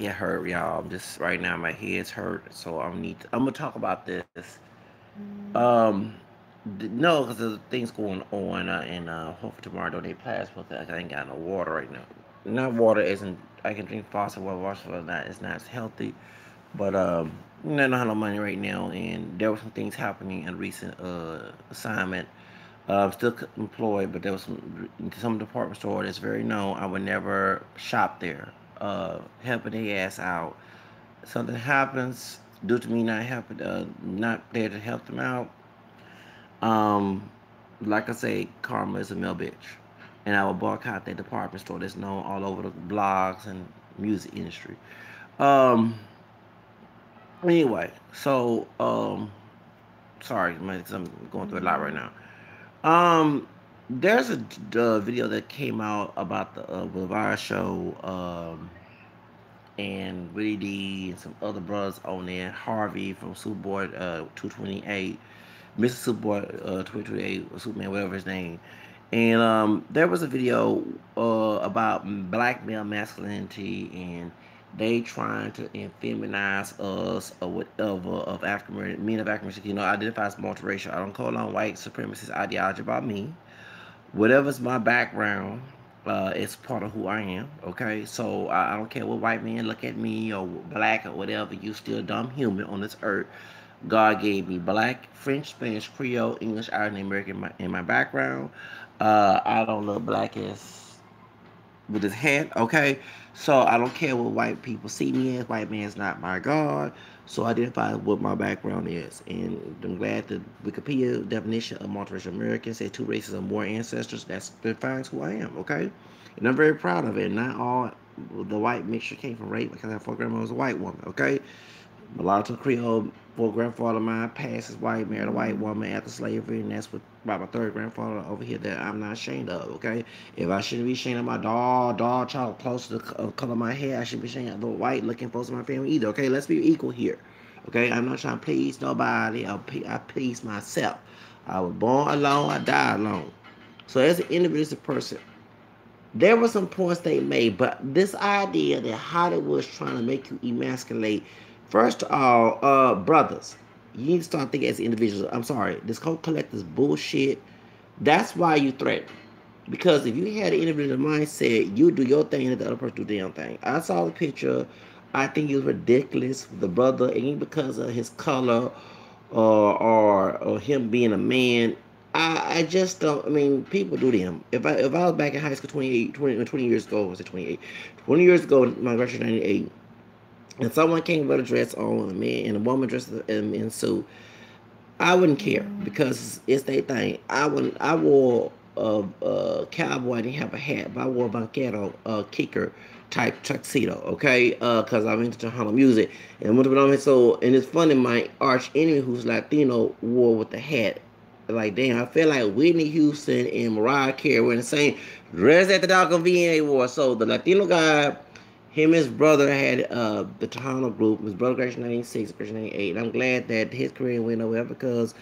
head hurt, y'all. I'm just right now my head's hurt, so I'm gonna talk about this. Um, no, because there's things going on, and hopefully tomorrow don't need plasma. Cause I ain't got no water right now. Not water isn't. I can drink faucet water. Faucet water not. It's not as healthy. But I don't have no money right now, and there were some things happening in recent assignment. I'm still employed, but there was some department store that's very known. I would never shop there. Helping their ass out. Something happens due to me not helping, not there to help them out. Um, like I say, karma is a male bitch, and I will boycott that department store that's known all over the blogs and music industry. Um, anyway, so sorry, man, 'cause I'm going through a lot right now. Um, there's a video that came out about the Boulevard show, and Willie D and some other brothers on there. Harvey from Superboy 228, Mr. Superboy 228, or Superman, whatever his name. And there was a video about black male masculinity, and they trying to feminize us or whatever of African men of African, identify as multiracial. I don't call on white supremacist ideology about me. Whatever's my background, it's part of who I am. Okay, so I don't care what white man look at me or black or whatever. You still dumb human on this earth. God gave me black, French, Spanish, Creole, English, Irish, and American in my background. I don't look black as with his head, okay? So I don't care what white people see me as. White man's not my God. So I identify what my background is. And I'm glad the Wikipedia definition of multiracial American said two races or more ancestors. That defines who I am, okay? And I'm very proud of it. Not all the white mixture came from rape because I thought grandma was a white woman, okay? Mulatto Creole, for grandfather of mine passed as white, married a white woman after slavery, and that's what about my third grandfather over here that I'm not ashamed of, okay? If I shouldn't be ashamed of my dog child close to the color of my hair, I shouldn't be ashamed of the white looking close to my family either, okay? Let's be equal here, okay? I'm not trying to please nobody, I please myself. I was born alone, I died alone. So as an individual person, there were some points they made, but this idea that Hollywood's trying to make you emasculate, first of all, brothers, you need to start thinking as individuals. I'm sorry, this whole collective bullshit. That's why you threaten. Because if you had an individual mindset, you do your thing and the other person do their own thing. I saw the picture. I think it was ridiculous. The brother, ain't because of his color or him being a man. I just don't. I mean, people do them. If I was back in high school 20 years ago, was it 28? 20 years ago, my graduation 98, and someone came with a dress on, a man and a woman dressed in suit, I wouldn't care because it's their thing. I wouldn't. I wore a cowboy. I didn't have a hat, but I wore a banquero, kicker type tuxedo. Okay, because I'm into Tejano music, and what I mean. So, and it's funny. My arch enemy, who's Latino, wore with the hat. Like damn, I feel like Whitney Houston and Mariah Carey were in the same dress at the doggone VNA war. So the Latino guy, him and his brother had the Tejano group. His brother graduated in 96, graduated in 98. And I'm glad that his career went nowhere because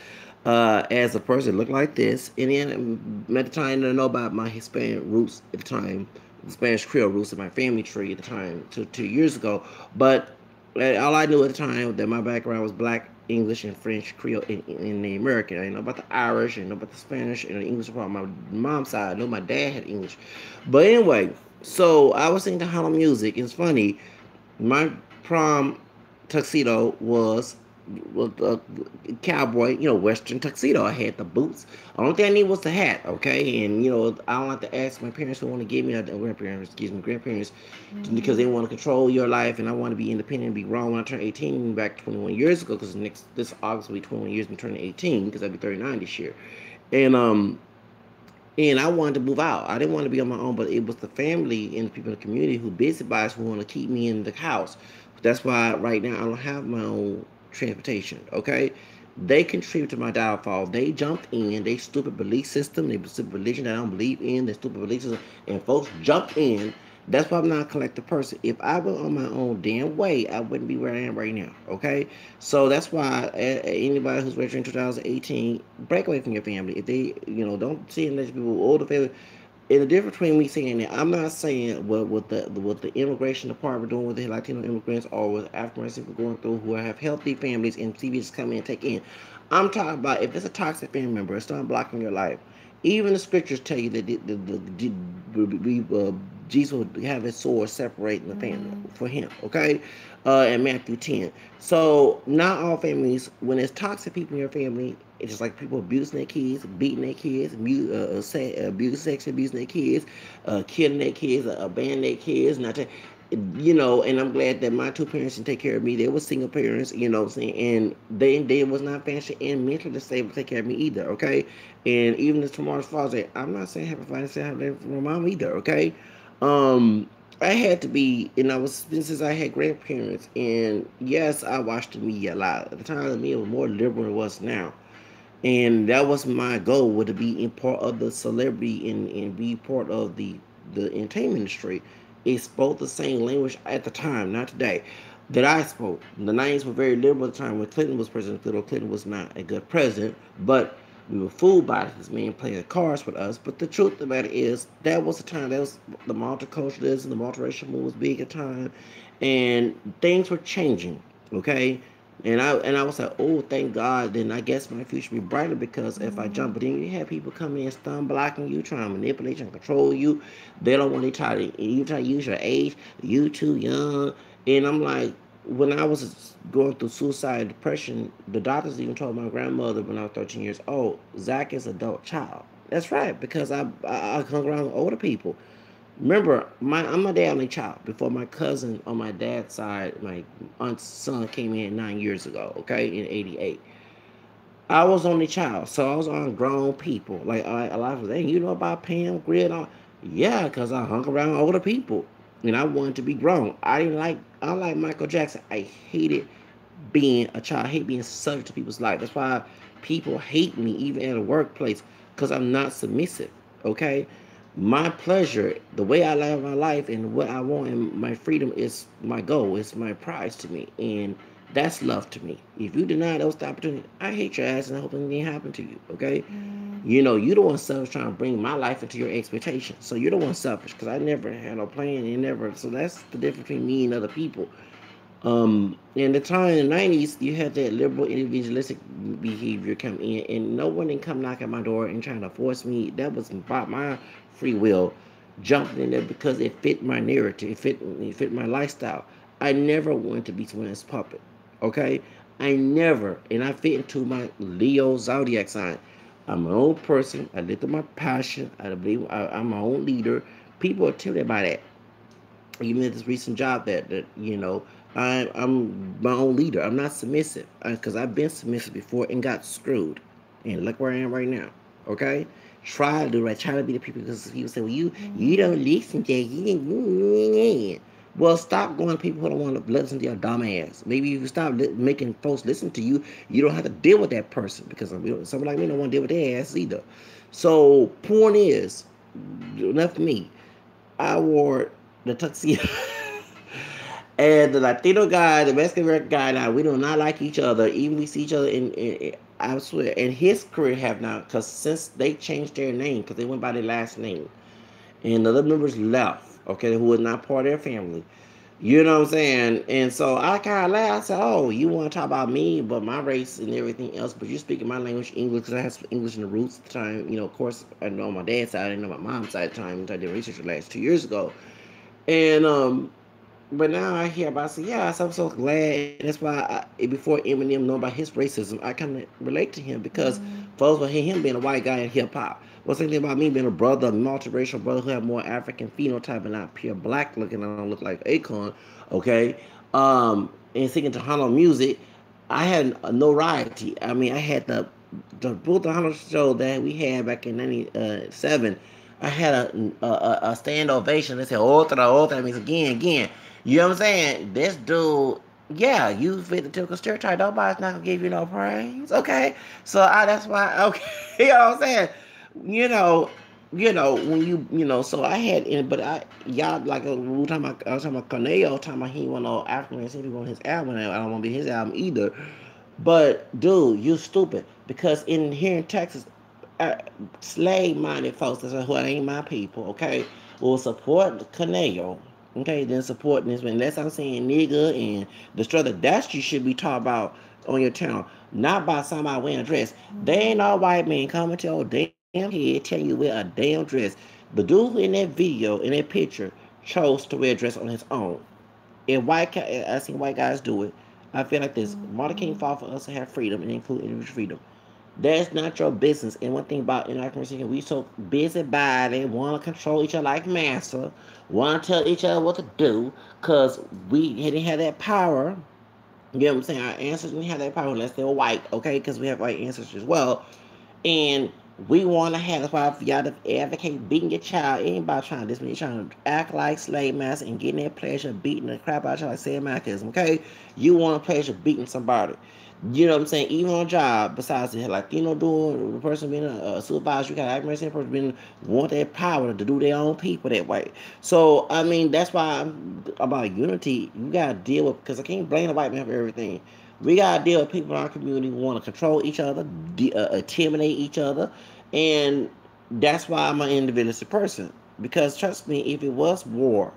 as a person, it looked like this. And then at the time, I didn't know about my Hispanic roots at the time, the Spanish Creole roots in my family tree at the time, 2 years ago. But all I knew at the time that my background was black, English, and French Creole in the American. I didn't know about the Irish, I didn't know about the Spanish, and the English from my mom's side. I know my dad had English. But anyway, so I was singing the Harlem music. It's funny. My prom tuxedo was a cowboy, Western tuxedo. I had the boots. The only thing I need was the hat, okay? And I don't like to ask my parents who want to give me grandparents, because they want to control your life, and I want to be independent and be grown when I turn 18 back 21 years ago. Because this August will be 21 years me turning 18 because I'll be 39 this year, and I wanted to move out. I didn't want to be on my own, but it was the family and the people in the community who busybodies who want to keep me in the house. That's why right now I don't have my own transportation. Okay, they contribute to my downfall. They jumped in. They stupid belief system. They stupid religion that I don't believe in. They stupid belief system, and folks jumped in. That's why I'm not a collective person. If I was on my own damn way, I wouldn't be where I am right now. Okay, so that's why anybody who's registered in 2018, break away from your family. If they, don't see unless people older family. And the difference between me saying that, I'm not saying what the immigration department doing with the Latino immigrants or with African American people going through who have healthy families and TV just come in and take in. I'm talking about if it's a toxic family member, it's not blocking your life. Even the scriptures tell you that Jesus will have his sword separating the family Mm-hmm. for him. Okay, in Matthew 10. So not all families, when there's toxic people in your family, it's just like people abusing their kids, beating their kids, abusing their kids, killing their kids, abandoning their kids, not to, and I'm glad that my two parents didn't take care of me. They were single parents, what I'm saying, and they was not financially and mentally stable to take care of me either, okay? And even as tomorrow's Father's Day, I'm not saying happy Father's Day for my mom either, okay? Um, I had to be, and I was since I had grandparents, and yes, I watched the media a lot. At the time, the media was more liberal than it was now, and that was my goal, would to be in part of the celebrity and be part of the entertainment industry. It spoke the same language at the time, not today, that I spoke. The 90s were very liberal at the time when Clinton was president. Though Clinton was not a good president, but we were fooled by this man playing the cards with us. But the truth of the matter is, that was the time. That was the multiculturalism, the multiracial movement was big at the time, and things were changing. Okay, and I was like, oh, thank God. Then I guess my future will be brighter because if I Mm-hmm. jump, but then you have people coming in, stun blocking you, trying to manipulate you and control you. They don't want to try to use your age. You too young, and I'm like, when I was going through suicide and depression, the doctors even told my grandmother when I was 13 years old, Zach is an adult child. That's right, because I hung around with older people. Remember, I'm my dad only child. Before my cousin on my dad's side, my aunt's son came in 9 years ago. Okay, in '88, I was only child, so I was on grown people. Like a lot of people, hey, you know about Pam Grier? Yeah, because I hung around older people, and I wanted to be grown. I don't like Michael Jackson. I hated being a child. I hate being subject to people's life. That's why people hate me, even at a workplace, because I'm not submissive. Okay, my pleasure, the way I live my life, and what I want, and my freedom is my goal. It's my prize to me, and that's love to me. If you deny those opportunities, I hate your ass, and I hope anything happen to you. Okay, you the one selfish trying to bring my life into your expectations. So you're the one selfish because I never had no plan and never. So that's the difference between me and other people. In the time in the 90s, you had that liberal individualistic behavior come in, and no one didn't come knock at my door and trying to force me. That was about my free will jumping in there because it fit my narrative, it fit my lifestyle. I never wanted to be someone's puppet. Okay, I never, and I fit into my Leo zodiac sign. I'm my own person. I live through my passion. I believe I'm my own leader. People are timid by that. Even at this recent job I'm my own leader. I'm not submissive because I've been submissive before and got screwed, and look where I am right now. Okay, try to do right. Try to be the people because people say, well, you Mm-hmm. don't listen, Jay. You didn't. Well, stop going to people who don't want to listen to your dumb ass. Maybe if you stop making folks listen to you, you don't have to deal with that person because someone like me don't want to deal with their ass either. So, point is, enough for me. I wore the tuxedo. And the Latino guy, the Mexican American guy, now we do not like each other. Even we see each other I swear, and his career have now, because since they changed their name, because they went by their last name, and the other members left, okay, who was not part of their family. You know what I'm saying? And so I kind of laughed. I said, "Oh, you want to talk about me, but my race and everything else, but you speaking my language, English, because I had some English in the roots at the time. Of course, I know on my dad's side, I didn't know my mom's side at the time until I did research the last 2 years ago. And but now I hear about, say, yes, I'm so glad, and that's why before Eminem know about his racism, I kind of relate to him because Mm-hmm. folks will hear him being a white guy in hip hop. What's the thing about me being a brother, a multiracial brother who have more African phenotype and not pure black looking? I don't look like Akon, okay? And singing Tejano music, I had a notoriety. I mean, I had the Booth Tejano show that we had back in '97. I had a stand ovation. They said, otra, otra. That means again, again. You know what I'm saying? This dude, yeah, you fit the typical stereotype. Nobody's not gonna give you no praise. Okay. So that's why, okay, you know what I'm saying? You know, when so I had but y'all like we were talking about I was talking about Corneo, talking about he want no African people on his album, and I don't want to be his album either. But dude, you stupid because in here in Texas, slave-minded folks, that's who ain't my people, okay, will support Canelo, okay, then support this. Unless I'm saying nigga and the struggle, that's you should be talking about on your channel, not by somebody wearing a dress. They ain't all white men coming to your damn head telling you wear a damn dress. The dude in that video, in that picture, chose to wear a dress on his own. If I seen white guys do it. I feel like this. Martin King fought for us to have freedom and include individual freedom. That's not your business. And one thing about African American, we so busy by they want to control each other like master, want to tell each other what to do, because we didn't have that power. You know what I'm saying? Our ancestors didn't have that power unless they were white, okay? Because we have white ancestors as well. And we want to have, that's why for y'all to advocate beating your child, anybody trying to dismiss, trying to act like slave master and getting that pleasure beating the crap out of you like saying masochism, okay? You want a pleasure beating somebody. You know what I'm saying? Even on a job, besides the Latino doing, the person being a supervisor, you got African American person being want that power to do their own people that way. So I mean, that's why I'm about unity. You gotta deal with, because I can't blame the white man for everything. We gotta deal with people in our community who want to control each other, intimidate each other, and that's why I'm an individualistic person. Because trust me, if it was war,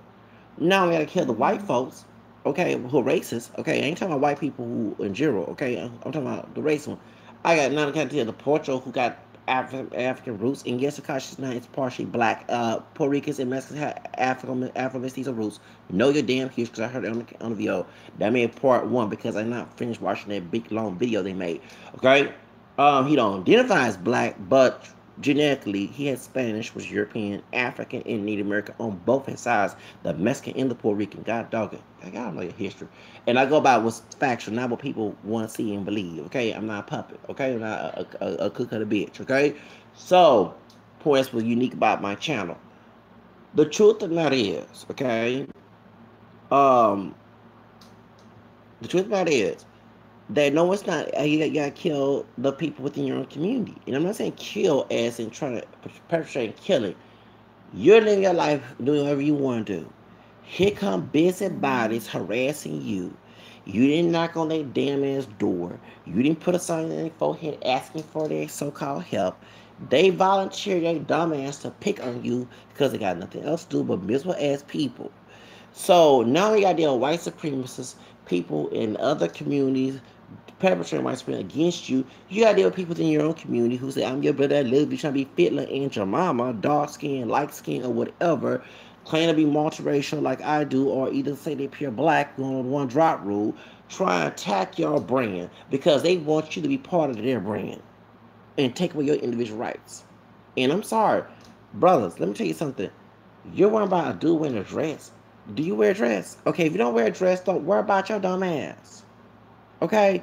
now we gotta kill the white folks, okay, who are racist. Okay, I ain't talking about white people who in general. Okay, I'm talking about the race one. I got none kind of the Portugal who got African roots, and yes, of course, she's not. It's partially black. Puerto Ricans and Mexicans have Afro mestizo roots. Know your damn huge, because I heard it on the video. That made part one because I'm not finished watching that big long video they made. Okay, he don't identify as black, but genetically, he had Spanish, was European, African, and Native American on both his sides. The Mexican and the Puerto Rican. God dog it. I gotta know your history. And I go by what's factual, not what people want to see and believe. Okay, I'm not a puppet. Okay, I'm not a cook of the bitch. Okay, so points was unique about my channel. The truth of the matter is, okay, um, the truth of the matter is that no, it's not. You gotta kill the people within your own community, and I'm not saying kill as in trying to perpetrate killing. You're living your life doing whatever you want to do. Here come busybodies harassing you. You didn't knock on their damn ass door. You didn't put a sign on their forehead asking for their so-called help. They volunteer their dumb ass to pick on you because they got nothing else to do but miserable ass people. So now we got to deal with white supremacists, people in other communities perpetrating white supremacy against you. You got to deal with people in your own community who say, I'm your brother, I love you, trying to be Fitler and your mama, dark skin, light skin, or whatever, claim to be multiracial like I do, or either say they pure black, going on one drop rule, try and attack your brand because they want you to be part of their brand and take away your individual rights. And I'm sorry, brothers, let me tell you something. You're worrying about a dude wearing a dress. Do you wear a dress? Okay, if you don't wear a dress, don't worry about your dumb ass. Okay?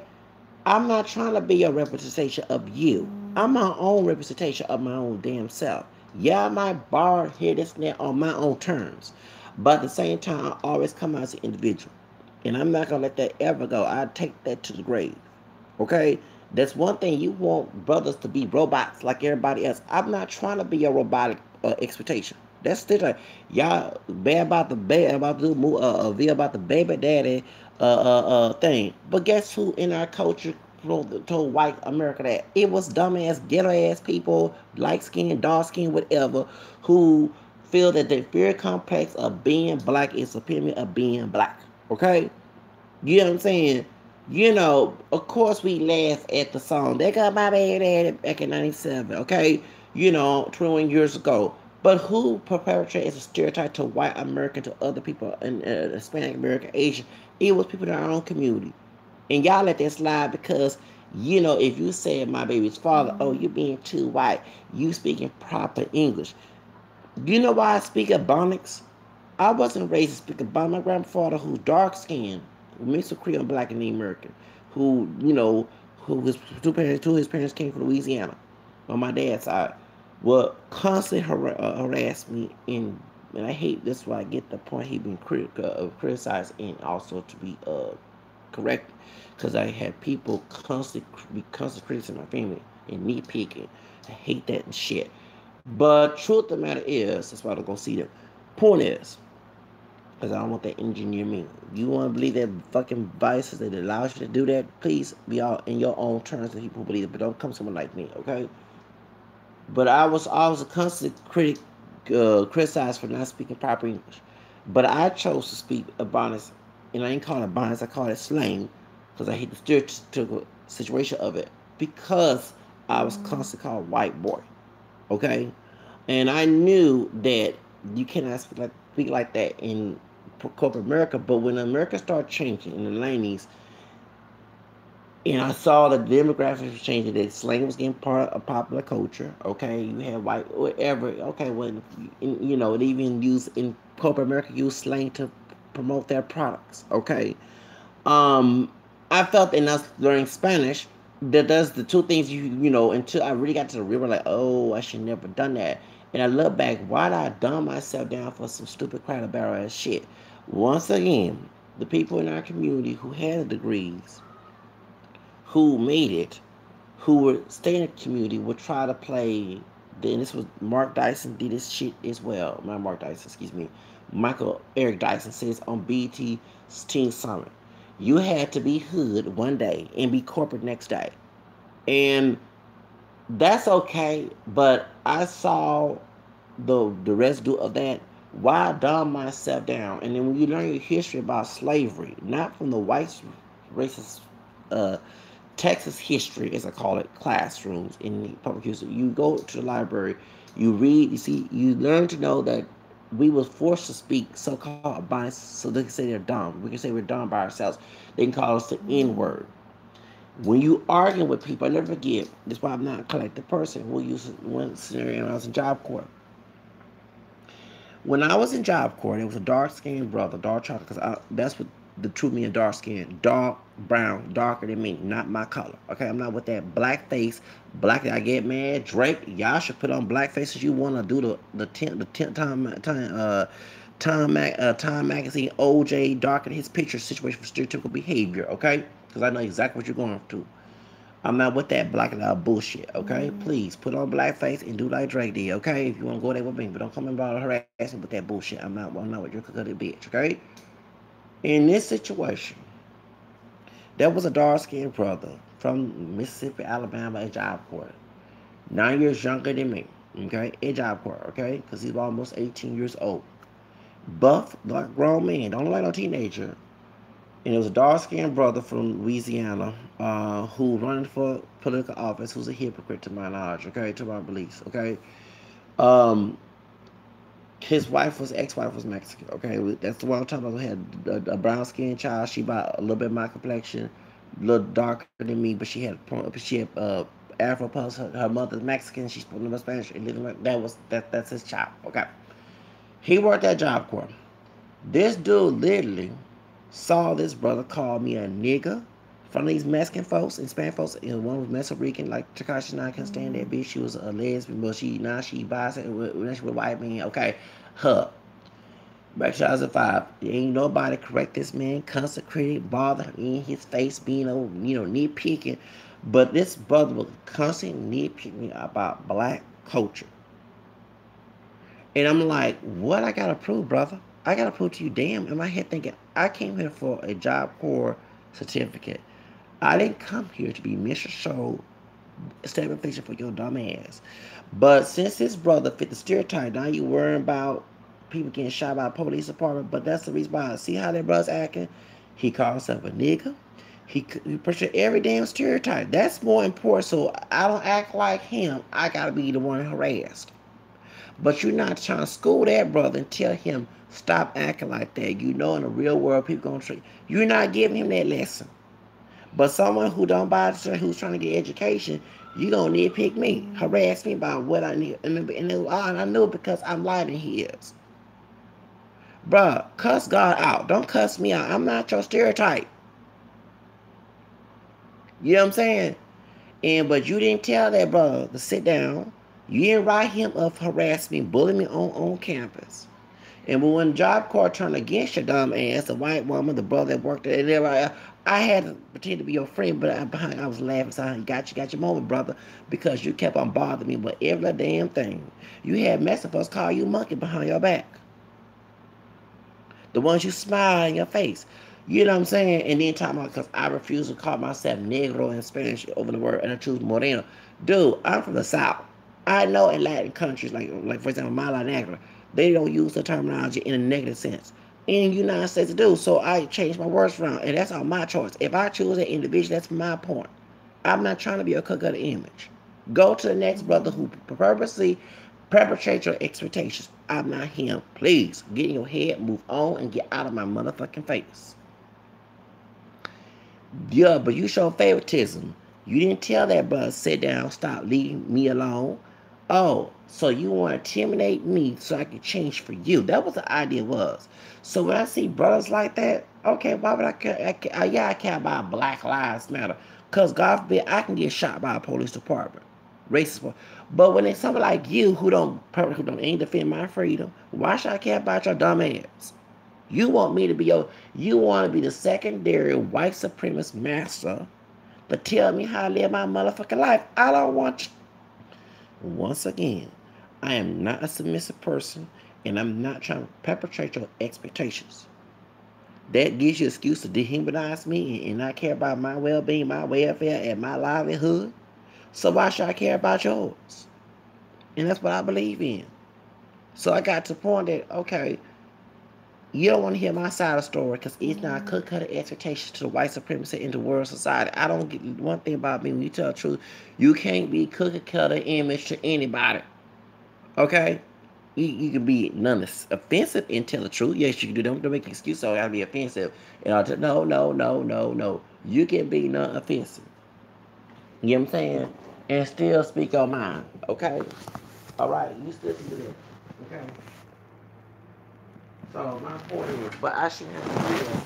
I'm not trying to be a representation of you. I'm my own representation of my own damn self. Yeah, I might borrow here, this, and that on my own terms. But at the same time, I always come out as an individual. And I'm not going to let that ever go. I take that to the grave. Okay? That's one thing. You want brothers to be robots like everybody else. I'm not trying to be a robotic expectation. That's still like y'all bad about the bad about the about the baby daddy thing. But guess who in our culture told white America that it was dumbass ghetto ass people, light skin, dark skin, whatever, who feel that the fear complex of being black is superior of being black. Okay, you know what I'm saying? You know, of course we laugh at the song "They Got My Baby Daddy" back in '97. Okay, you know, 21 years ago. But who perpetrated a stereotype to white American, to other people in Hispanic American, Asian? It was people in our own community. And y'all let that slide because, you know, if you said my baby's father, oh, you being too white, you speaking proper English. Do you know why I speak Ebonics? I wasn't raised to speak about my grandfather who's dark skinned, mixed with Creole black and Native American, who, you know, who his two his parents came from Louisiana on my dad's side, will constantly harass me, and I hate this why I get the point he been criticized and also to be correct, because I had people constantly criticizing my family and nitpicking. I hate that and shit. But truth of the matter is, that's why I don't go see them. Point is, because I don't want that engineer me. If you want to believe that fucking vices that allows you to do that, please be out in your own terms and people who believe it, but don't come to someone like me, okay? But I was a constant critic, criticized for not speaking proper English. But I chose to speak Ebonics, and I ain't call it Ebonics, I call it slang, because I hate the stereotypical situation of it. Because I was constantly called white boy, okay? And I knew that you cannot speak like that in corporate America. But when America started changing in the 90s, and I saw the demographics was changing, that slang was getting part of popular culture. Okay, you had white, whatever. Okay, when it even used in corporate America, use slang to promote their products. Okay, um, I felt, and I was learning Spanish, that does the two things until I really got to the river, like, oh, I should never done that. And I look back, why did I dumb myself down for some stupid crowd of barrel ass shit? Once again, the people in our community who had the degrees, who made it, who were staying in the community, would try to play. Then this was Mark Dyson did this shit as well. Not Mark Dyson, excuse me. Michael Eric Dyson says on BT Teen Summit, you had to be hood one day and be corporate next day, and that's okay. But I saw the residue of that. Why dumb myself down? And then when you learn your history about slavery, not from the white racist uh, Texas history, as I call it, classrooms in the public use. You go to the library, you read, you see, you learn to know that we were forced to speak so-called bias, so they can say they're dumb. We can say we're dumb by ourselves. They can call us the N-word. When you arguing with people, I never forget. That's why I'm not a collective person. We'll use one scenario when I was in Job Corps. When I was in Job Corps, there was a dark-skinned brother, dark chocolate, because that's what the true meaning of dark skin, dark brown, darker than me, not my color. Okay, I'm not with that black face. Black, I get mad. Drake, y'all should put on black faces. You want to do the tenth Time magazine OJ darken his picture situation for stereotypical behavior. Okay, because I know exactly what you're going through. I'm not with that black and out bullshit, okay? Please put on blackface and do like Drake did, okay? If you want to go there with me, but don't come about harassing with that bullshit. I'm not with your cookie bitch, okay? In this situation, there was a dark-skinned brother from Mississippi, Alabama, at Job Corps, 9 years younger than me, okay? At Job Corps, okay? Because he's almost 18 years old. Buff, like grown man, don't look like no teenager. And it was a dark-skinned brother from Louisiana who running for political office, who's a hypocrite to my knowledge, okay, to my beliefs, okay. Um, his ex-wife was Mexican, okay. That's the one I'm talking about. He had a brown-skinned child. She about a little bit my complexion, a little darker than me, but she had Afro plus. Her mother's Mexican. She's speaking Spanish and living like that's his child, okay. He worked at Job Corps. This dude literally saw this brother call me a nigga in front of these Mexican folks and Spanish folks, and one was Mexican Rican, like Takashi 9 can stand that bitch. She was a lesbian, but she bisexual, when she was white man. Okay, her. Back to 2005, ain't nobody correct this man, consecrated, bother in his face, being nitpicking. But this brother was constantly nitpicking about black culture. And I'm like, what I gotta prove, brother? I gotta prove to you, damn. In my head thinking, I came here for a Job Corps certificate. I didn't come here to be Mr. Show stabilization for your dumb ass. But since his brother fit the stereotype, now you worrying about people getting shot by a police department. But that's the reason why. See how that brother's acting? He called himself a nigga. He pictured every damn stereotype. That's more important. So I don't act like him. I gotta be the one harassed. But you're not trying to school that brother and tell him stop acting like that. You know, in the real world, people gonna treat. You're not giving him that lesson. But someone who don't buy it, who's trying to get education, you gonna nitpick me, harass me about what I need, and I know because I'm lighter than he is. Bruh, cuss God out. Don't cuss me out. I'm not your stereotype. You know what I'm saying? But you didn't tell that brother to sit down. You didn't write him up, harass me, bully me on campus. And when Job Corps turned against your dumb ass, the white woman, the brother that worked there, and everybody, I had to pretend to be your friend, but I was laughing, saying, you got your moment, brother, because you kept on bothering me with every damn thing. You had Mexicans call you monkey behind your back. The ones you smile in your face. You know what I'm saying? And then talking about, because I refuse to call myself negro in Spanish over the word, and I choose moreno. Dude, I'm from the South. I know in Latin countries, like for example, my Latin, they don't use the terminology in a negative sense. In the United States, they do. So I changed my words around, and that's all my choice. If I choose an individual, that's my point. I'm not trying to be a cook of the image. Go to the next brother who purposely perpetrate your expectations. I'm not him. Please get in your head, move on, and get out of my motherfucking face. Yeah, but you show favoritism. You didn't tell that brother, sit down, stop, leave me alone. Oh, so you want to intimidate me so I can change for you. That was the idea was. So when I see brothers like that, okay, why would I care? Yeah, I care about Black Lives Matter. Because God forbid I can get shot by a police department. Racist. But when it's someone like you who don't ain't defend my freedom, why should I care about your dumb ass? You want me to be you want to be the secondary white supremacist master to tell me how to live my motherfucking life. I don't want you. Once again, I am not a submissive person, and I'm not trying to perpetrate your expectations. That gives you an excuse to dehumanize me and not care about my well-being, my welfare, and my livelihood. So why should I care about yours? And that's what I believe in. So I got to the point that, okay, you don't want to hear my side of the story because it's not cookie cutter expectations to the white supremacy in the world society. I don't get one thing about me when you tell the truth. You can't be cookie cutter image to anybody. Okay? You can be none offensive and tell the truth. Yes, you can do. Don't make an excuse. So I gotta be offensive. And no, no, no, no, no. You can be non offensive. You know what I'm saying? And still speak your mind. Okay? All right. You still can do that. Okay? So my point is, but I should have to feel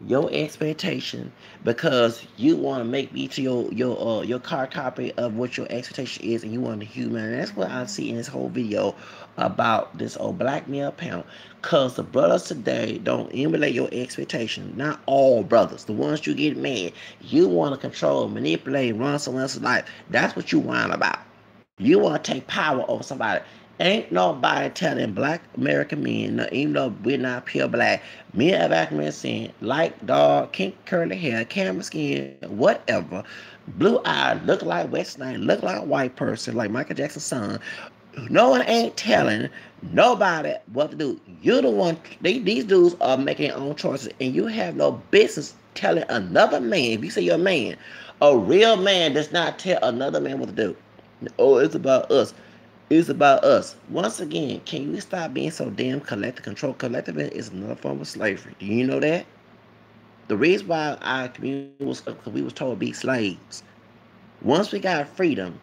your expectation because you want to make me to your car copy of what your expectation is, and you want to human. And that's what I see in this whole video about this old black male panel. Cause the brothers today don't emulate your expectation. Not all brothers. The ones you get mad, you want to control, manipulate, run someone else's life. That's what you whine about. You want to take power over somebody. Ain't nobody telling black American men, even though we're not pure black, men of African descent, light dog, kink curly hair, camera skin, whatever, blue eyed, look like West Nile, look like a white person, like Michael Jackson's son. No one ain't telling nobody what to do. You're the one, these dudes are making their own choices, and you have no business telling another man, if you say you're a man, a real man does not tell another man what to do. Oh, it's about us. It's about us. Once again, can you stop being so damn collective control? Collectivism is another form of slavery. Do you know that? The reason why our community was, because we was told to be slaves. Once we got freedom,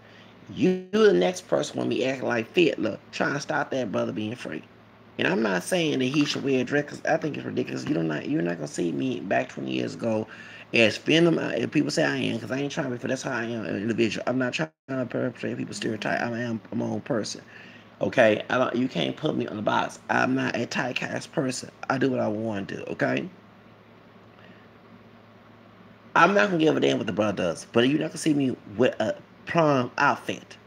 you the next person when we act like Hitler, trying to stop that brother being free. And I'm not saying that he should wear a dress because I think it's ridiculous. You're not gonna see me back 20 years ago as Venom. If people say I am, because I ain't trying to be, for that's how I am an individual. I'm not trying to perpetrate people's stereotype. I am my own person. Okay, I don't. You can't put me on the box. I'm not a typecast person. I do what I want to do. Okay, I'm not gonna give a damn what the brother does. But you're not gonna see me with a prom outfit,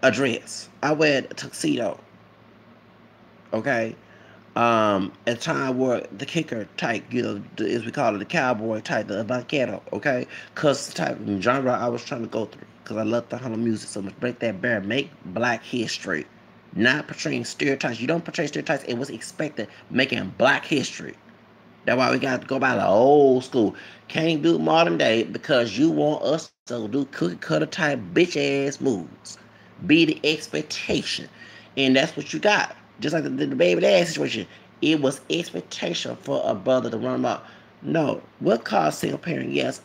a dress. I wear a tuxedo. Okay, at time where the kicker type, as we call it, the cowboy type, the vaquero, okay? Because the type of genre I was trying to go through, because I love the Harlem music so much. Break that barrier, make black history, not portraying stereotypes. You don't portray stereotypes. It was expected, making black history. That's why we got to go by the old school. Can't do modern day because you want us to do cookie cutter type bitch ass moves. Be the expectation. And that's what you got. Just like the baby dad situation. It was expectation for a brother to run him out. No. What caused single parent? Yes,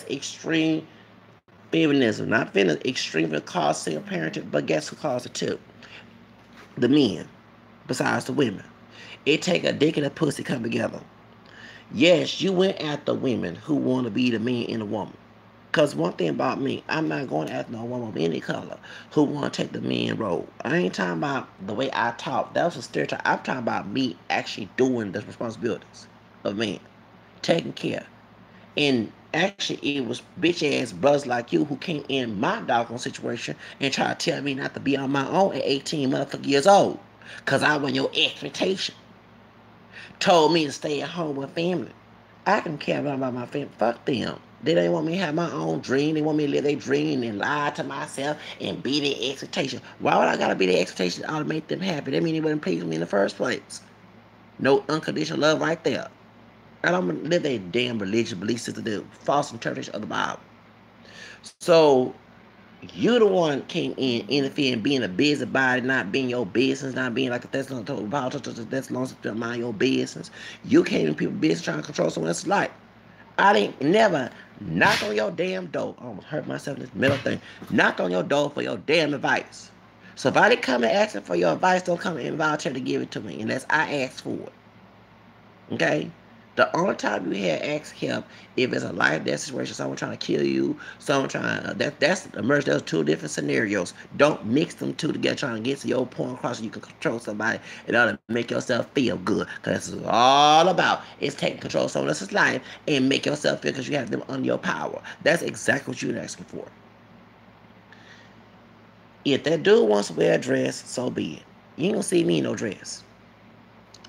extreme feminism. Not feminism, extreme caused single parenting, but guess who caused it too? The men, besides the women. It take a dick and a pussy come together. Yes, you went after women who want to be the man and the woman. Because one thing about me, I'm not going after no woman of any color who want to take the man role. I ain't talking about the way I talk. That was a stereotype. I'm talking about me actually doing the responsibilities of men. Taking care. And actually, it was bitch ass brothers like you who came in my doggone situation and tried to tell me not to be on my own at 18 motherfucking years old. Because I was your expectation. Told me to stay at home with family. I can care about my family. Fuck them. They don't want me to have my own dream. They want me to live their dream and lie to myself and be their expectation. Why would I gotta be their expectation to make them happy? That mean they wouldn't please me in the first place. No unconditional love right there. I don't live a damn religious belief system, the false interpretation of the Bible. So you the one came in interfering, being a busybody, not being your business, not being like a Thessalonians told Paul to Thessalonians to mind your business. You came in people's business trying to control someone else's life. I didn't never knock on your damn door. I almost hurt myself in this middle thing. Knock on your door for your damn advice. So if I didn't come and ask for your advice, don't come and volunteer to give it to me unless I ask for it. Okay? The only time you had ask help if it's a life death situation, someone trying to kill you, someone trying that's emerged. Those two different scenarios. Don't mix them two together trying to get to your point across so you can control somebody in order to make yourself feel good. Because that's all about is taking control of someone else's life and make yourself feel because you have them under your power. That's exactly what you're asking for. If that dude wants to wear a dress, so be it. You ain't gonna see me in no dress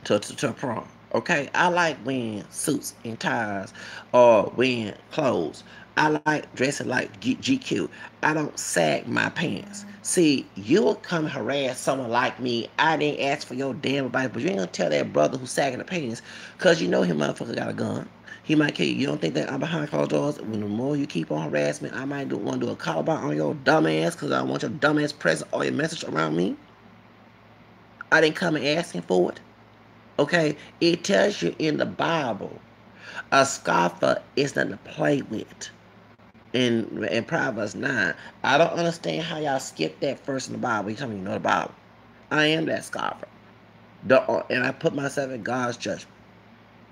to prom. Okay, I like wearing suits and ties or wearing clothes. I like dressing like GQ. I don't sag my pants. See, you will come harass someone like me. I didn't ask for your damn advice, but you ain't gonna tell that brother who's sagging the pants, cause you know him motherfucker got a gun. He might kill you. You don't think that I'm behind closed doors? When the more you keep on harassment, I might want to do a call out on your dumb ass, cause I don't want your dumb ass presence or your message around me. I didn't come and asking for it. Okay, it tells you in the Bible, a scoffer is nothing to play with. In Proverbs 9, I don't understand how y'all skip that verse in the Bible. You tell me you know the Bible. I am that scoffer. And I put myself in God's judgment.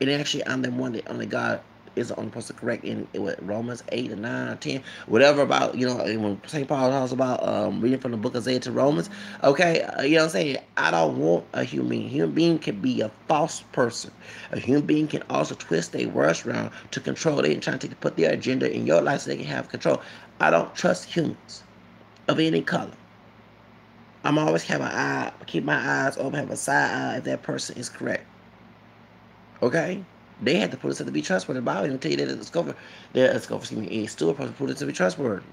And actually, I'm the one that only God is the only person correct in Romans 8 or 9 or 10, whatever about, when St. Paul talks about reading from the book of Isaiah to Romans, okay, you know what I'm saying? I don't want a human being. A human being can be a false person. A human being can also twist their words around to control it and try to put their agenda in your life so they can have control. I don't trust humans of any color. I'm always keep my eyes open, have a side eye if that person is correct. Okay? They had to put us to be trustworthy. The Bible even tell you that a steward person put it to be trustworthy.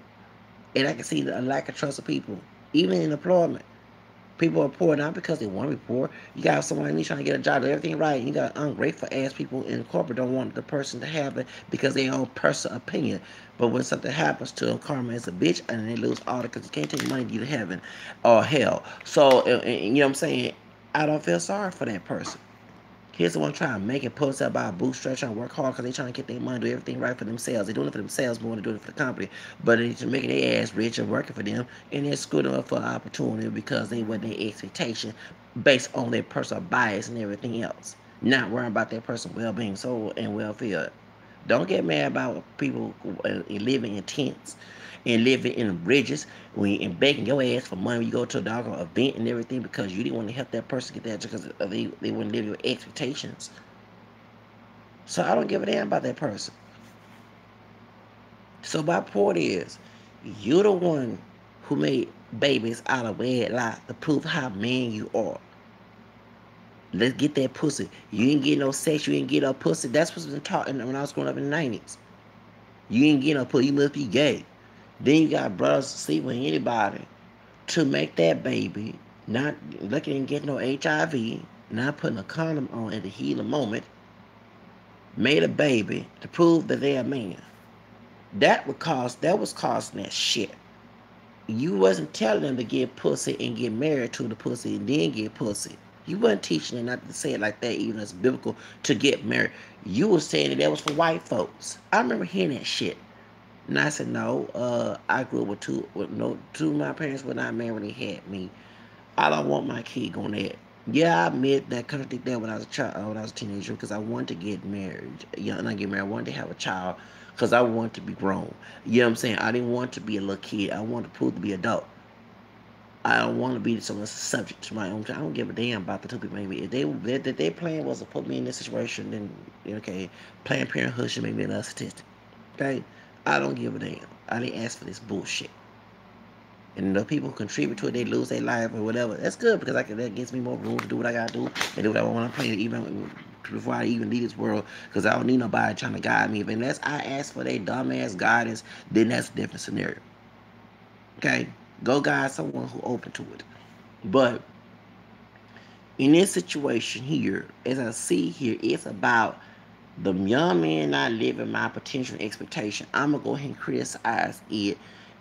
And I can see the lack of trust of people, even in employment. People are poor not because they want to be poor. You got someone like me trying to get a job, do everything right. You got ungrateful ass people in corporate don't want the person to have it because they own personal opinion. But when something happens to them, karma is a bitch, and they lose all because you can't take money to get to heaven or hell. So, you know what I'm saying? I don't feel sorry for that person. Here's the one trying to make it, pull themselves by a bootstrap, trying to work hard because they trying to get their money, do everything right for themselves. They're doing it for themselves more than doing it for the company. But they're just making their ass rich and working for them, and they're screwing them up for an opportunity because they wasn't their expectation based on their personal bias and everything else. Not worrying about their personal well-being, soul, and welfare. Don't get mad about people living in tents and living in bridges and begging your ass for money when you go to a doggone event and everything because you didn't want to help that person get that because they wouldn't live your expectations. So I don't give a damn about that person. So my point is, you're the one who made babies out of wedlock to prove how man you are. Let's get that pussy. You ain't get no sex, you ain't get no pussy. That's what's been taught when I was growing up in the 90s. You ain't get no pussy, you must be gay. Then you got brothers sleep with anybody to make that baby, not looking and getting no HIV, not putting a condom on at the heat of the moment, made a baby to prove that they're a man. That was costing that shit. You wasn't telling them to get pussy and get married to the pussy and then get pussy. You wasn't teaching them not to say it like that, even as biblical, to get married. You was saying that was for white folks. I remember hearing that shit. And I said, no, I grew up with two of my parents were not married when they had me. I don't want my kid going there. Yeah, I admit that contradict that when I was a child, when I was a teenager, because I wanted to get married. Not get married. I wanted to have a child because I wanted to be grown. You know what I'm saying? I didn't want to be a little kid. I wanted to prove to be adult. I don't want to be someone's subject to my own. I don't give a damn about the two people. Maybe if their plan was to put me in this situation, then okay, Planned Parenthood should make me another statistic. Okay, I don't give a damn. I didn't ask for this bullshit. And the people who contribute to it, they lose their life or whatever. That's good because that gives me more room to do what I gotta do and do what I want to play. Even before I even leave this world, because I don't need nobody trying to guide me. But unless I ask for their dumbass guidance, then that's a different scenario. Okay? Go guide someone who open to it. But in this situation here, as I see here, it's about the young man not living my potential expectation. I'm gonna go ahead and criticize it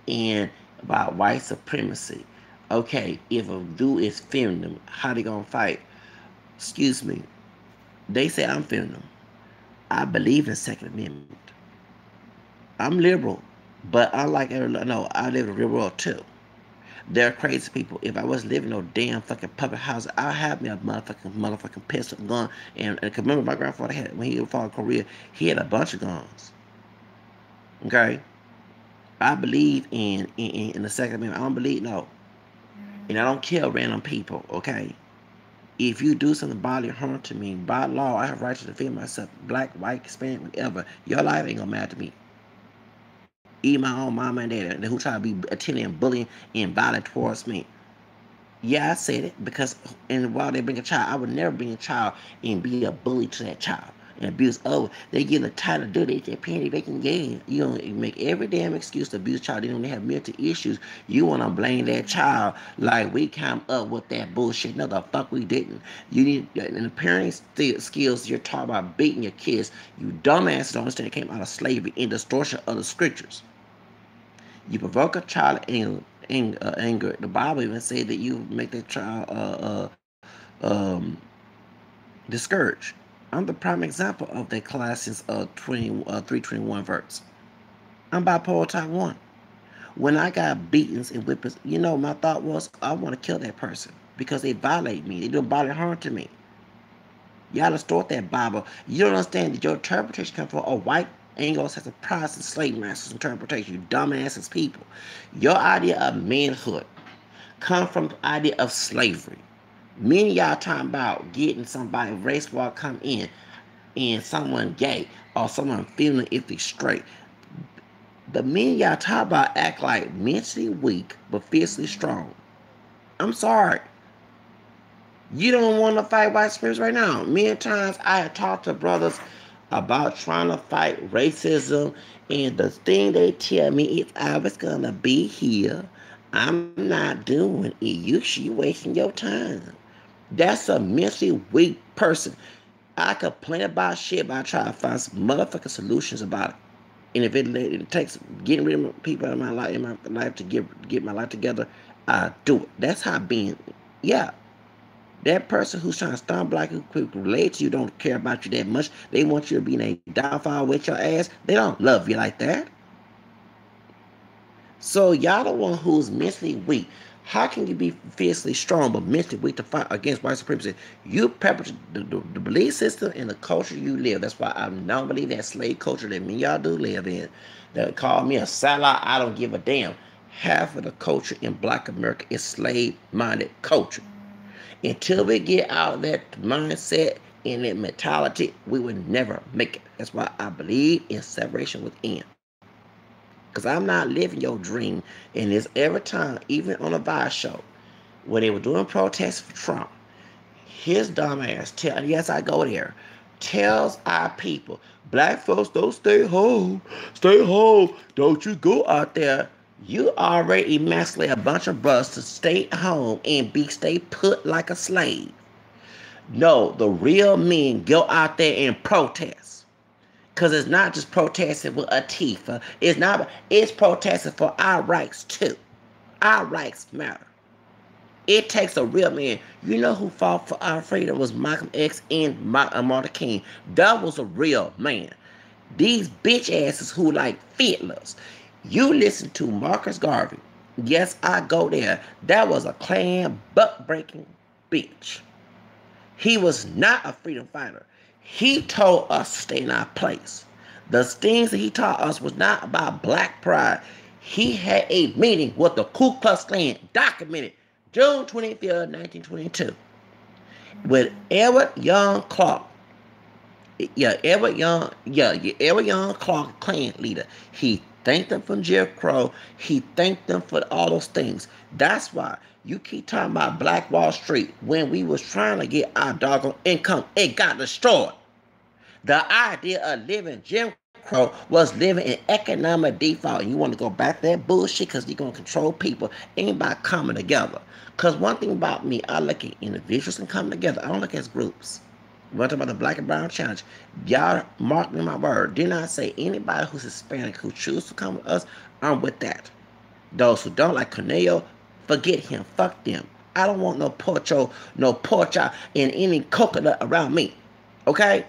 and about white supremacy. Okay, if a dude is feminine, how they gonna fight? Excuse me. They say I'm feminine. I believe in Second Amendment. I'm liberal, but unlike everyone, no, I live in the real world too. They're crazy people. If I was living in no damn fucking public house, I'd have me a motherfucking pistol gun. And remember, my grandfather had, when he fought in Korea, he had a bunch of guns. Okay? I believe in the Second Amendment. I don't believe, no. And I don't kill random people, okay? If you do something bodily harm to me, by law, I have right to defend myself. Black, white, Hispanic, whatever. Your life ain't gonna matter to me. Even my own mama and dad who try to be attending and bullying and violent towards me. Yeah, I said it because, and while they bring a child, I would never bring a child and be a bully to that child and abuse. Oh, they give a title to do it. They're paying, they can gain. You know, make every damn excuse to abuse a child. Then when they have mental issues, you want to blame that child like we come up with that bullshit. No, the fuck we didn't. You need, and the parenting skills you're talking about beating your kids. You dumbasses don't understand it came out of slavery and distortion of the scriptures. You provoke a child anger. The Bible even said that you make that child discouraged. I'm the prime example of that Colossians 3:21 verse. I'm bipolar type 1. When I got beatings and whippings, you know, my thought was, I want to kill that person because they violate me. They do bodily harm to me. Y'all distort that Bible. You don't understand that your interpretation comes from a white Anglo-Saxon Protestant slave master's interpretation. You dumbasses people. Your idea of manhood comes from the idea of slavery. Many of y'all talking about getting somebody race war come in and someone gay or someone feeling if they straight. The many of y'all talk about act like mentally weak but physically strong. I'm sorry. You don't want to fight white supremacy right now. Many times I have talked to brothers about trying to fight racism, and the thing they tell me is I was going to be here. I'm not doing it. You wasting your time. That's a mentally weak person. I complain about shit, but I try to find some motherfucking solutions about it. And if it takes getting rid of people in my life to get my life together, I do it. That's how being, yeah. That person who's trying to stomp black who relate to you don't care about you that much. They want you to be in a downfall with your ass. They don't love you like that. So y'all the one who's mentally weak. How can you be physically strong but mentally weak to fight against white supremacy? You perpetrate the belief system and the culture you live. That's why I don't believe that slave culture that me and y'all do live in. That call me a sellout. I don't give a damn. Half of the culture in black America is slave-minded culture. Until we get out of that mindset and that mentality, we will never make it. That's why I believe in separation within. Because I'm not living your dream. And it's every time, even on a Vice show, when they were doing protests for Trump, his dumb ass, yes, I go there, tells our people, black folks, don't stay home. Stay home. Don't you go out there. You already emasculate a bunch of brothers to stay home and stay put like a slave. No, the real men go out there and protest. Because it's not just protesting with Antifa. It's protesting for our rights too. Our rights matter. It takes a real man. You know who fought for our freedom was Malcolm X and Martin King. That was a real man. These bitch asses who like fiddlers. You listen to Marcus Garvey. Yes, I go there. That was a Klan butt-breaking bitch. He was not a freedom fighter. He told us to stay in our place. The things that he taught us was not about black pride. He had a meeting with the Ku Klux Klan, documented June 25th, 1922, with Edward Young Clark. Edward Young Clark, Klan leader. He thanked them for Jim Crow. He thanked them for all those things. That's why You keep talking about Black Wall Street when we was trying to get our doggone income. It got destroyed. The idea of living Jim Crow was living in economic default. And you want to go back to that bullshit because you're going to control people. Ain't about coming together. Because one thing about me, I look at individuals and coming together. I don't look at groups. We're talking about the Black and Brown Challenge. Y'all mark me my word. Did not say anybody who's Hispanic who choose to come with us, I'm with that. Those who don't, like Cornelio, forget him. Fuck them. I don't want no porcho, no porcha, and any coconut around me. Okay?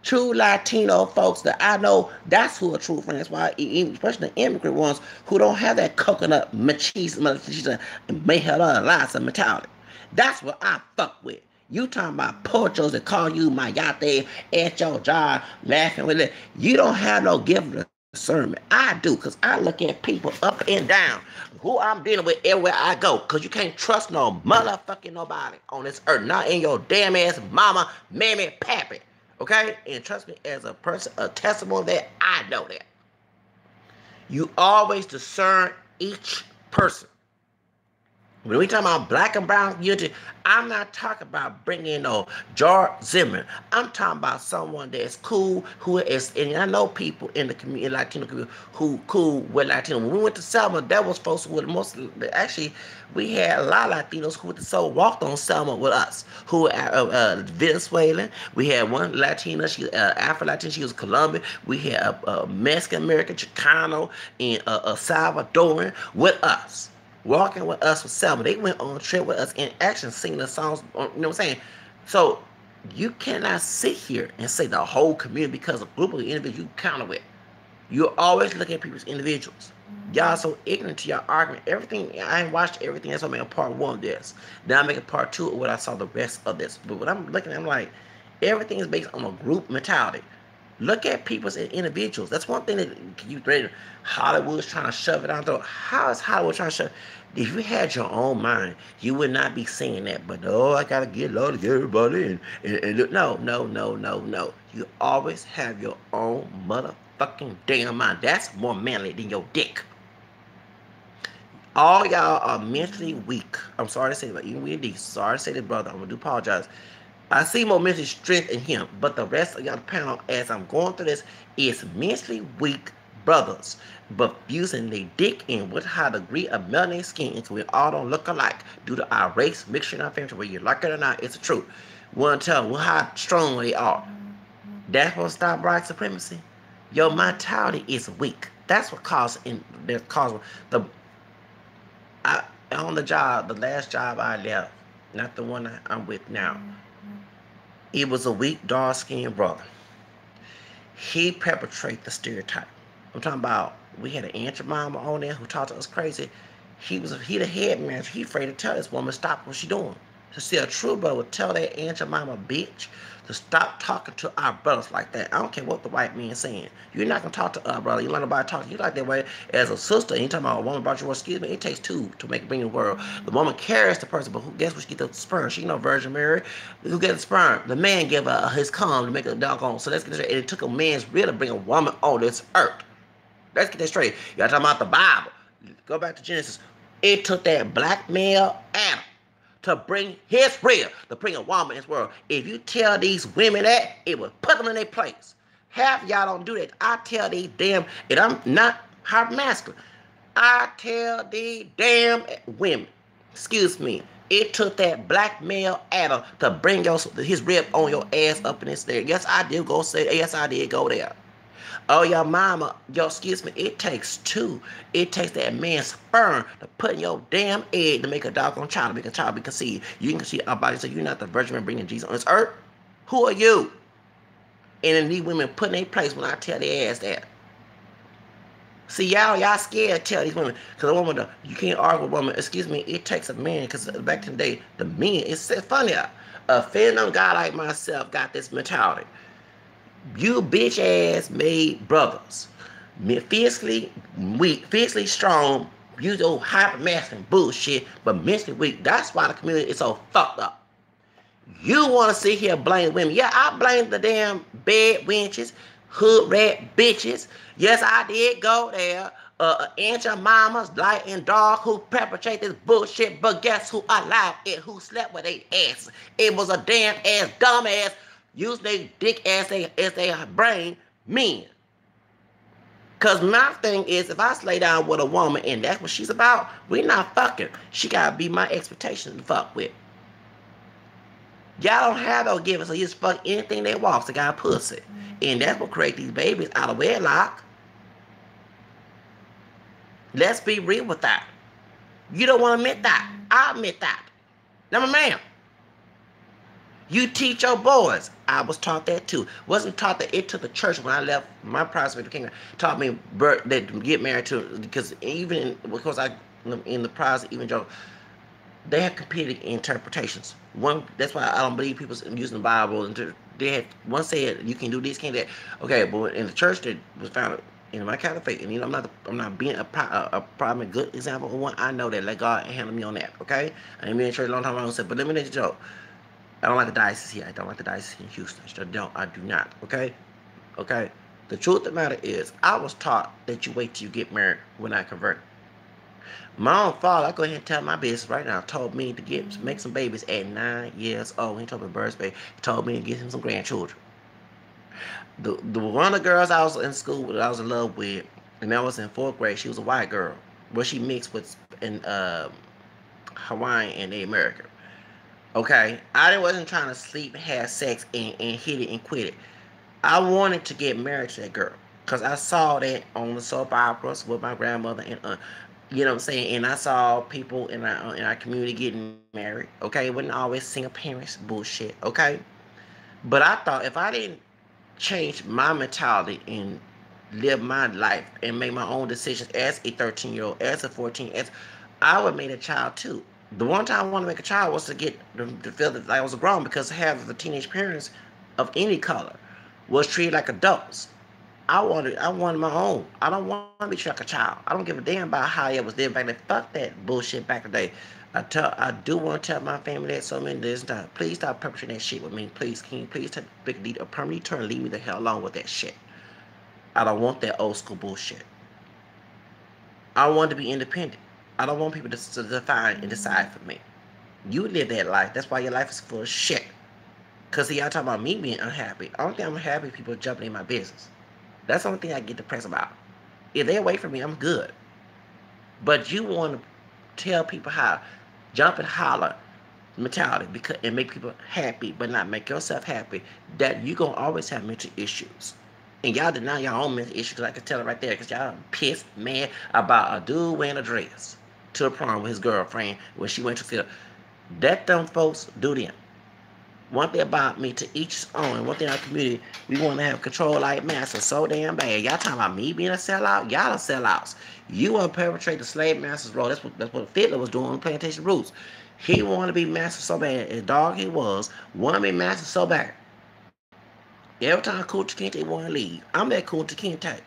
True Latino folks that I know, that's who are true friends. That's why, especially the immigrant ones who don't have that coconut machismo, may have other lots of mentality. That's what I fuck with. You talking about porchos that call you mayate at your job, laughing with it. You don't have no gift of discernment. I do, because I look at people up and down, who I'm dealing with everywhere I go, because you can't trust no motherfucking nobody on this earth, not in your damn ass mama, mammy, pappy. Okay? And trust me, as a person, a testimony that I know that. You always discern each person. When we talk about Black and Brown unity, I'm not talking about bringing no George Zimmerman. I'm talking about someone that's cool, who is, and I know people in the community, Latino community, who cool with Latino. When we went to Selma, that was folks who were actually, we had a lot of Latinos who walked on Selma with us, who were Venezuelan. We had one Latina, she Afro-Latina, she was Colombian. We had a Mexican-American, Chicano, and a Salvadoran with us. Walking with us with Selma. They went on a trip with us in action, singing the songs, you know what I'm saying? So you cannot sit here and say the whole community because a group of individuals you counter with. You're always looking at people as individuals. Y'all so ignorant to your argument. Everything, I ain't watched everything, that's why I'm making part 1 of this. Now I'm making part 2 of what I saw the rest of this. But what I'm looking at, I'm like, everything is based on a group mentality. Look at people as individuals. That's one thing that you read. Hollywood's trying to shove it out there. How is Hollywood trying to shove it? If you had your own mind, you would not be saying that. But I gotta get low to get everybody and no. You always have your own motherfucking damn mind. That's more manly than your dick. All y'all are mentally weak. I'm sorry to say that. Even we sorry to say that, brother. I'm gonna do apologize. I see more mental strength in him, but the rest of y'all panel, as I'm going through this, is mentally weak brothers, but using their dick in with high degree of melanin skin, so we all don't look alike due to our race, mixture in our family, whether you like it or not, it's the truth. We want to tell them how strong they are. That's what stops white supremacy. Your mentality is weak. That's what caused on the job, the last job I left, not the one I'm with now. It was a weak, dark-skinned brother. He perpetrated the stereotype. I'm talking about, we had an Aunt Jemima on there who talked to us crazy. He the head manager. He afraid to tell this woman stop what she doing. To see a true brother would tell that Aunt Jemima bitch to stop talking to our brothers like that. I don't care what the white man saying. You're not going to talk to our brother. You let nobody talk to you like that way as a sister. And you talking about a woman brought you, excuse me, it takes 2 to make it bring the world. The woman carries the person, but who guess what she get the sperm? She no Virgin Mary. Who get the sperm? The man gave her his cum to make a doggone. So let's get this straight. It took a man's will to bring a woman on this earth. Let's get that straight. Y'all talking about the Bible. Go back to Genesis. It took that black male Adam to bring his real, to bring a woman in this world. If you tell these women that, it will put them in their place. Half y'all don't do that. I tell these damn, and I'm not hard masculine, I tell these damn women, excuse me, it took that black male Adam to bring his rib on your ass up in this there. Yes, I did go say, yes, I did go there. Oh, your mama, excuse me, it takes 2. It takes that man's sperm to put in your damn egg to make a doggone child, to make a child be conceived. You can see our body, so you're not the virgin man bringing Jesus on this earth. Who are you? And then these women put in their place when I tell their ass that. See, y'all scared to tell these women, because a woman, you can't argue with a woman, excuse me, it takes a man, because back in the day, the men, it's funny, a feminine guy like myself got this mentality. You bitch ass made brothers, physically weak, physically strong, use old hyper masculine bullshit, but mentally weak. That's why the community is so fucked up. You want to sit here and blame women. Yeah, I blame the damn bed wenches, hood rat bitches. Yes, I did go there. Aunt your mama's light and dark who perpetrate this bullshit, but guess who allowed it? Who slept with their ass? It was a damn ass, dumb ass, use their dick as they brain, men. Cause my thing is, if I lay down with a woman and that's what she's about, we not fucking. She gotta be my expectation to fuck with. Y'all don't have no giving, so you just fuck anything they want. They got a pussy. And that's what create these babies out of wedlock. Let's be real with that. You don't want to admit that. I admit that. Now, ma'am, you teach your boys. I was taught that too. Wasn't taught that it to the church when I left my prospect kingdom. Taught me that to get married to, because even because I in the process, even Joe, they have competing interpretations. One, that's why I don't believe people using the Bible. And they had one said you can do this, can't that. Okay, but in the church that was founded in my kind of faith, and you know I'm not being a prime good example of one. I know that let God handle me on that. Okay, I ain't been in church a long time. I don't say, but let me let you know. I don't like the diocese here. I don't like the diocese in Houston. I do not. Okay, okay. The truth of the matter is, I was taught that you wait till you get married when I converted. My own father, I go ahead and tell my business right now, told me to make some babies at 9 years old. He told me birthday. He told me to get him some grandchildren. The one of the girls I was in school that I was in love with, and that was in 4th grade, she was a white girl. Well, she mixed with in Hawaiian and the American. Okay, I wasn't trying to sleep, have sex, and hit it and quit it. I wanted to get married to that girl because I saw that on the soap operas with my grandmother and you know what I'm saying? And I saw people in our community getting married. Okay, it wasn't always single parents bullshit. Okay, but I thought if I didn't change my mentality and live my life and make my own decisions as a 13-year-old, as a 14, as I would make a child too. The one time I wanted to make a child was to get to feel that I was grown, because half of the teenage parents of any color was treated like adults. I wanted my own. I don't want to be treated like a child. I don't give a damn about how it was living back then. Fuck that bullshit back in the day. I do want to tell my family that so many days time. Please stop perpetrating that shit with me. Please, can you please take a permanent turn and leave me the hell alone with that shit. I don't want that old school bullshit. I want to be independent. I don't want people to define and decide for me. You live that life. That's why your life is full of shit. Because y'all talking about me being unhappy. I don't think I'm happy people jumping in my business. That's the only thing I get depressed about. If they're away from me, I'm good. But you want to tell people how jump and holler mentality and make people happy, but not make yourself happy, that you're going to always have mental issues. And y'all deny your own mental issues, because I can tell it right there, because y'all pissed, mad about a dude wearing a dress to the prom with his girlfriend when she went to field. That them folks do them. One thing about me, to each his own, and one thing in our community, we want to have control like masters so damn bad. Y'all talking about me being a sellout? Y'all are sellouts. You want to perpetrate the slave master's role. That's what Fiddler was doing on Plantation Roots. He wanted to be master so bad. As dog he was, wanted to be master so bad. Every time Kunta Kinte want to leave, I'm that Kunta Kinte.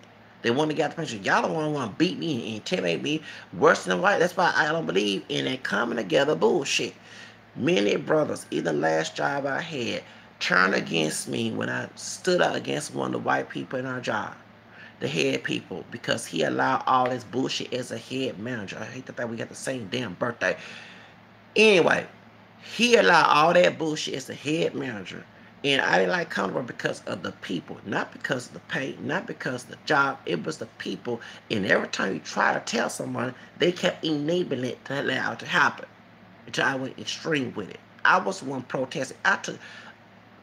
They want to get the pension. Y'all don't want to beat me and intimidate me worse than white. That's why I don't believe in that coming together bullshit. Many brothers, even last job I had, turned against me when I stood up against one of the white people in our job, the head people, because he allowed all this bullshit as a head manager. I hate the fact we got the same damn birthday. Anyway, he allowed all that bullshit as the head manager. And I didn't like coming because of the people, not because of the pay, not because of the job. It was the people. And every time you try to tell someone, they kept enabling it to allow it to happen. Until I went extreme with it. I was the one protesting. I took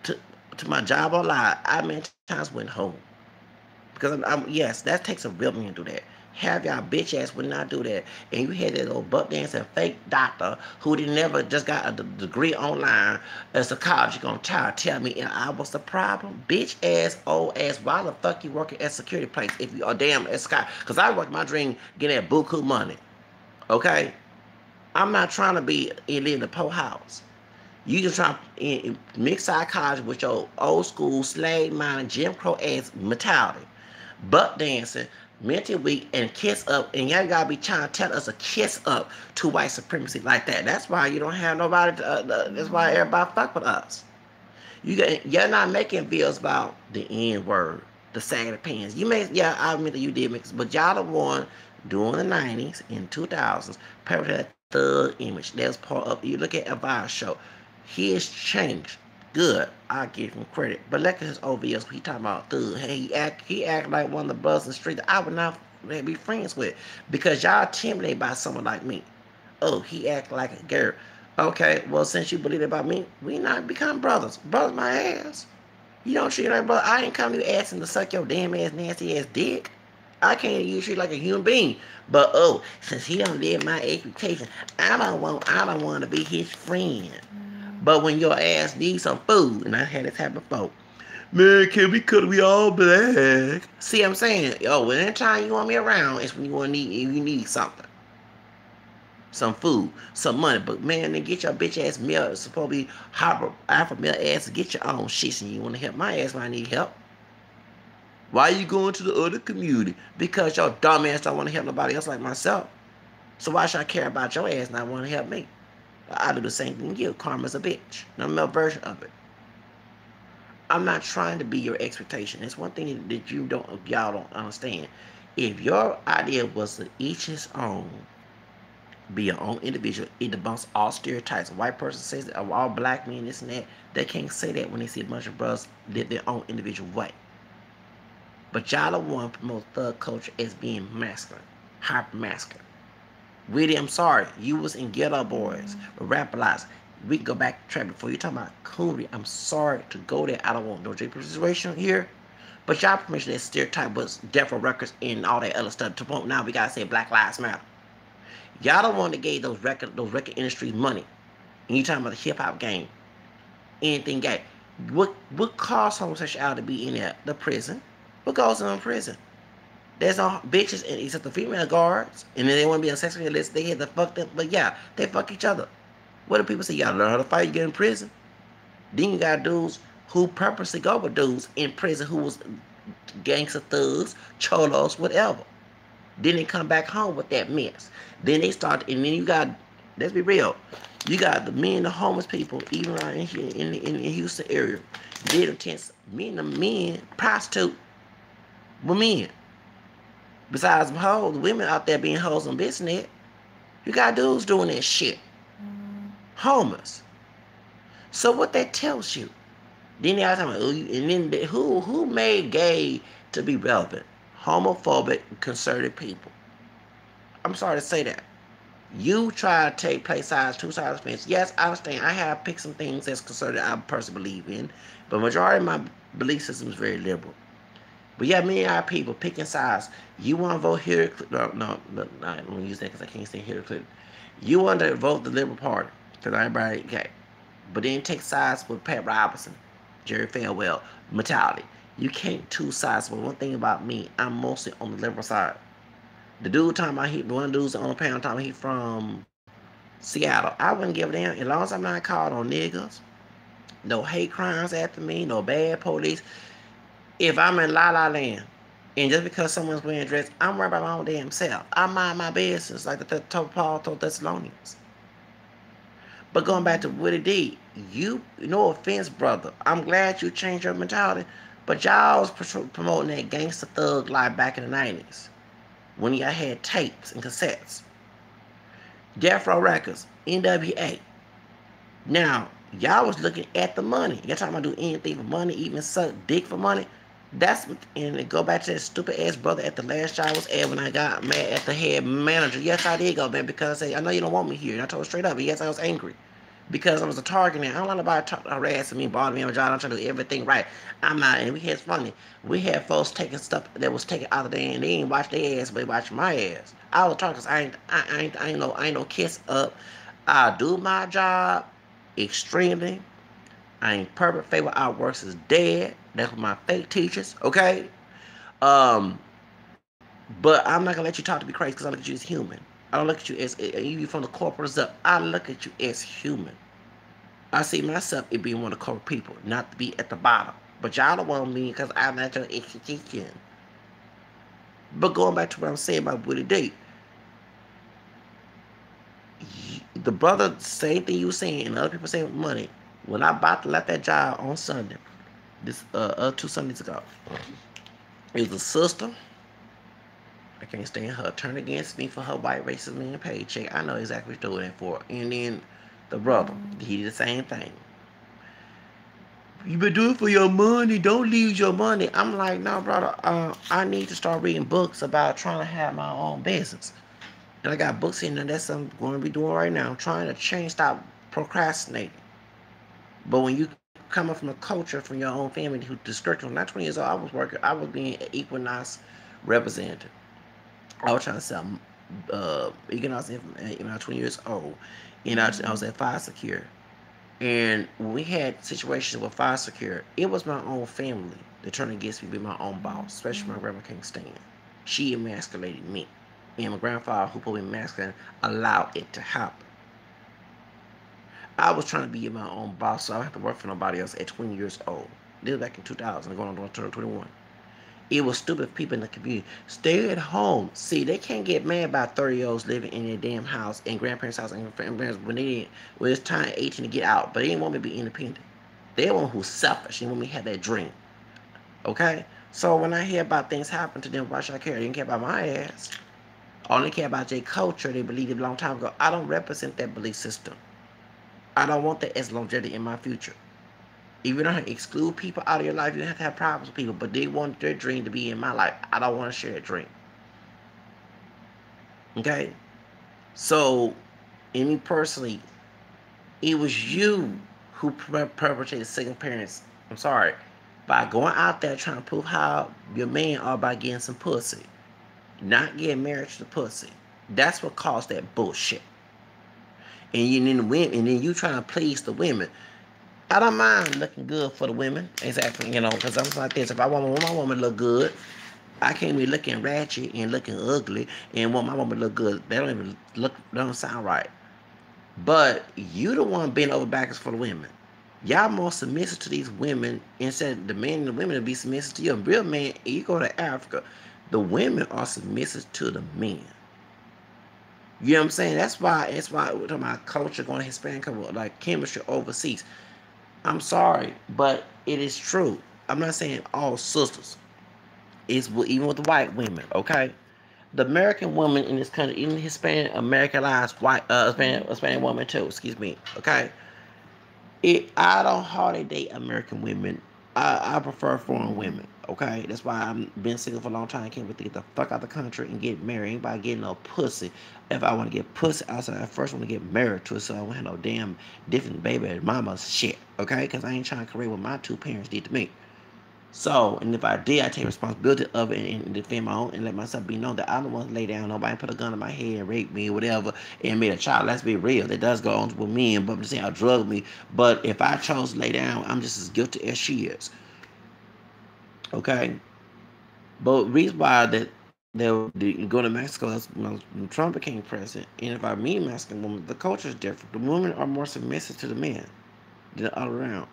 to my job online. I many times went home. Because yes, that takes a real man to do that. Have y'all bitch ass would not do that. And you had that little butt dancing fake doctor who never just got a degree online as a college. You're gonna tell me and I was the problem? Bitch ass, old ass, why the fuck you working at security place if you are damn at Sky? Because I work my dream getting that buku money. Okay? I'm not trying to be in the poorhouse. You just trying to mix psychology with your old school slave minded Jim Crow ass mentality. Butt dancing, mentally weak, and kiss up. And y'all gotta be trying to tell us a kiss up to white supremacy like that. That's why you don't have nobody. That's why everybody fuck with us. You're not making videos about the N word, the sagging pants. You may, yeah, I admit that you did mix, but y'all the one during the 90s and 2000s, perpetrated that thug image. That was part of, you look at Elvira's show. He has changed. Good. I give him credit. But look at his old videos. He talking about thug. Hey, he act like one of the brothers in the street that I would not be friends with. Because y'all intimidated by someone like me. Oh, he act like a girl. Okay, well, since you believe about me, we not become brothers. Brothers my ass. You don't treat like brother. I ain't come to you asking to suck your damn ass nasty ass dick. I can't even treat like a human being. But oh, since he don't live my expectation, I don't want to be his friend. But when your ass needs some food, and I had this happen before, man, can we cut we all black? See what I'm saying? Yo, when anytime you want me around, it's when you need something. Some food, some money. But man, then get your bitch ass meal. It's supposed to be alpha male ass to get your own shit, and you want to help my ass when I need help. Why you going to the other community? Because your dumb ass don't want to help nobody else like myself. So why should I care about your ass and not want to help me? I do the same thing you. Karma's a bitch. I'm a version of it. I'm not trying to be your expectation. It's one thing that y'all don't understand. If your idea was to each his own, be your own individual, it debunks all stereotypes. A white person says that all black men, this and that. They can't say that when they see a bunch of brothers live their own individual way. But y'all don't want to promote thug culture as being masculine, hyper masculine. Really, I'm sorry. You was in Ghetto Boys, or Rap-A-Lots. We can go back to track before you talking about coonery. I'm sorry to go there. I don't want no situation here. But y'all permission that stereotype was Death Row Records and all that other stuff. To point now, we gotta say Black Lives Matter. Y'all don't want to give those record industries money. And you talking about the hip hop game, anything gay. What caused homosexuality to be in there? The prison. What goes on in prison? There's all bitches except the female guards, and then they want to be on sexually illicit. They hit the fuck them, but yeah, they fuck each other. What do people say? You gotta learn how to fight. You get in prison. Then you got dudes who purposely go with dudes in prison who was gangster thugs, cholos, whatever. Then they come back home with that mess. Then they start, and then you got, let's be real, you got the men, the homeless people, even around in here in the Houston area. They're intense. The men prostitute with men. Besides them hoes, the women out there being hoes on business, you got dudes doing that shit. Homeless. So what that tells you? Then they are talking about, and then who made gay to be relevant? Homophobic, conservative people. I'm sorry to say that. You try to play sides, two sides of the fence. Yes, I understand. I have picked some things that's conservative I personally believe in, but majority of my belief system is very liberal. But yeah, many our people picking sides. You want to vote Hillary Clinton? No, I don't want to use that because I can't say Hillary Clinton. You want to vote the Liberal Party because everybody okay, but then take sides with Pat Robertson, Jerry Falwell mentality. You can't two sides. But one thing about me, I'm mostly on the liberal side. The dude talking about one dude's on the panel talking about he from Seattle. I wouldn't give a damn as long as I'm not called on niggas. No hate crimes after me. No bad police. If I'm in La La Land, and just because someone's wearing a dress, I'm worried about my own damn self. I mind my business, like the Paul told Thessalonians. But going back to what it did, no offense, brother. I'm glad you changed your mentality, but y'all was promoting that gangster thug life back in the 90s. When y'all had tapes and cassettes. Death Row Records, NWA. Now, y'all was looking at the money. Y'all talking about do anything for money, even suck dick for money. That's, and go back to that stupid ass brother at the last job I was at when I got mad at the head manager. Yes, I did go, man, because I know you don't want me here. And I told her straight up, yes, I was angry. Because I was a target and I don't want nobody harassing me, bothering me on my job. I'm trying to do everything right. I'm not, and it's funny. We had folks taking stuff that was taken out of there and they ain't watch their ass, but they watch my ass. I was talking, I ain't no kiss up. I do my job extremely. I ain't perfect. Favorite Outworks is dead. That's what my fake teachers, okay? But I'm not gonna let you talk to me crazy because I look at you as human. I don't look at you as, even from the corporates up, I look at you as human. I see myself as being one of the corporate people, not to be at the bottom. But y'all don't want me because I'm not your institution. But going back to what I'm saying about Woody D, the brother, same thing you were saying, and other people saying with money. When I about to left that job on Sunday, this 2 Sundays ago, it was a sister, I can't stand her. Turn against me for her white racist man paycheck. I know exactly what you're doing it for. And then the brother, he did the same thing. You been doing it for your money. Don't lose your money. I'm like, no, brother. I need to start reading books about trying to have my own business. And I got books in there. That's what I'm going to be doing right now. I'm trying to change, stop procrastinating. But when you coming from a culture from your own family who discouraged, when I was 20 years old, I was working. I was being an Equinox representative. I was trying to sell Equinox when I was 20 years old. And I was at Fire Secure. And when we had situations with Fire Secure, it was my own family that turned against me, be my own boss, especially my grandma can't stand. She emasculated me. And my grandfather, who put me in masculine, allowed it to happen. I was trying to be my own boss, so I don't have to work for nobody else at 20 years old. This was back in 2000, going on to 21. It was stupid people in the community. Stay at home. See, they can't get mad about 30-year-olds living in their damn house and grandparents' house and grandparents when it's time 18 to get out. But they didn't want me to be independent. They want who's selfish. They want me to have that dream. Okay? So when I hear about things happen to them, why should I care? They didn't care about my ass. I only care about their culture. They believed it a long time ago. I don't represent that belief system. I don't want that as longevity in my future. If you don't have to exclude people out of your life, you don't have to have problems with people, but they want their dream to be in my life. I don't want to share that dream. Okay? So, in me personally, it was you who perpetrated single parents. I'm sorry. By going out there trying to prove how your man are by getting some pussy. Not getting married to the pussy. That's what caused that bullshit. And then you trying to please the women. I don't mind looking good for the women, exactly, because I'm like this. If I want my woman to look good, I can't be looking ratchet and looking ugly and want my woman to look good. They don't sound right. But you the one bending over backwards for the women. Y'all more submissive to these women instead of the men and the women to be submissive to you. A real man, you go to Africa, the women are submissive to the men. You know what I'm saying? That's why we're talking about culture going to Hispanic couple, like chemistry overseas. I'm sorry, but it is true. I'm not saying all sisters. It's even with the white women, okay? The American woman in this country, even the Hispanic Americanized white Hispanic woman too. Excuse me, okay? I don't hardly date American women. I prefer foreign women. Okay, that's why I've been single for a long time. I can't wait to get the fuck out of the country and get married by getting no pussy. If I want to get pussy outside, I first want to get married to it, so I won't have no damn different baby mama shit. Okay, because I ain't trying to correct what my two parents did to me. So, and if I did, I take responsibility of it and defend my own and let myself be known that I don't want to lay down. Nobody put a gun in my head and rape me or whatever and made a child. Let's be real. That does go on with men, but I'm just saying, drug me. But if I chose to lay down, I'm just as guilty as she is. Okay? But the reason why that they go to Mexico, that's when Trump became president. And if I meet a Mexican woman, the culture is different. The women are more submissive to the men than all around.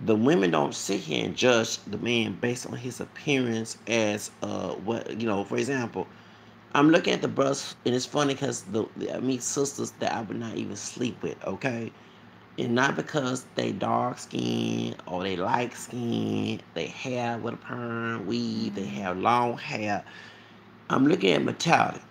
The women don't sit here and judge the man based on his appearance as for example, I'm looking at the brothers and it's funny because I meet sisters that I would not even sleep with, okay? And not because they dark skin or they light skin, they hair with a perm, weave, they have long hair. I'm looking at mentality.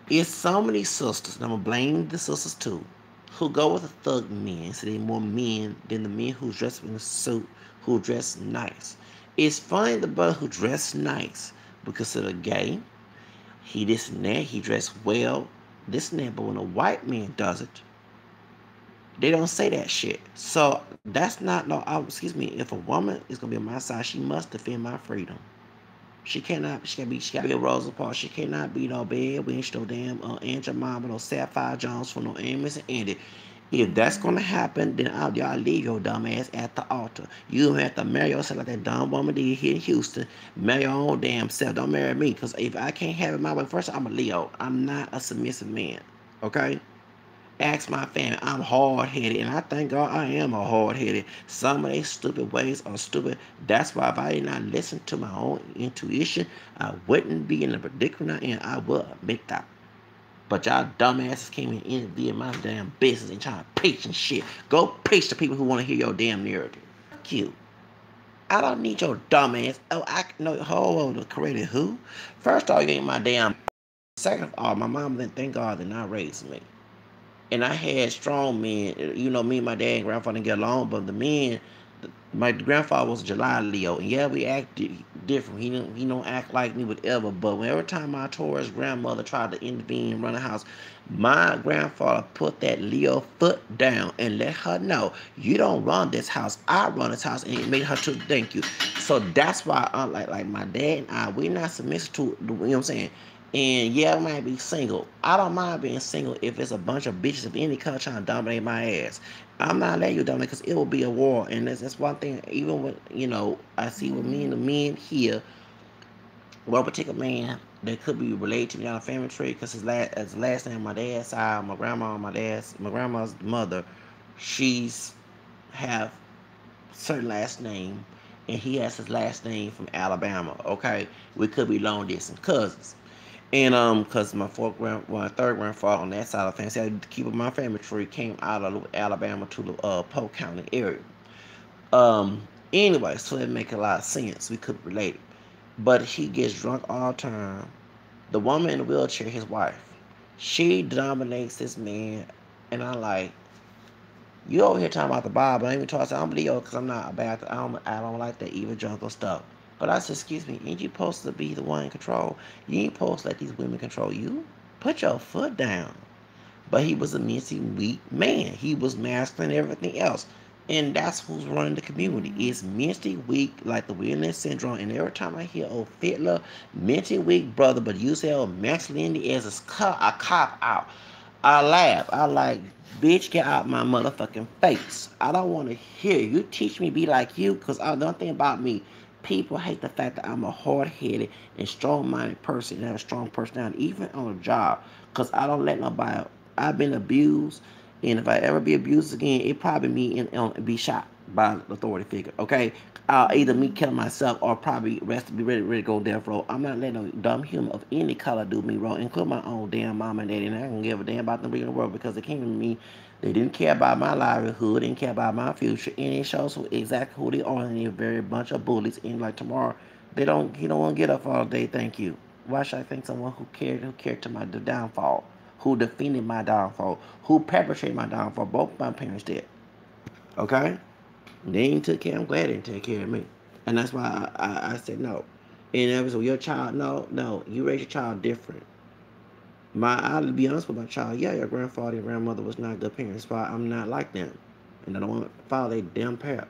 It's so many sisters, and I'm gonna blame the sisters too, who go with the thug men, so they're more men than the men who dress in a suit, who dress nice. It's funny the brother who dress nice because of the gay, he this and that, he dressed well, this and that, but when a white man does it, they don't say that shit. So that's not no. Excuse me. If a woman is gonna be on my side, she must defend my freedom. She cannot. She gotta be a Rosa Parks. She cannot be no bad wench, no damn Aunt Jemima, no Sapphire Jones for no Amos and Andy. If that's gonna happen, then y'all leave your dumb ass at the altar. You have to marry yourself like that dumb woman did here in Houston. Marry your own damn self. Don't marry me, cause if I can't have it my way, first I'm a Leo. I'm not a submissive man. Okay. Ask my family. I'm hard-headed, and I thank God I am a hard-headed. Some of their stupid ways are stupid. That's why if I did not listen to my own intuition, I wouldn't be in the predicament I am. I will admit that. But y'all dumbasses came in and interviewed my damn business and trying to preach and shit. Go preach to people who want to hear your damn narrative. Fuck you. I don't need your dumb ass. Oh, I know. Hold on, created who? First of all, you ain't my damn. Second of all, my mom didn't thank God did not raise me. And I had strong men. You know, me and my dad and grandfather didn't get along, but the men, my grandfather was July Leo, and yeah, we acted different. He don't act like me whatever. But every time my Taurus grandmother tried to intervene and run the house, my grandfather put that Leo foot down and let her know, you don't run this house, I run this house, and it made her to thank you. So that's why, like my dad and I, we're not submissive to, you know what I'm saying. And yeah, I might be single. I don't mind being single if it's a bunch of bitches of any color trying to dominate my ass. I'm not letting you dominate because it will be a war. And that's one thing, even when, I see with me and the men here, one particular man that could be related to me on a family tree because his last name, my dad's side, my grandma's mother, she's have certain last name, and he has his last name from Alabama. Okay, we could be long distance cousins. And cause my third grandfather on that side of the family, see, keep my family tree came out of Alabama to the Polk County area. Anyway, so that make a lot of sense. We could relate it. But he gets drunk all the time. The woman in the wheelchair, his wife, she dominates this man, and I like, you over here talking about the Bible. I ain't even talking. I don't believe you because I'm not about. I don't like that evangelical stuff. But I said, excuse me, ain't you supposed to be the one in control? You ain't supposed to let these women control you. Put your foot down. But he was a mentally weak man. He was mastering everything else. And that's who's running the community. It's mentally weak, like the Williams syndrome. And every time I hear old Fiddler, mentally weak brother, but you say masculinity as a cop out. I laugh. I like, bitch, get out my motherfucking face. I don't want to hear you. Teach me be like you, because I don't think about me. People hate the fact that I'm a hard-headed and strong-minded person and have a strong personality, even on a job, because I don't let nobody. I've been abused, and if I ever be abused again, it probably me and be shot by an authority figure. Okay, either me kill myself or probably rest be ready to go death row. I'm not letting no dumb human of any color do me wrong, including my own damn mom and daddy. And I don't give a damn about them being in the world because they came to me. They didn't care about my livelihood, didn't care about my future, and it shows exactly who they are. And they're a very bunch of bullies. And like tomorrow, he don't want to get up all day. Thank you. Why should I think someone who cared to my downfall, who defended my downfall, who perpetrated my downfall? Both my parents did. Okay. They ain't took care. I'm glad they didn't take care of me, and that's why I said no. And that was your child. No, no, you raise your child different. I'll be honest with my child. Yeah, your grandfather and grandmother was not good parents, but I'm not like them, and I don't want to follow their damn path.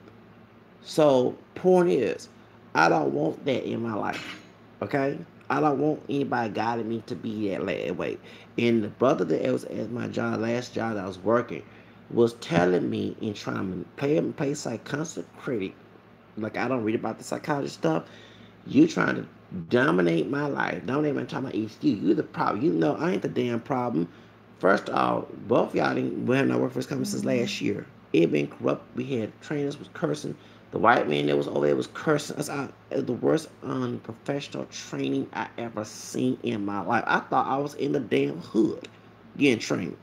So, point is, I don't want that in my life. Okay, I don't want anybody guiding me to be that way. And the brother that was at my job, last job that I was working, was telling me and trying to play psychotic critic. Like I don't read about the psychology stuff. You trying to dominate my life, dominate my time. You the problem. You know I ain't the damn problem. First off, both y'all didn't we have not worked for this company since last year. It been corrupt. We had trainers was cursing. The white man that was over there was cursing us out. The worst unprofessional training I ever seen in my life. I thought I was in the damn hood getting trained.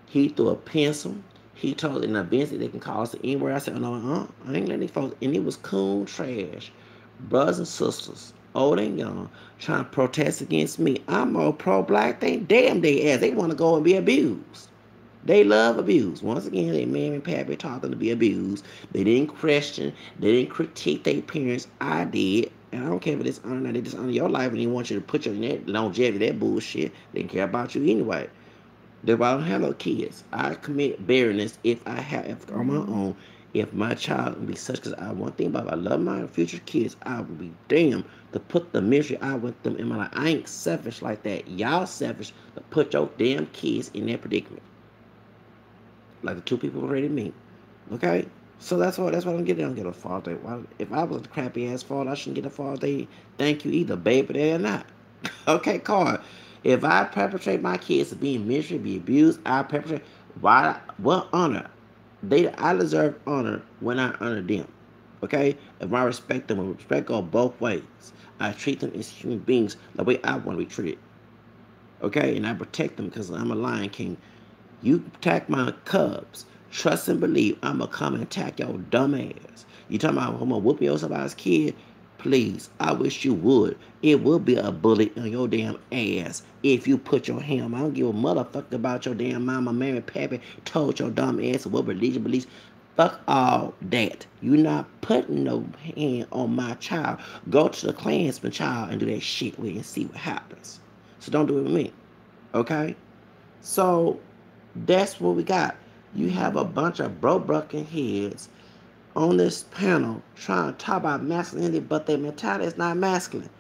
He threw a pencil. He told in the events that they can call us anywhere. I said, oh, no, I ain't letting these folks. And it was coon trash. Brothers and sisters, old and young, trying to protest against me. I'm more pro-black. They ass. They want to go and be abused. They love abuse. Once again, they mom and pappy taught them to be abused. They didn't question. They didn't critique their parents. I did. And I don't care if it's honor. They just honor your life and they want you to put your longevity, that bullshit. They didn't care about you anyway. If I don't have no kids, I commit barrenness if I have if on my own. If my child will be such, because I one thing about it, I love my future kids, I will be damned to put the misery I want them in my life. I ain't selfish like that. Y'all selfish to put your damn kids in that predicament. Like the two people already meet. Okay? So that's what I'm getting. I don't get a Father Day. If I was a crappy ass father, I shouldn't get a Father Day. Thank you either, baby, there or not. Okay, card. If I perpetrate my kids to be in misery, be abused, I perpetrate. Why? What honor? I deserve honor when I honor them. Okay? If I respect them, respect goes both ways. I treat them as human beings the way I want to be treated. Okay? And I protect them because I'm a Lion King. You attack my cubs. Trust and believe I'm going to come and attack your dumb ass. You talking about I'm gonna whoop your somebody's kid? Please, I wish you would. It will be a bullet on your damn ass if you put your hand. I don't give a motherfucker about your damn mama, mammy, pappy told your dumb ass what religion believes. Fuck all that. You not putting no hand on my child. Go to the Klansman child and do that shit with and see what happens. So don't do it with me. Okay? So that's what we got. You have a bunch of broken heads on this panel trying to talk about masculinity, but their mentality is not masculine.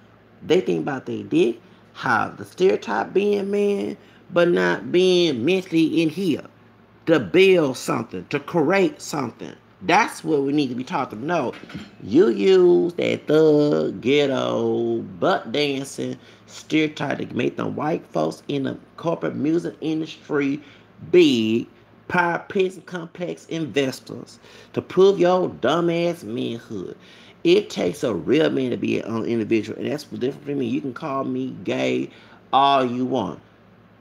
They think about their dick, how the stereotype being man, but not being mentally in here to build something, to create something. That's what we need to be talking. No, you use that thug, ghetto, butt dancing stereotype to make them white folks in the corporate music industry big, power pits and complex investors to prove your dumbass manhood. It takes a real man to be an individual, and that's the difference for me. You can call me gay all you want.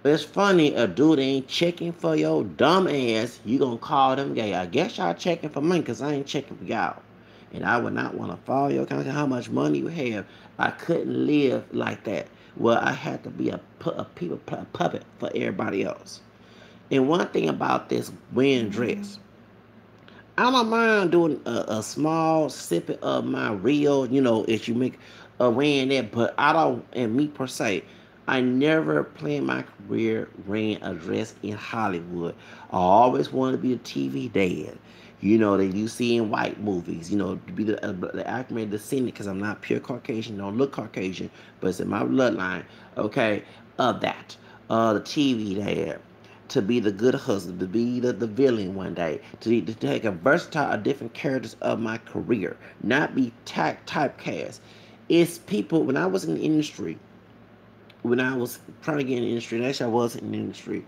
It's funny, a dude ain't checking for your dumb ass, you gonna call them gay. I guess y'all checking for money, cause I ain't checking for y'all. And I would not want to follow your account, how much money you have. I couldn't live like that. Well, I had to be a puppet for everybody else. And one thing about this wearing dress, I don't mind doing a small sipping of my real, if you make a wearing that, but I don't, and me per se, I never planned my career wearing a dress in Hollywood. I always wanted to be a TV dad. That you see in white movies, to be the African descendant, because I'm not pure Caucasian, don't look Caucasian, but it's in my bloodline, okay, of that. The TV dad, to be the good husband, to be the villain one day, to take a versatile, different characters of my career, not be typecast. It's people, when I was in the industry, when I was trying to get in the industry, and actually I was in the industry,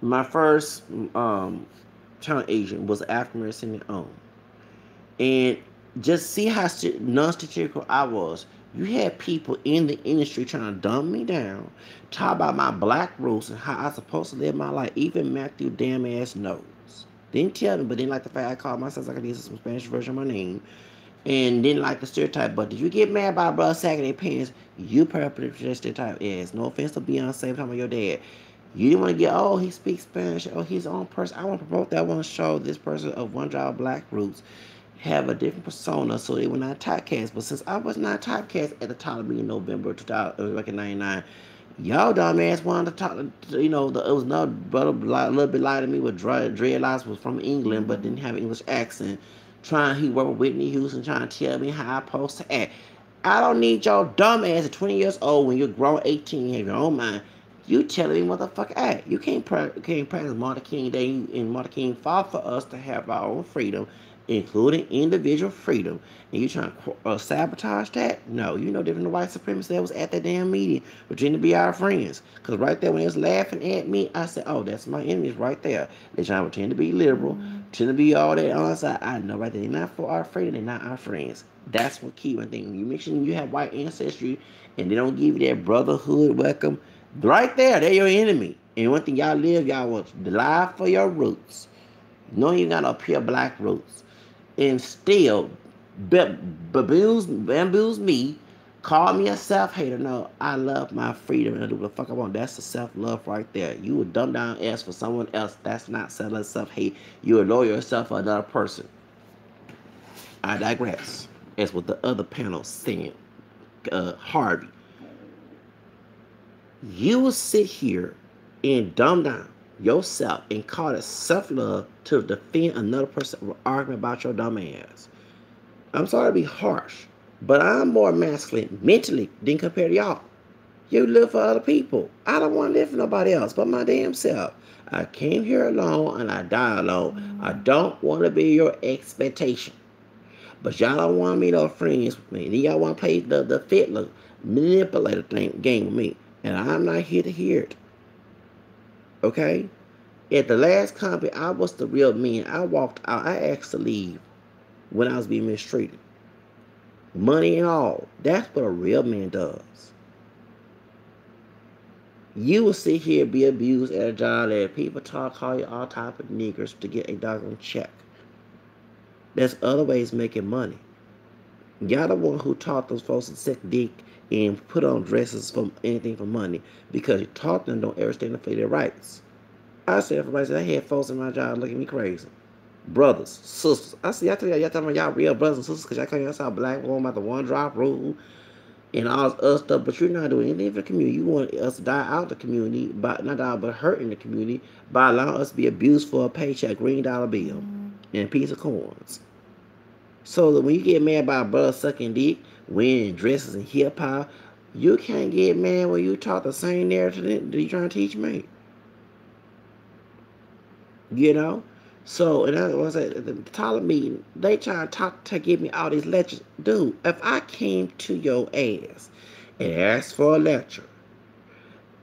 my first talent agent was African American owned. And just see how non-satirical I was. You had people in the industry trying to dumb me down, talk about my black roots and how I supposed to live my life. Even Matthew damn ass knows. Didn't tell me, but didn't like the fact I called myself like I did some Spanish version of my name. And didn't like the stereotype. But did you get mad about brother sagging their pants? You perpetrated that stereotype ass. No offense to Beyonce, talking about your dad. You didn't want to get, oh, he speaks Spanish, oh, he's his own person. I want to promote that. I want to show this person of one job black roots have a different persona so they were not typecast. But since I was not typecast at the time of me in November 2099, y'all dumbass wanted to talk to, it was another brother a little bit lighter than me with dreadlocks, was from England but didn't have an English accent. He worked with Whitney Houston trying to tell me how I'm supposed to act. I don't need your dumb ass at 20 years old when you're grown 18, you have your own mind. You telling me motherfucker act. You can't practice Martin King Day, and Martin King fought for us to have our own freedom, including individual freedom. And you trying to sabotage that? No, you know different than the white supremacists that was at that damn meeting, pretending to be our friends. Because right there when they was laughing at me, I said, oh, that's my enemies right there. They trying to pretend to be liberal, pretend to be all that on the side. I know right there, they're not for our freedom, they're not our friends. That's what key one thing. When you make sure you have white ancestry and they don't give you that brotherhood welcome, right there, they're your enemy. And one thing y'all live, y'all want to lie for your roots. No, you got no pure black roots. And still bamboos me, call me a self-hater. No, I love my freedom and I do what the fuck I want. That's the self-love right there. You would dumb down ass for someone else. That's not self-hate. You would lower yourself for another person. I digress. As what the other panel saying, Harvey. You will sit here and dumb down yourself and call it self-love to defend another person arguing about your dumb ass. I'm sorry to be harsh, but I'm more masculine mentally than compared to y'all. You live for other people. I don't want to live for nobody else but my damn self. I came here alone and I die alone. I don't want to be your expectation. But y'all don't want me no friends with me. Then y'all want to play the fiddler, manipulator game with me. And I'm not here to hear it. Okay? At the last company, I was the real man. I walked out. I asked to leave when I was being mistreated. Money and all. That's what a real man does. You will sit here and be abused at a job that people call you all type of niggers to get a doggone check. There's other ways making money. Y'all the one who taught those folks to suck dick and put on dresses for anything for money because you taught them don't ever stand up for their rights. I said, everybody said, I had folks in my job looking at me crazy. Brothers, sisters. I tell y'all talking about y'all real brothers and sisters because y'all claim y'all black woman about the one drop rule and all this other stuff, but you're not doing anything for the community. You want us to die out of the community, by not die, but hurting the community by allowing us to be abused for a paycheck, green dollar bill, and a piece of coins. So that when you get mad by a brother sucking dick, wearing dresses and hip hop, you can't get mad when you taught the same narrative that you trying to teach me. You know? So, and that's what I said, the Tyler meeting, they trying to give me all these lectures. Dude, if I came to your ass and asked for a lecture,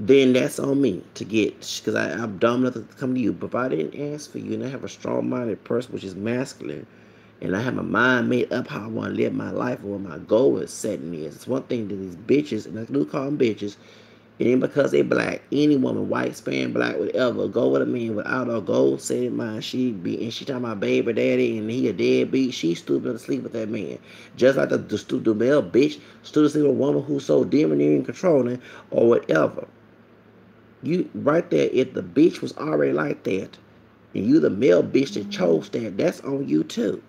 then that's on me to get, because I'm dumb enough to come to you. But if I didn't ask for you and I have a strong-minded person, which is masculine, and I have my mind made up how I want to live my life or what my goal is setting is. It's one thing that these bitches, and I do call them bitches, it ain't because they black. Any woman, white, Spanish, black, whatever, go with a man without a goal set in mind. And she talking about baby daddy and he a deadbeat. She stupid to sleep with that man. Just like the male bitch stood to sleep with a woman who's so domineering and controlling or whatever. You right there, if the bitch was already like that, and you the male bitch that chose that, that's on you too.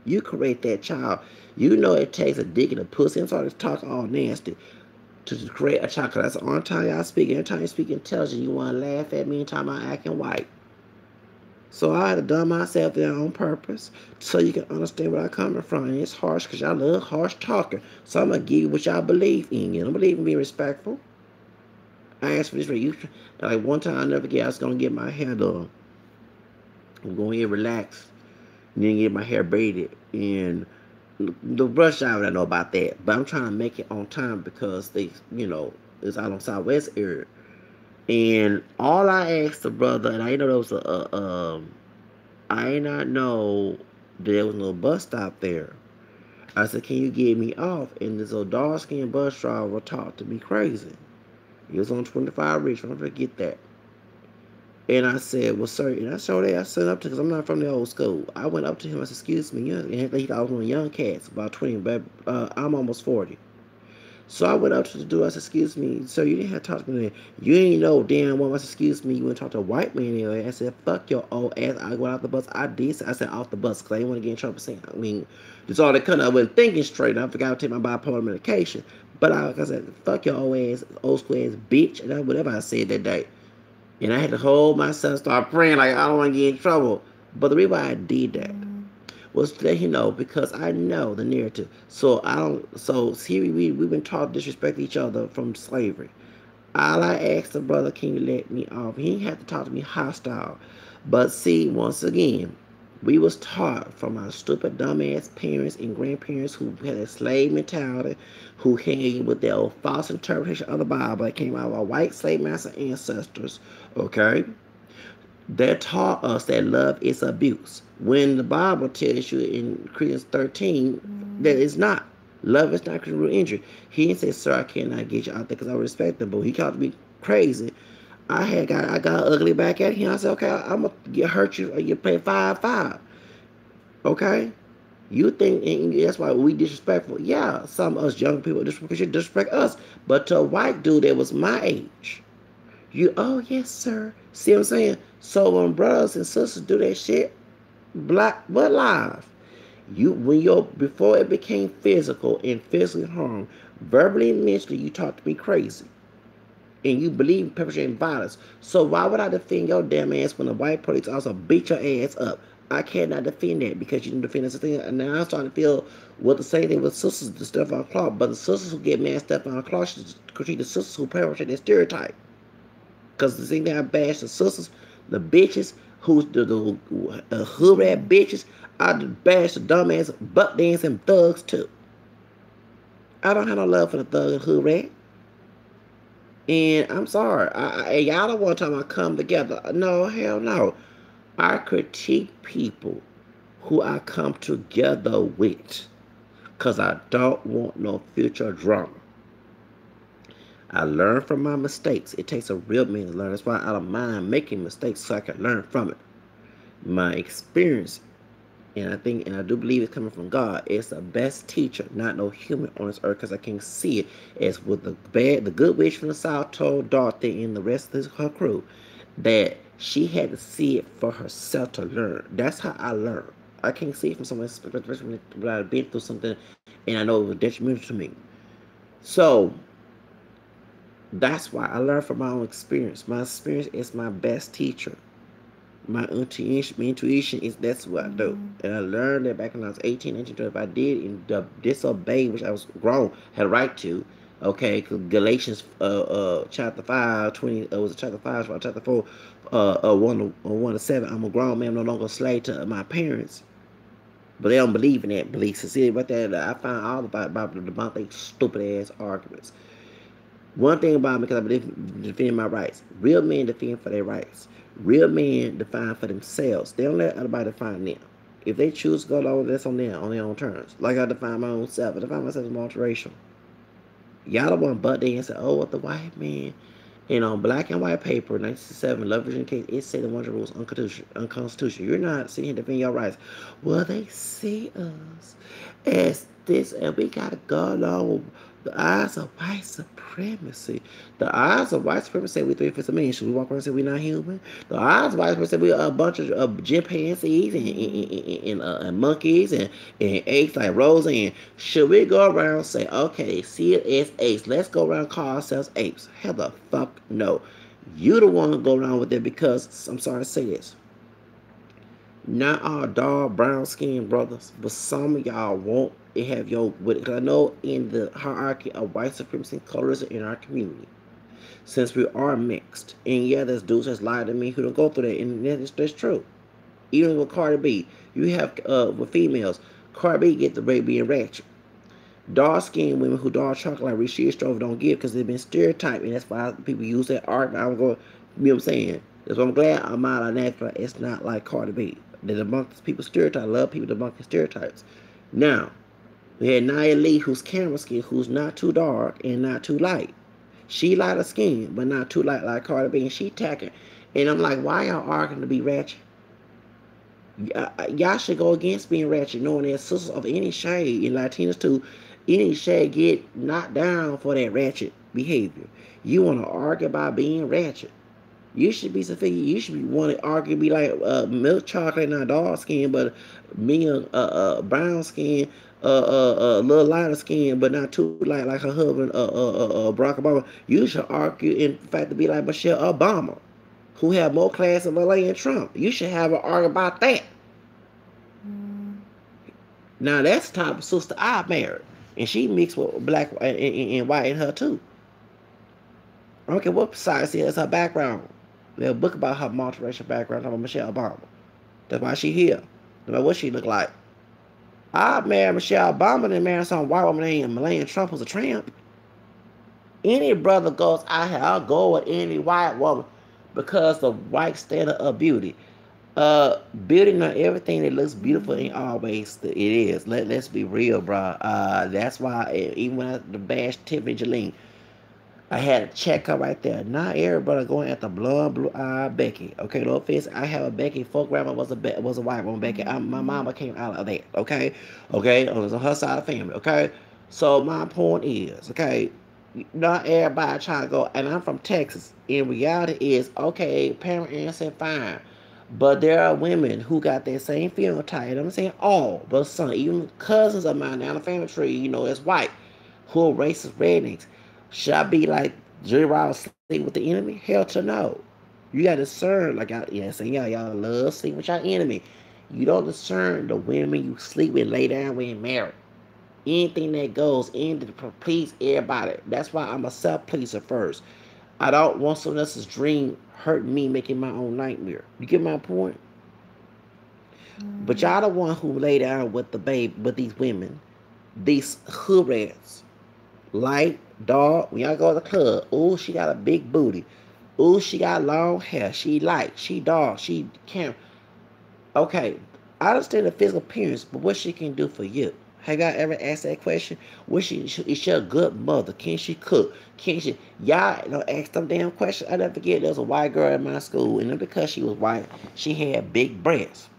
You create that child. You know it takes a dick and a pussy and start to talk all nasty to create a child. Cause that's the only time y'all speak. Every time you speak intelligent, you want to laugh at me and talk about acting white. So I had to dumb myself there on purpose so you can understand where I'm coming from. And it's harsh because y'all love harsh talking. So I'm going to give you what y'all believe in. You don't believe in being respectful. I asked for this. Like one time, I'll never forget, I was going to get my hair done. I'm going to get relaxed. And then get my hair braided. And the rush hour, I know about that. But I'm trying to make it on time because they, it's out on Southwest area. And all I asked the brother, and I didn't know I did not know there was no bus stop there. I said, can you get me off? And this old dark-skinned bus driver talked to me crazy. He was on 25 Rich. Don't forget that. And I said, well, sir, and I showed that I stood up to, because I'm not from the old school. I went up to him, I said, excuse me, and he thought I was one of the young cats, about 20, but I'm almost 40. So I went up to the door, I said, excuse me, sir, you didn't have to talk to me. You ain't know damn well. I said, excuse me, you went to talk to a white man anyway. I said, fuck your old ass. I went off the bus. I did. I said, off the bus, because I didn't want to get in trouble saying, that's all that couldn't. I wasn't thinking straight. I forgot to take my bipolar medication. But like I said, fuck your old ass, old school ass bitch, and whatever I said that day. And I had to hold myself, start praying like I don't want to get in trouble. But the reason why I did that was to let you know, because I know the narrative. So see, we've been taught to disrespect each other from slavery. All I asked the brother, can you let me off? He didn't have to talk to me hostile. But see, once again, we was taught from our stupid, dumbass parents and grandparents who had a slave mentality, who came with their old false interpretation of the Bible that came out of our white slave master ancestors, okay? They taught us that love is abuse. When the Bible tells you in Corinthians 13 that it's not. Love is not cruel injury. He didn't say, sir, I cannot get you out there because I respect them. But he called me crazy. I got ugly back at him. I said, okay, I'm going to hurt you. You play 5-5. Okay? You think that's why we disrespectful. Yeah, some of us young people because you disrespect us. But to a white dude that was my age, oh, yes, sir. See what I'm saying? So when brothers and sisters do that shit, black but live, before it became physical and physically harm, verbally and mentally, you talk to me crazy. And you believe in perpetrating violence. So why would I defend your damn ass when the white police also beat your ass up? I cannot defend that because you didn't defend this thing. And now I'm starting to feel what the same thing with sisters, the stuff on cloth. But the sisters who get mad stuff on cloth should critique the sisters who perpetrate that stereotype. Because the thing that I bash the sisters, the bitches, who's the hood rat bitches, I bash the dumbass butt dancing thugs too. I don't have no love for the thug and hood rat. And I'm sorry, y'all don't want to talk about come together. No, hell no. I critique people who I come together with because I don't want no future drama. I learn from my mistakes. It takes a real man to learn. That's why I don't mind making mistakes so I can learn from it. My experience and I do believe it's coming from God. It's the best teacher, not no human on this earth, because I can't see it. It's what the good witch from the south told Dorothy and the rest of her crew, that she had to see it for herself to learn. That's how I learned. I can't see it from someone, especially when I've been through something and I know it was detrimental to me. So that's why I learned from my own experience. My experience is my best teacher. My intuition is that's what I do. And I learned that back when I was 18, 19, 20. If I did disobey, which I was grown, had a right to, okay, because Galatians chapter 5, 20, was it chapter 5, chapter 4, 1 to 7, I'm a grown man, no longer a slave to my parents. But they don't believe in that belief. So see, right there, I find all about they stupid ass arguments. One thing about me, because I believe in defending my rights. Real men defend for their rights. Real men define for themselves. They don't let other define them. If they choose to go along with this on their own terms. Like I define my own self. I define myself as multiracial. Y'all don't want to butt there and say, oh, what the white man. And on black and white paper, 1967, Love Virginia case, it said the one rules unconstitutional. You're not sitting here defending your rights. Well, they see us as this, and we got to go along with the eyes of white supremacy. The eyes of white supremacy say we 3/5 of men. Should we walk around and say we're not human? The eyes of white supremacy say we're a bunch of chimpanzees and monkeys and apes like Roseanne. Should we go around and say, okay, see it as apes. Let's go around and call ourselves apes. Hell the fuck no. You the one to go around with it because, I'm sorry to say this, not all dark brown skinned brothers, but some of y'all won't have your with it. I know in the hierarchy of white supremacy and colorism in our community, since we are mixed, and yeah, there's dudes that's lied to me who don't go through that, and that's true. Even with Cardi B, you have with females, Cardi B get the baby and ratchet. Dark skinned women who dark chocolate like Rashida Strove don't give because they've been stereotyped, and that's why people use that art. I'm going, you know what I'm saying? That's why I'm glad I'm out on that. It's not like Cardi B. They debunk people stereotypes. I love people debunking stereotypes. Now, we had Nia Lee, who's camera skin, who's not too dark and not too light. She lighter skin, but not too light like Cardi B, and she tacking. And I'm like, why y'all arguing to be ratchet? Y'all should go against being ratchet, knowing that sisters of any shade, and Latinas too, any shade get knocked down for that ratchet behavior. You want to argue about being ratchet. You should be sophisticated. You should be want to argue, be like milk chocolate, not dark skin, but being brown skin, a little lighter skin, but not too light like her husband, Barack Obama. You should argue, in fact, to be like Michelle Obama, who have more class than Melania Trump. You should have an argument about that. Now that's the type of sister I married, and she mixed with black and white in her too. I don't care what society is her background. There's a book about her multiracial background about Michelle Obama. That's why she here. No matter what she look like. I married Michelle Obama and married some white woman named Melania Trump who's a tramp. Any brother goes out here, I'll go with any white woman because the white standard of beauty. Beauty not everything that looks beautiful ain't always it is. Let's be real, bro. That's why even when I bash Tiffany Jaline, I had to check her right there. Not everybody going at the blue-eyed Becky. Okay, no offense. I have a Becky. Folk grandma was a white woman. Becky. My mama came out of that. Okay, it was on her side of the family. Okay, so my point is, okay, not everybody trying to go. And I'm from Texas. In reality, is okay. Parent answer fine. But there are women who got that same phenotype. I'm saying all, but some, even cousins of mine down the family tree, it's white, who are racist rednecks. Should I be like Jerry Riles sleep with the enemy? Hell to no. You gotta discern, like saying y'all love sleep with your enemy. You don't discern the women you sleep with, lay down with, and marry. Anything that goes in to please everybody. That's why I'm a self-pleaser first. I don't want someone else's dream hurting me, making my own nightmare. You get my point? But y'all the one who lay down with the babe, with these women, these hood rats. Light, dark, when y'all go to the club, ooh, she got a big booty. Ooh, she got long hair. She light, she dark, she can't. Okay, I understand the physical appearance, but what she can do for you? Have y'all ever asked that question? Is she a good mother? Can she cook? Can she? Y'all don't ask them damn questions. I never forget there was a white girl in my school, and because she was white, she had big breasts.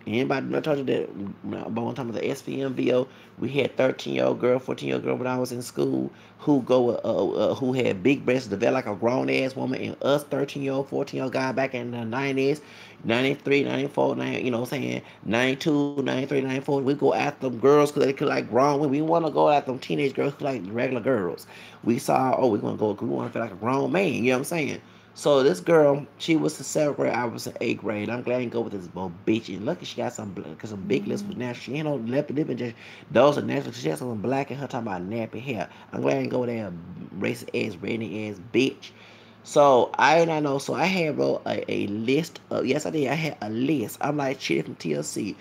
Anybody I told you that about one time of the SPM video, we had 13-year-old girl, 14-year-old girl when I was in school who had big breasts, developed like a grown ass woman, and us 13-year-old, 14-year-old guy back in the 90s, 93, 94, 90, you know what I'm saying, 92, 93, 94, we go after them girls because they could like grown women. We want to go after them teenage girls like regular girls. We saw, oh, we want to feel like a grown man, you know what I'm saying? So this girl, she was in seventh grade, I was in eighth grade. I'm glad I didn't go with this little bitch. And lucky she got some, cause some big lips was natural. She ain't no lip and just those are natural. She had some black in her talking about nappy hair. I'm glad I didn't go with that racist ass, redneck ass bitch. So I did not know. So I had wrote a list of, yes I did. I had a list. I'm like shit from TLC.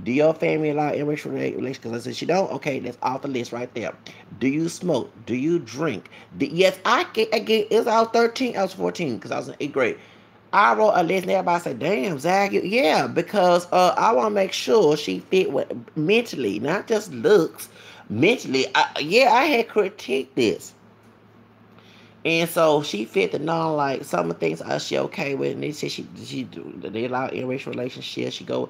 Do your family allow interracial relations? Because I said she don't. Okay, that's off the list right there. Do you smoke? Do you drink? Yes, I get. It was I was 13. I was 14 because I was in eighth grade. I wrote a list and everybody said, "Damn, Zach, yeah," because I want to make sure she fit with mentally, not just looks. Mentally, yeah, I had critiqued this. And so she fit the non like some of the things she okay with, and they said they allow interracial relationships. She go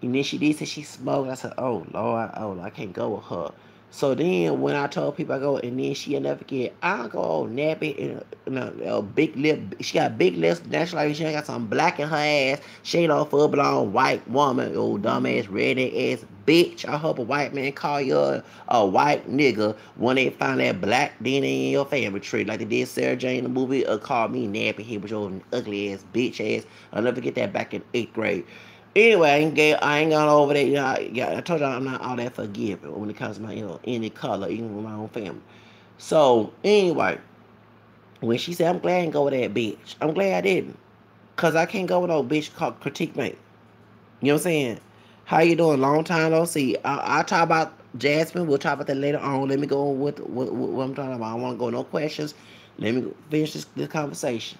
and then she did say she smoked. I said, oh Lord, oh I can't go with her. So then when I told people I go, and then she'll never forget, I go all nappy and a big lip. She got big lips, naturally like she got some black in her ass. She ain't no full blown white woman, old dumbass redneck ass bitch. I hope a white man call you a white nigga when they find that black DNA in your family tree, like they did Sarah Jane in the movie. Call me nappy here with your ugly ass bitch ass. I'll never get that back in eighth grade. Anyway, I ain't gone over that. You know, I told y'all I'm not all that forgiving when it comes to my, any color, even with my own family. So anyway, when she said, I'm glad I didn't go with that bitch. I'm glad I didn't. Cause I can't go with no bitch called critique mate. You know what I'm saying? How you doing? Long time no see. I'll talk about Jasmine. We'll talk about that later on. Let me go on with what I'm talking about. I don't want to go no questions. Let me finish this conversation.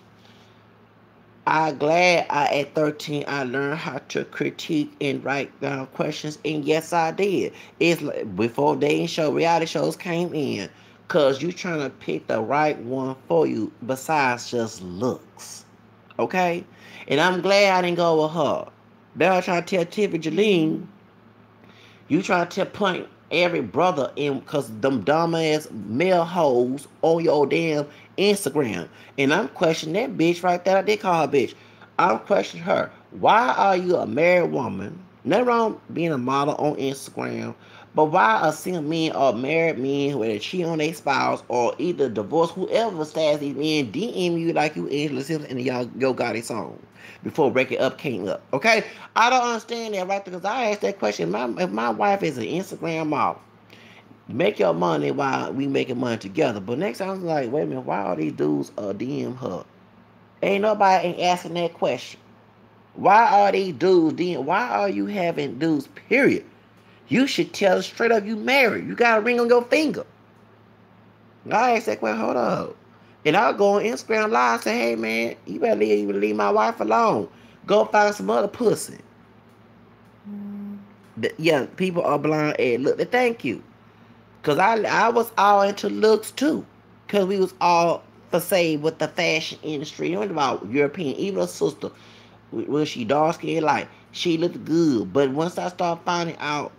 I glad at 13 I learned how to critique and write down questions, and yes I did. It's like before dating show reality shows came in, cause you trying to pick the right one for you besides just looks, okay? And I'm glad I didn't go with her. They were trying to tell Tiffany Jaline, you try to point every brother in because them dumbass male hoes on your damn Instagram. And I'm questioning that bitch right there. I did call her bitch. I'm questioning her. Why are you a married woman? Nothing wrong being a model on Instagram. But why are single men or married men, whether cheat on their spouse or either divorce, whoever status these men, DM you like you Angela Simpson in the Yo Gotti song before Break It Up came up. Okay? I don't understand that right because I asked that question. If my wife is an Instagram model, make your money while we making money together. But next time I was like, wait a minute, why are these dudes DM her? Ain't nobody ain't asking that question. Why are these dudes DM? Why are you having dudes, period? You should tell us straight up you married. You got a ring on your finger. I asked that question, hold up. And I'll go on Instagram live and say, hey man, you better leave my wife alone. Go find some other pussy. Yeah, people are blind and look, thank you. Cause I was all into looks too. Cause we was all for say with the fashion industry. You know about European, even a sister, was she dark skinned, like she looked good. But once I started finding out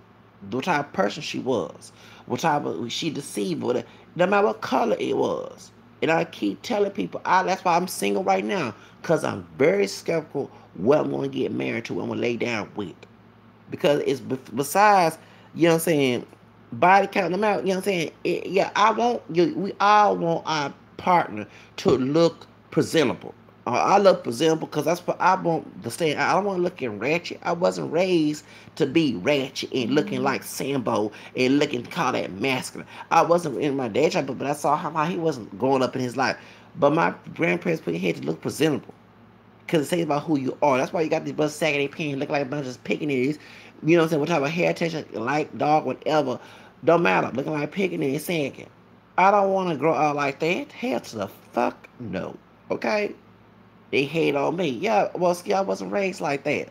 what type of person she was, what type of she deceived with it, no matter what color it was. And I keep telling people, that's why I'm single right now, cause I'm very skeptical what I'm gonna get married to, what I'm gonna lay down with, because it's besides, you know what I'm saying, body count them out, you know what I'm saying. Yeah, we all want our partner to look presentable. I look presentable because that's what I want to stay. I don't want to looking ratchet. I wasn't raised to be ratchet and looking like Sambo and looking call that masculine. I wasn't in my dad job, but I saw how he wasn't growing up in his life. But my grandparents put his head to look presentable. Because it says about who you are. That's why you got these brothers sagging their pants, look like a bunch of pickaninnies. You know what I'm saying? What type of hair texture, light, dark, whatever. Don't matter. Looking like pickaninnies sagging. I don't want to grow out like that. Hell to the fuck no. Okay? They hate on me. Yeah, well, see, I wasn't raised like that.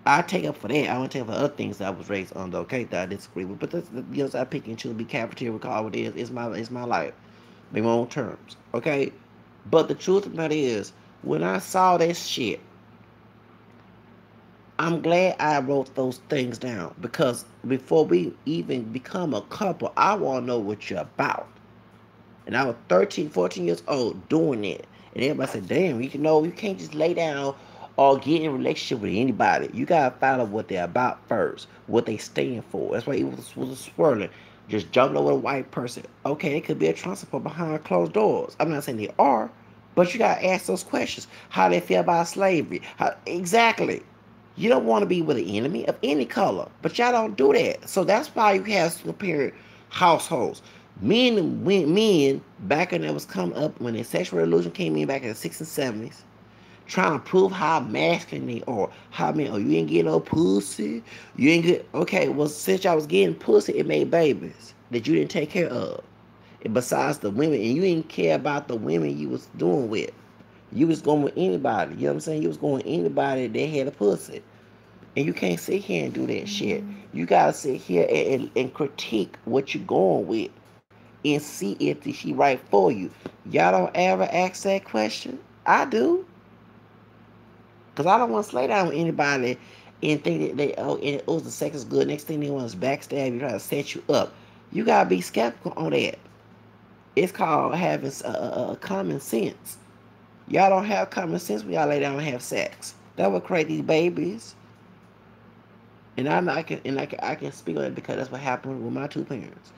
I take up for that. I want to take up for other things that I was raised under, okay, that I disagree with. But this, you know, I pick and choose, be cafeteria, call it is. It's my life. Make my own terms, okay? But the truth of the matter is, when I saw that shit, I'm glad I wrote those things down because before we even become a couple, I want to know what you're about. And I was 13, 14 years old doing it. And everybody said, damn, you can't just lay down or get in a relationship with anybody. You got to find out what they're about first, what they stand for. That's why he was swirling. Just jumping over a white person. Okay, it could be a transfer behind closed doors. I'm not saying they are, but you got to ask those questions. How they feel about slavery. Exactly. You don't want to be with an enemy of any color, but y'all don't do that. So that's why you have superior households. Men back when it was coming up, when the sexual revolution came in back in the 60s and 70s, trying to prove how masculine they are. How many, oh, you ain't getting no pussy. You ain't get, okay, well, since y'all was getting pussy, it made babies that you didn't take care of. And besides the women, and you didn't care about the women you was doing with. You was going with anybody. You know what I'm saying? You was going with anybody that had a pussy. And you can't sit here and do that shit. You gotta sit here and critique what you're going with and see if she right for you. Y'all don't ever ask that question? I do. Because I don't want to slay down with anybody and think that and the sex is good. Next thing they want is backstab you, try to set you up. You gotta be skeptical on that. It's called having common sense. Y'all don't have common sense when y'all lay down and have sex. That would create these babies. And I can speak on it because that's what happened with my two parents.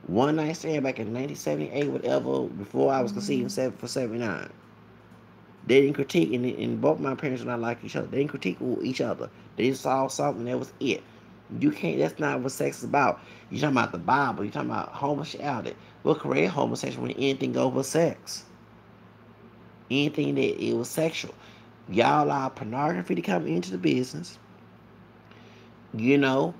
One night stand back in 1978, whatever, before I was conceived for 79. They didn't critique, and both my parents were not like each other. They didn't critique each other. They just saw something, that was it. You can't, that's not what sex is about. You're talking about the Bible, you're talking about homosexuality. What created homosexuality when anything over sex? Anything that it was sexual. Y'all allow pornography to come into the business. You know,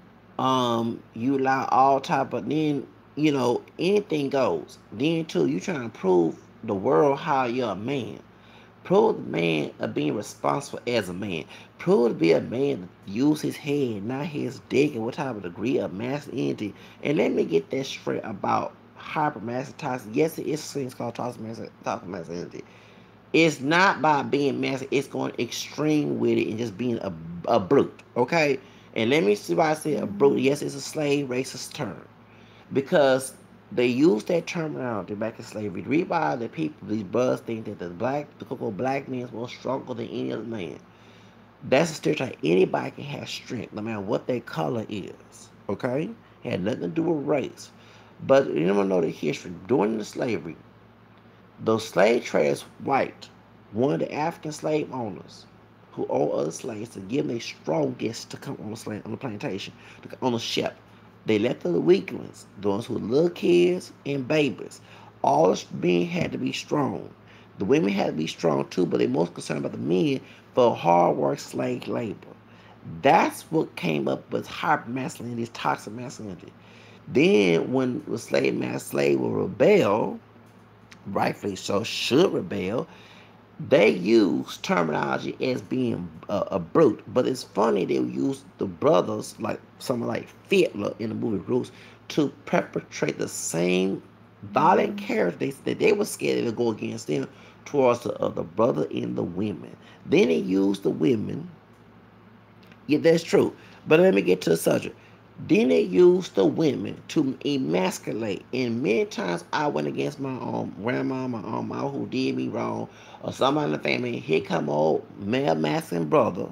you allow all type of, then, anything goes. Then too, you trying to prove the world how you're a man. Prove the man of being responsible as a man. Prove to be a man to use his head, not his dick, and what type of degree of masculinity. And let me get that straight about hypermasculinity. Yes, it is things called toxic masculinity. It's not by being masculine. It's going extreme with it and just being a brute. Okay? And let me see why I say a brute. Yes, it's a slave racist term. Because they used that terminology back in slavery. Read why the people, these brothers, think that the quote black man is more stronger than any other man. That's a stereotype. Anybody can have strength, no matter what their color is. Okay? It had nothing to do with race. But you never know the history. During the slavery, those slave traders white, one of the African slave owners who owned other slaves to give them their strongest to come on the plantation, on the ship. They let the weak ones, those who were little kids and babies, all the men had to be strong. The women had to be strong too, but they most concerned about the men for hard work, slave labor. That's what came up with hyper masculinity, this toxic masculinity. Then when the slave will rebel, rightfully so, should rebel, they use terminology as being a brute. But it's funny they use the brothers, like someone like Fiddler in the movie Roots, to perpetrate the same violent characters that they were scared to go against them towards the brother and the women. Then they use the women. Yeah, that's true. But let me get to the subject. Then they use the women to emasculate. And many times I went against my grandma, my mom who did me wrong, or somebody in the family. Here come old male masculine brother,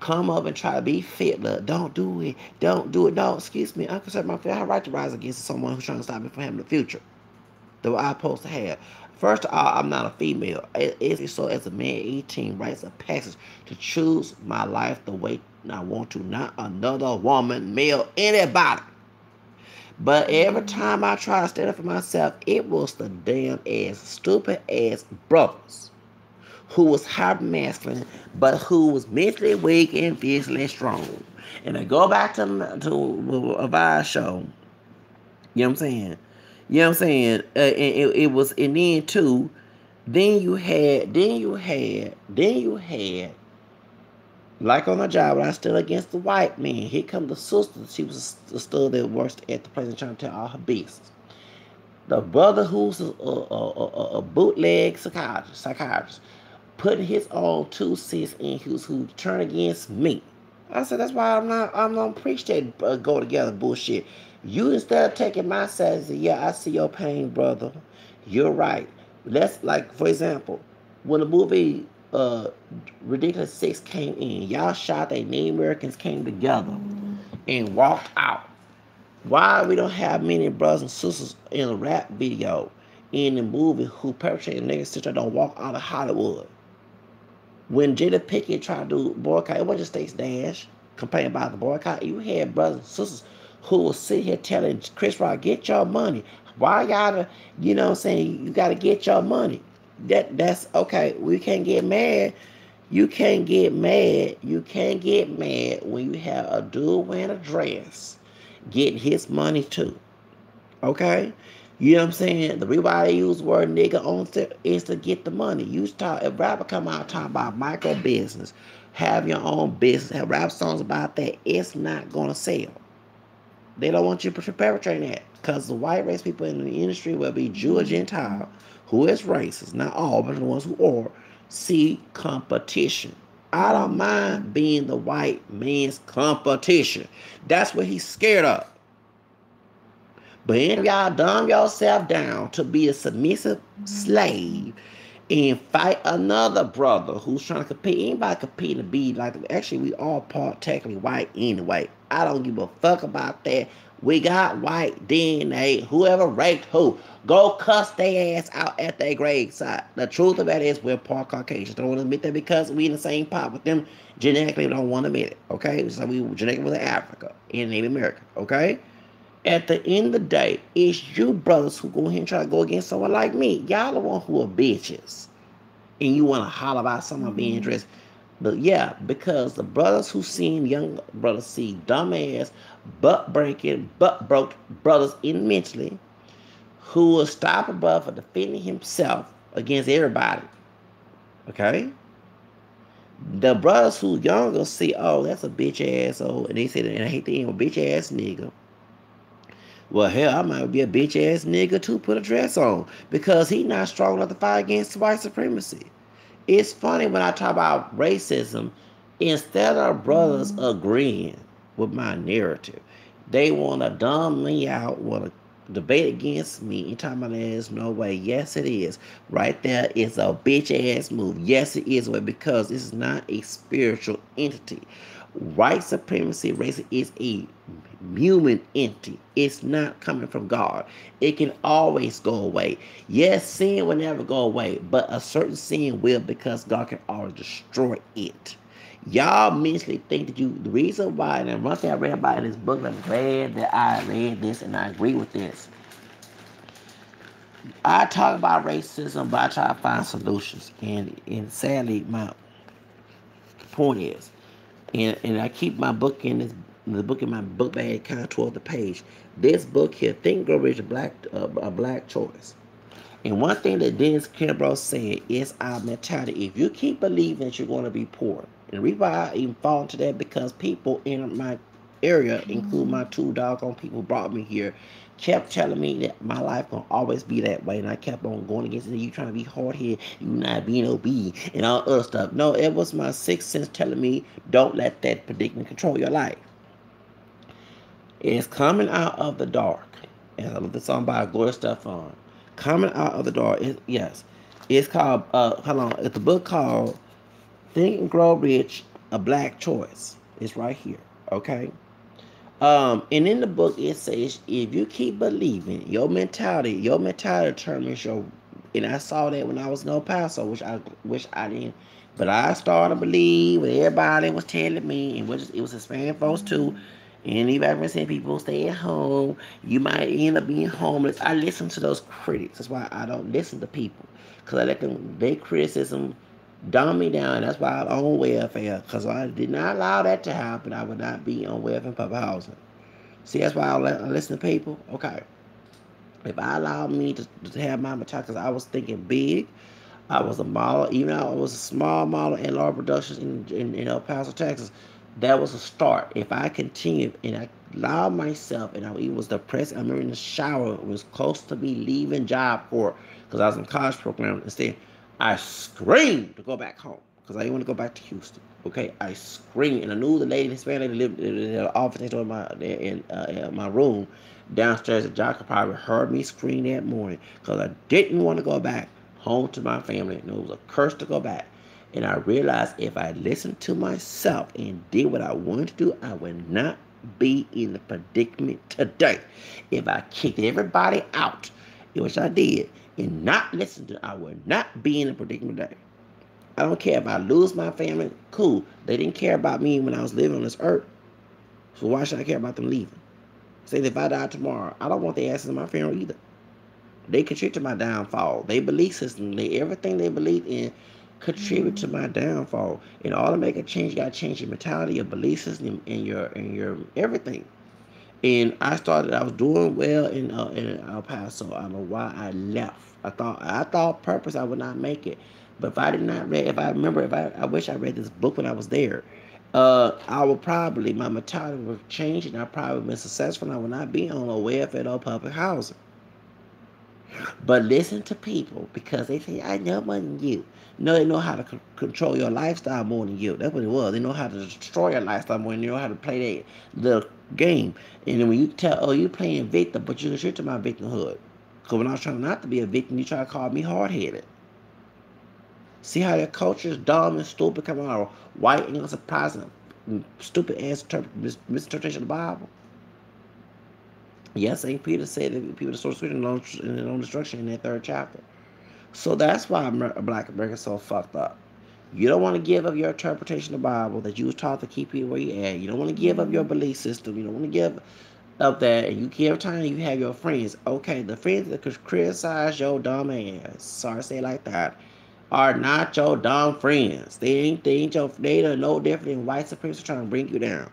come up and try to be Fiddler. Don't do it. Don't do it. No, excuse me. I'm concerned my family. I have a right to rise against someone who's trying to stop me from having a future that I'm supposed to have. First of all, I'm not a female. It's so as a man 18 writes a passage to choose my life the way I want to, not another woman, male, anybody. But every time I try to stand up for myself, it was the damn ass, stupid ass brothers who was hyper masculine, but who was mentally weak and physically strong. And I go back to a Vice show. You know what I'm saying? You know what I'm saying? It was, and then too, then you had, like on the job, when I stood against the white man, here come the sister. She was a stud that works at the place and trying to tell all her business. The brother who's a bootleg psychiatrist, putting his own 2 cents in, who turned against me. I said, that's why I'm not preach that go together bullshit. You, instead of taking my side and say, yeah, I see your pain, brother. You're right. Let's, like, for example, when the movie Ridiculous Six came in, y'all shot that Native Americans came together and walked out. Why we don't have many brothers and sisters in a rap video in the movie who perpetrate niggas sister don't walk out of Hollywood? When Jada Pickett tried to do boycott, it wasn't just Stacey Dash complaining about the boycott. You had brothers and sisters who will sit here telling Chris Rock, get your money. Why y'all, you know what I'm saying, you got to get your money. That's okay. We can't get mad. You can't get mad. You can't get mad when you have a dude wearing a dress getting his money too. Okay? You know what I'm saying? The reason why they use the word nigga on is to get the money. You start, if rapper come out talking about micro business, have your own business, have rap songs about that, it's not gonna sell. They don't want you perpetrating that. Because the white race people in the industry, will be Jew or Gentile, who is racist, not all, but the ones who are, see competition. I don't mind being the white man's competition. That's what he's scared of. But if y'all dumb yourself down to be a submissive slave and fight another brother who's trying to compete, anybody competing to be like, actually, we all part technically white anyway. I don't give a fuck about that. We got white DNA. Whoever raped who, go cuss their ass out at their graveside. The truth of that is we're part Caucasians. Don't want to admit that because we in the same pot with them. Genetically, we don't want to admit it. Okay? So we genetically with Africa and Native America. Okay? At the end of the day, it's you brothers who go ahead and try to go against someone like me. Y'all the one who are bitches. And you want to holler about someone being dressed. But yeah, because the brothers who seen young brothers see dumbass, butt breaking, butt broke brothers in mentally who will stop above for defending himself against everybody. Okay? The brothers who younger see, oh, that's a bitch asshole, and they say, and I hate the end, bitch ass nigga. Well, hell, I might be a bitch ass nigga too, put a dress on. Because he not strong enough to fight against white supremacy. It's funny when I talk about racism, instead of brothers agreeing with my narrative, they want to dumb me out, want to debate against me and talking about there's no way. Yes, it is. Right there is a bitch ass move. Yes, it is. Because this is not a spiritual entity. White supremacy, racism is a human entity. It's not coming from God. It can always go away. Yes, sin will never go away, but a certain sin will, because God can always destroy it. Y'all mentally think that the reason why, and one thing I read about in this book, I'm glad that I read this and I agree with this. I talk about racism, but I try to find solutions. And sadly, my point is, and I keep my book in the book in my book bag, kind of toward the page. This book here, Think Grow Rich, a black choice. And one thing that Dennis Kimbrough said is our mentality. If you keep believing that you're going to be poor, and the reason why I even fall into that, because people in my area, including my two doggone people who brought me here, kept telling me that my life gonna always be that way, and I kept on going against it. You trying to be hard here, you not being obedient, and all other stuff. No, it was my sixth sense telling me, don't let that predicament control your life. It's coming out of the dark. And I love the song by Gloria Stefan. Coming out of the dark. Yes, it's called. Hold on. It's a book called Think and Grow Rich: A Black Choice. It's right here. Okay. And in the book it says, if you keep believing, your mentality determines your. And I saw that when I was in El Paso, which I didn't. But I started to believe what everybody was telling me, and it was Hispanic folks too. And even I've saying people stay at home, you might end up being homeless. I listen to those critics. That's why I don't listen to people, because I let them, their criticism dumb me down. That's why I'm on welfare, because I did not allow that to happen. I would not be on welfare and public housing. See, that's why I listen to people. Okay. If I allowed me to have my mentality, because I was thinking big, I was a model, even though I was a small model in Law Productions in El Paso, Texas. That was a start. If I continued and I allowed myself, and I even was depressed, I remember in the shower, it was close to me leaving Job Corps, because I was in college program. Instead, I screamed to go back home, because I didn't want to go back to Houston. Okay, I screamed, and I knew the lady, this Hispanic lady, lived in the office next door in my room downstairs. That Jock probably heard me scream that morning because I didn't want to go back home to my family. And it was a curse to go back. And I realized if I listened to myself and did what I wanted to do, I would not be in the predicament today. If I kicked everybody out, which I did, and not listened to, I would not be in the predicament today. I don't care if I lose my family. Cool. They didn't care about me when I was living on this earth. So why should I care about them leaving? Say if I die tomorrow, I don't want the asses in my funeral either. They contribute to my downfall. They belief system, everything they believe in contribute to my downfall. In order to make a change, you gotta change your mentality, your belief system, and your everything. And I was doing well in El Paso. I don't know why I left. I thought purpose I would not make it. But if I did not read, if I remember, if I wish I read this book when I was there. I would probably, my mentality would change and I probably would have been successful and I would not be on a welfare or public housing. But listen to people because they say, I know more than you. No, they know how to control your lifestyle more than you. That's what it was. They know how to destroy your lifestyle more than you know how to play the game. And then when you tell, oh, you playing victim, but you contribute to my victimhood. Because when I was trying not to be a victim, you try to call me hard-headed. See how their culture is dumb and stupid, coming out of white and unsurprising, stupid ass misinterpretation of the Bible. Yes, St. Peter said that people are so sweet and own destruction in that third chapter. So that's why Black America's so fucked up. You don't want to give up your interpretation of the Bible that you was taught to keep you where you at. You don't want to give up your belief system. You don't want to give up that. And you every time you have your friends, okay, the friends that could criticize your dumb ass, sorry to say it like that, are not your dumb friends. They are no different than white supremacists trying to bring you down.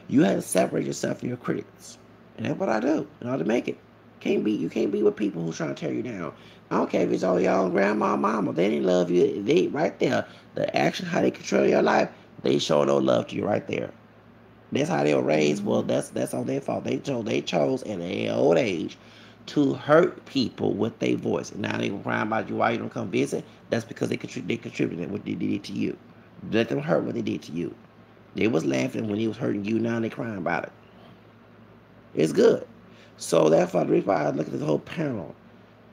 You have to separate yourself from your critics. And that's what I do in order to make it. You can't be with people who trying to tear you down. I don't care if it's all your own grandma, mama. They didn't love you. They right there. The action, how they control your life, they show no love to you right there. That's how they were raised. Well, that's on their fault. They chose at an old age to hurt people with their voice. And now they crying about you why you don't come visit. That's because they contributed what they did to you. Let them hurt what they did to you. They was laughing when he was hurting you. Now they crying about it. It's good. So therefore, the reason why I look at this whole panel,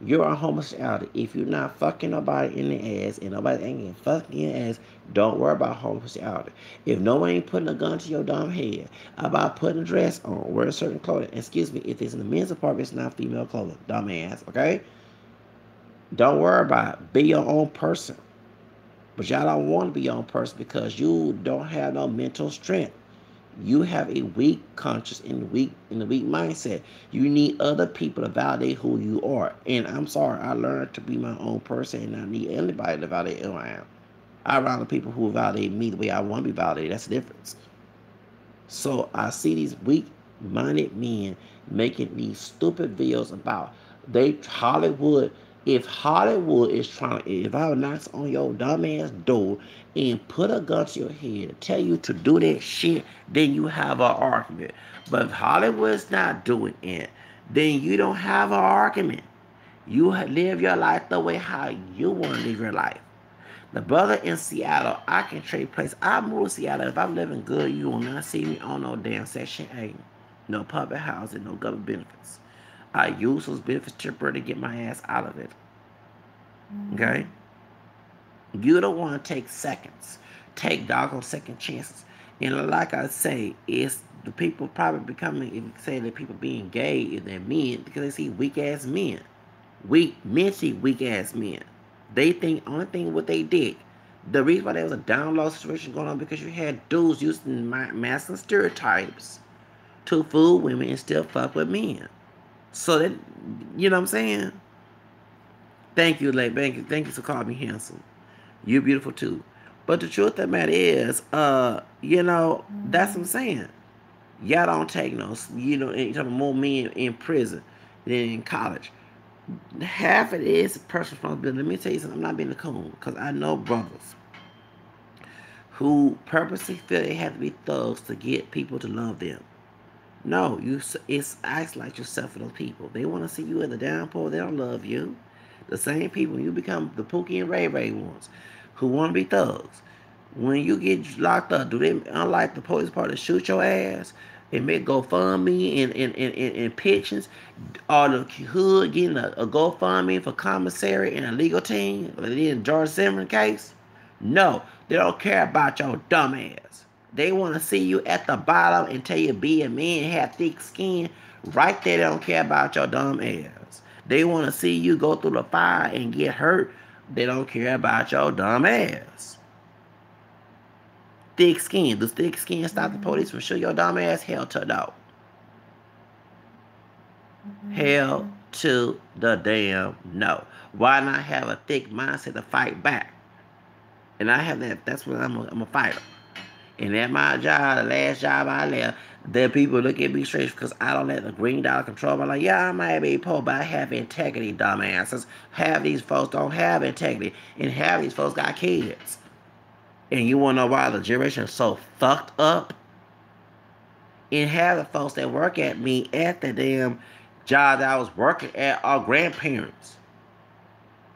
you're a homosexuality. If you're not fucking nobody in the ass and nobody ain't getting fucking in the ass, don't worry about homosexuality. If no one ain't putting a gun to your dumb head about putting a dress on, wearing certain clothing, excuse me, if it's in the men's department, it's not female clothing, dumbass, okay? Don't worry about it. Be your own person. But y'all don't want to be your own person because you don't have no mental strength. You have a weak conscience and a weak mindset. You need other people to validate who you are. And I'm sorry, I learned to be my own person and I need anybody to validate who I am. I rather people who validate me the way I want to be validated. That's the difference. So I see these weak-minded men making these stupid videos about Hollywood. If Hollywood is trying, if I knocks on your dumbass door and put a gun to your head and tell you to do that shit, then you have an argument. But if Hollywood's not doing it, then you don't have an argument. You live your life the way how you want to live your life. The brother in Seattle, I can trade place. I moved to Seattle. If I'm living good, you will not see me on no damn Section 8. No public housing, no government benefits. I use those benefits temporarily to get my ass out of it. Okay? You don't want to take seconds. Take doggone second chances. And like I say, it's the people probably becoming, if you say that people being gay if they're men, because they see weak ass men. Men see weak ass men. They think only thing what they did. The reason why there was a down low situation going on because you had dudes using masculine stereotypes to fool women and still fuck with men. So that, you know what I'm saying? Thank you, lady. Thank you for calling me handsome. You're beautiful too. But the truth of the matter is, that's what I'm saying. Y'all don't take no, you're talking more men in prison than in college. Half of it is personal responsibility. Let me tell you something. I'm not being a coon because I know brothers who purposely feel they have to be thugs to get people to love them. No, it's isolate yourself for those people. They want to see you in the downpour. They don't love you. The same people, you become the Pookie and Ray Ray ones who want to be thugs. When you get locked up, do they, unlike the police part, to shoot your ass and make GoFundMe and pitchings, or the hood getting a GoFundMe for commissary and a legal team, like in George Zimmerman case? No, they don't care about your dumb ass. They want to see you at the bottom and tell you be a man, have thick skin. Right there, they don't care about your dumb ass. They want to see you go through the fire and get hurt. They don't care about your dumb ass. Thick skin. Does thick skin stop the police from shooting your dumb ass? Hell to no. Hell to the damn no. Why not have a thick mindset to fight back? And I have that. That's what I'm a fighter. And at my job, the last job I left, the people look at me strange because I don't let the green dollar control me. Like, yeah, I might be poor, but I have integrity, dumbasses. Half these folks don't have integrity, and half these folks got kids. And you want to know why the generation is so fucked up? And half the folks that work at me at the damn job that I was working at are grandparents.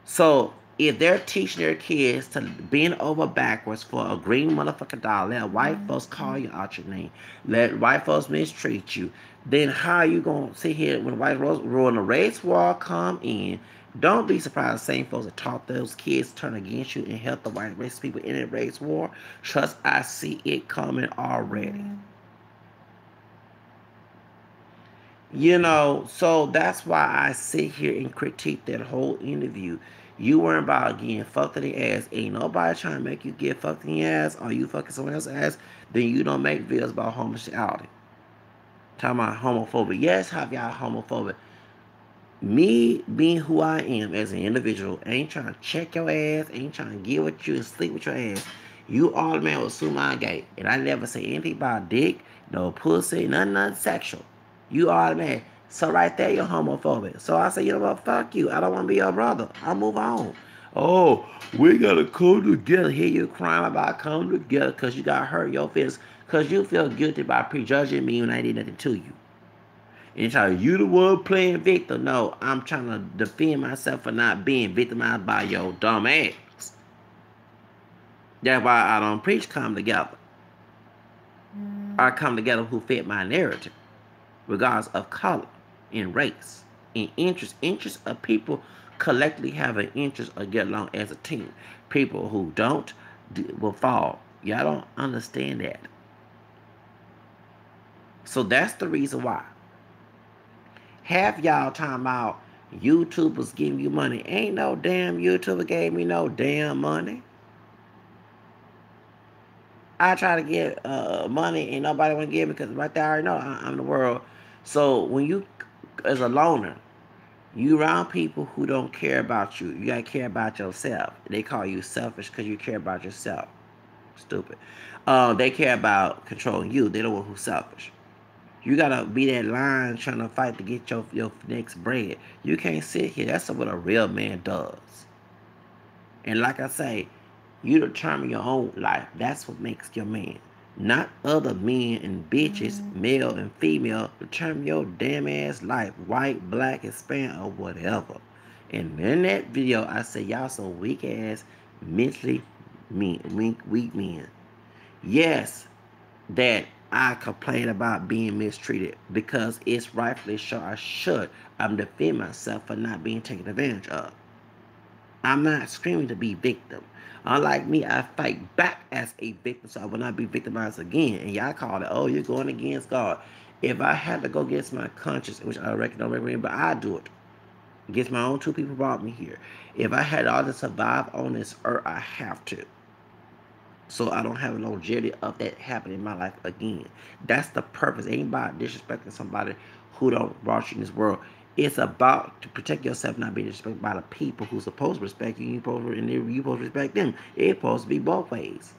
So if they're teaching their kids to bend over backwards for a green motherfucking dollar, let white folks call you out your name, let white folks mistreat you, then how are you going to sit here when white rule and the race war come in? Don't be surprised the same folks that taught those kids to turn against you and help the white race people in a race war. Trust, I see it coming already. You know, so that's why I sit here and critique that whole interview. You weren't about getting fucked in the ass. Ain't nobody trying to make you get fucked in the ass or you fucking someone else's ass. Then you don't make videos about homosexuality. Talking about homophobic. Yes, have y'all homophobic. Me being who I am as an individual, ain't trying to check your ass, ain't trying to get with you and sleep with your ass. You all man will assume I'm gay. And I never say anything about dick, no pussy, nothing sexual. You all man. So right there, you're homophobic. So I say, you know what, fuck you. I don't want to be your brother. I'll move on. Oh, we gotta come together. Hear you crying about coming together because you got hurt your feelings. Because you feel guilty by prejudging me when I did nothing to you. And it's like, you the one playing victim. No, I'm trying to defend myself for not being victimized by your dumb ass. That's why I don't preach come together. I come together who fit my narrative, regardless of color, and race, and interest. Interests of people collectively have an interest of get along as a team. People who don't will fall. Y'all don't understand that. So that's the reason why. Half y'all talking about YouTubers giving you money. Ain't no damn YouTuber gave me no damn money. I try to get money and nobody want to give me because right there I already know I'm the world. So when you, as a loner, you around people who don't care about you. You gotta care about yourself. They call you selfish because you care about yourself. Stupid. They care about controlling you. They don't want who's selfish. You gotta be that lion trying to fight to get your next bread. You can't sit here. That's what a real man does. And like I say, you determine your own life. That's what makes your man. Not other men and bitches, male and female, determine your damn ass life. White, black, Hispanic, or whatever. And in that video, I say y'all some weak ass, mentally weak men. Yes, that I complain about being mistreated because it's rightfully sure I should. I'm defending myself for not being taken advantage of. I'm not screaming to be victim. Unlike me, I fight back as a victim so I will not be victimized again. And y'all call it, oh, you're going against God. If I had to go against my conscience, which I reckon don't recommend, but I do it. Against my own two people brought me here. If I had all to survive on this earth, I have to. So I don't have a longevity of that happening in my life again. That's the purpose. Ain't about disrespecting somebody who don't brought you in this world. It's about to protect yourself, not being disrespected by the people who's supposed to respect you. You're supposed to respect them. It's supposed to be both ways.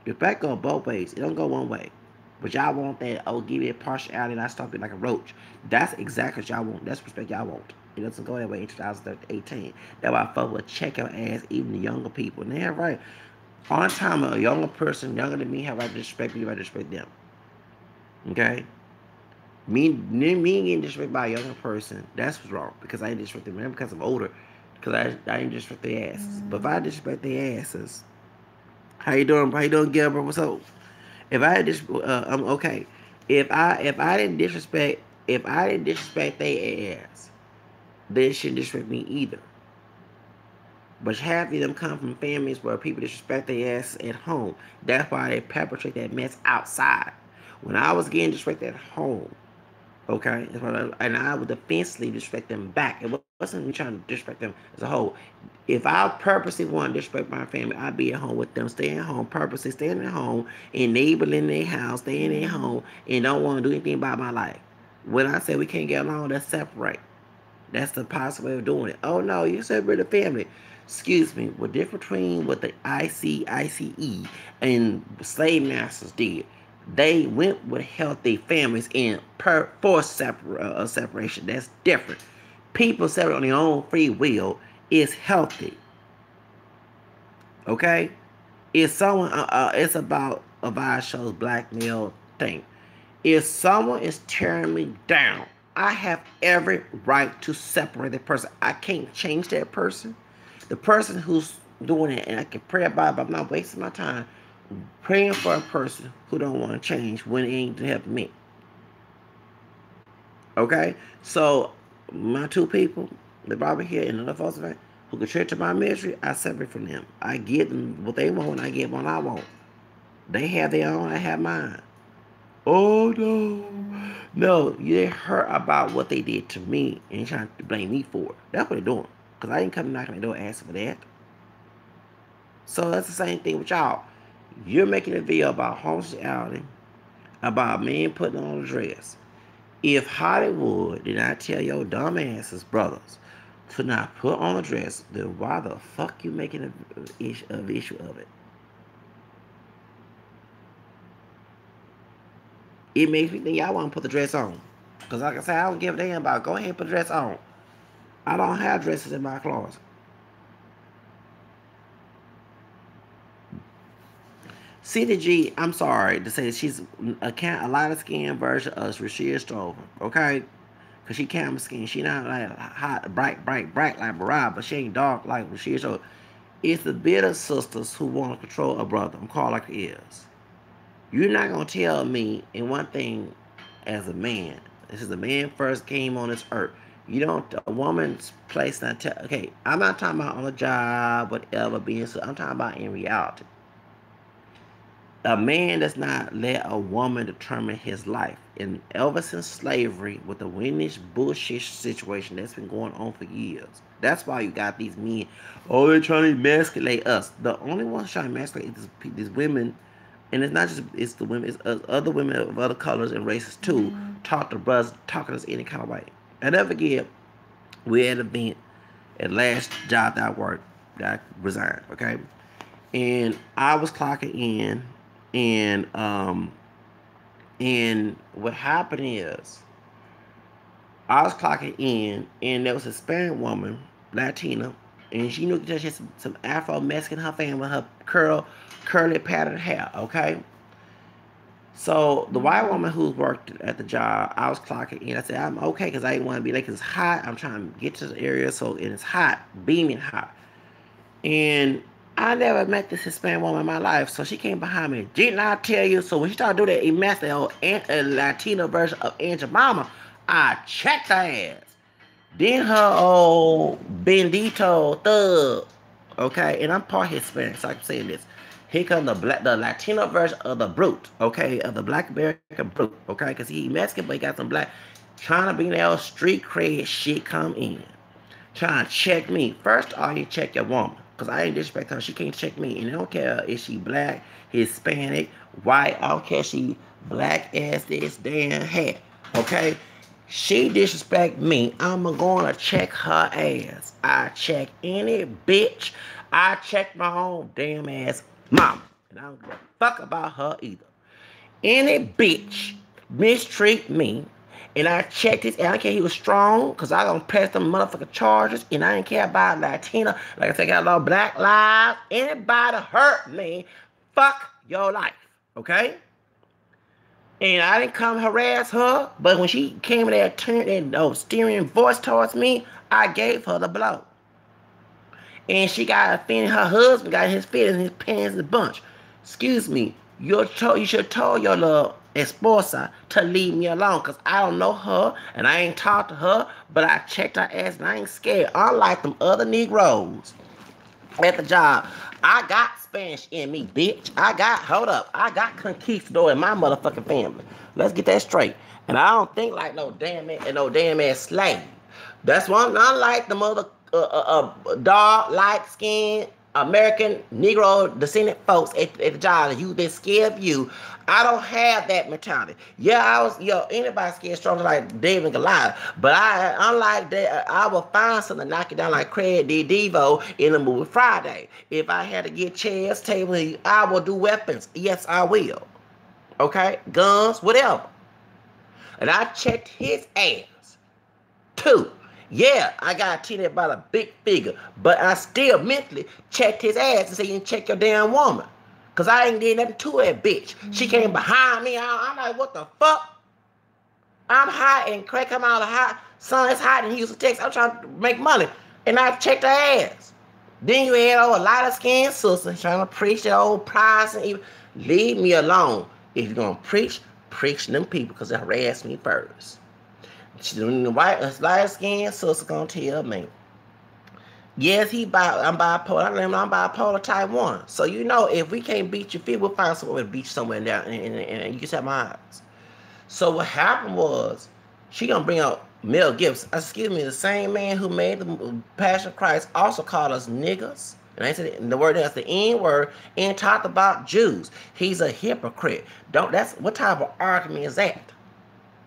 Respect goes both ways. It don't go one way. But y'all want that, oh, give me a partiality and I stop it like a roach. That's exactly what y'all want. That's respect y'all want. It doesn't go that way in 2018. That's why folks will check your ass, even the younger people. And they're right. On time, a younger person, younger than me, have right to disrespect me, right to respect them. Okay? Me getting disrespected by a younger person, that's what's wrong. Because I didn't disrespect them. Not because I'm older. Because I didn't disrespect their asses. But if I disrespect their asses, How you doing? How you doing, Gilbert? What's up? If I I'm okay. If I didn't disrespect their ass, they shouldn't disrespect me either. But half of them come from families where people disrespect their ass at home. That's why they perpetrate that mess outside. When I was getting disrespected at home, okay, and I would defensively disrespect them back. It wasn't me trying to disrespect them as a whole. If I purposely want to disrespect my family, I'd be at home with them, staying at home, purposely staying at home, enabling their house, staying at home, and don't want to do anything about my life. When I say we can't get along, let's separate. That's the possible way of doing it. Oh no, you separate the family. Excuse me. What difference between what the ICE and slave masters did? They went with healthy families and forced separation. That's different. People separate on their own free will is healthy. Okay, it's someone. It's about a Vice show's blackmail thing. If someone is tearing me down, I have every right to separate the person. I can't change that person. The person who's doing it, and I can pray about it, but I'm not wasting my time praying for a person who don't want to change when it ain't to help me. Okay? So, my two people, the barber here and another folks who contribute to my ministry, I separate from them. I give them what they want, and I give them what I want. They have their own, I have mine. Oh no. No, you heard about what they did to me and trying to blame me for it. That's what they're doing. Because I didn't come knocking the door asking for that. So that's the same thing with y'all. You're making a video about homosexuality, about a man putting on a dress. If Hollywood did not tell your dumb asses, brothers, to not put on a dress, then why the fuck you making an issue of it? It makes me think y'all want to put the dress on. Because like I said, I don't give a damn about it. Go ahead and put the dress on. I don't have dresses in my closet. CDG, I'm sorry to say she's a lighter skin version of Rashida Strover, okay? Because she camera skin. She not like hot, bright like Mariah, but she ain't dark like Rashida Strover. It's the bitter sisters who want to control a brother. I'm called like it is. You're not going to tell me, and one thing as a man, this is the man first came on this earth. You don't, a woman's place, not tell, okay, I'm not talking about on a job, whatever, being so, I'm talking about in reality. A man does not let a woman determine his life. And ever since slavery, with the Winnish bullshit situation that's been going on for years, that's why you got these men, oh, they're trying to emasculate us. The only ones trying to emasculate is these women. And it's not just it's the women, it's other women of other colors and races too. Talk to brothers, talking to us any kind of way. I never forget, we had an event at last job that I worked, that I resigned, okay? And I was clocking in, and what happened is I was clocking in, and there was a Hispanic woman, Latina, and she knew that she had some Afro Mexican in her family with her curly patterned hair, okay? So the white woman who worked at the job, I was clocking in. I said, I'm okay because I didn't want to be late because it's hot. I'm trying to get to the area, so it's hot, beaming hot. And I never met this Hispanic woman in my life, so she came behind me. Didn't I tell you? So when she started doing that emasculate Latino version of Aunt Jemima, I checked her ass. Then her old Bendito thug, okay? And I'm part Hispanic, so I'm saying this. Here comes the Latino version of the brute, okay? Of the black American brute, okay? Because he Mexican, but he got some black. Trying to bring that old street cred shit come in. Trying to check me. First of all, you check your woman. Because I ain't disrespect her. She can't check me. And I don't care if she black, Hispanic, white. I don't care if she black as this damn hat, okay? She disrespect me, I'm gonna check her ass. I check any bitch. I check my own damn ass mama. And I don't give a fuck about her either. Any bitch mistreat me, and I checked this, and I don't care if he was strong, because I gonna press them motherfucking charges, and I ain't care about Latina. Like I said, I got a lot of black lives. Anybody hurt me, fuck your life, okay? And I didn't come harass her, but when she came in there turning that steering voice towards me, I gave her the blow. And she got offended. Her husband got his feelings, his pants in a bunch. Excuse me. You should tell your little esposa to leave me alone, because I don't know her and I ain't talked to her, but I checked her ass and I ain't scared. Unlike them other Negroes at the job, I got Spanish in me, bitch. I got conquistador in my motherfucking family. Let's get that straight. And I don't think like no damn ass slave. That's one. Unlike the mother dark, light skin American Negro descendant folks at the job that you've been scared of you. I don't have that mentality. Yeah, anybody scared stronger like David and Goliath. But unlike that, I will find something to knock it down like Craig did Devo in the movie Friday. If I had to get chairs, tables, I will do weapons. Yes, I will. Okay? Guns, whatever. And I checked his ass, too. Yeah, I got cheated about a big figure, but I still mentally checked his ass and said, you didn't check your damn woman. Because I ain't did nothing to that bitch. She came behind me. I'm like, what the fuck? I'm hot and Craig come out of hot. Son, it's hot in Houston, Texas. I'm trying to make money. And I checked her ass. Then you had a lot of skin sisters trying to preach that old prize and even leave me alone. If you're going to preach to them people because they harassed me first. The light skin sister gonna tell me. Yes, I'm bipolar. I'm bipolar type 1. So you know, if we can't beat your feet, we'll find somewhere to beat you somewhere down, and you can set my eyes. So what happened was, she gonna bring out Mel Gibson. Excuse me, the same man who made the Passion of Christ also called us niggas. And I said the word that's the N word and talked about Jews. He's a hypocrite. That's what type of argument is that?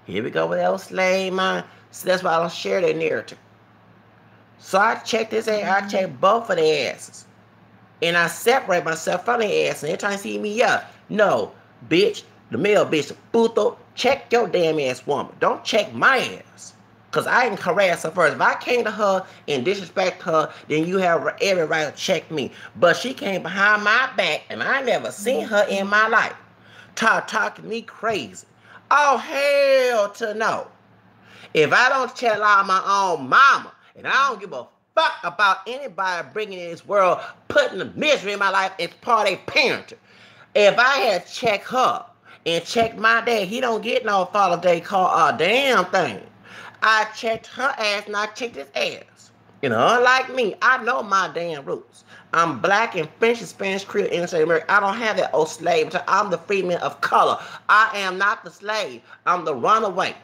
Here we go with that slave man. So that's why I don't share that narrative. So I checked this ass. I checked both of their asses. And I separate myself from their ass. And they're trying to see me up. No, bitch. The male bitch. Puto. Check your damn ass woman. Don't check my ass. Because I didn't harass her first. If I came to her and disrespect her, then you have every right to check me. But she came behind my back. And I never seen her in my life. Talking me crazy. Oh, hell to no. If I don't tell out my own mama, and I don't give a fuck about anybody bringing in this world, putting the misery in my life as part of their parenting. If I had checked her and checked my dad, he don't get no Father's Day call a damn thing. I checked her ass and I checked his ass. You know, unlike me, I know my damn roots. I'm black and French and Spanish, Creole, English, and American. I don't have that old slave. I'm the free man of color. I am not the slave. I'm the runaway.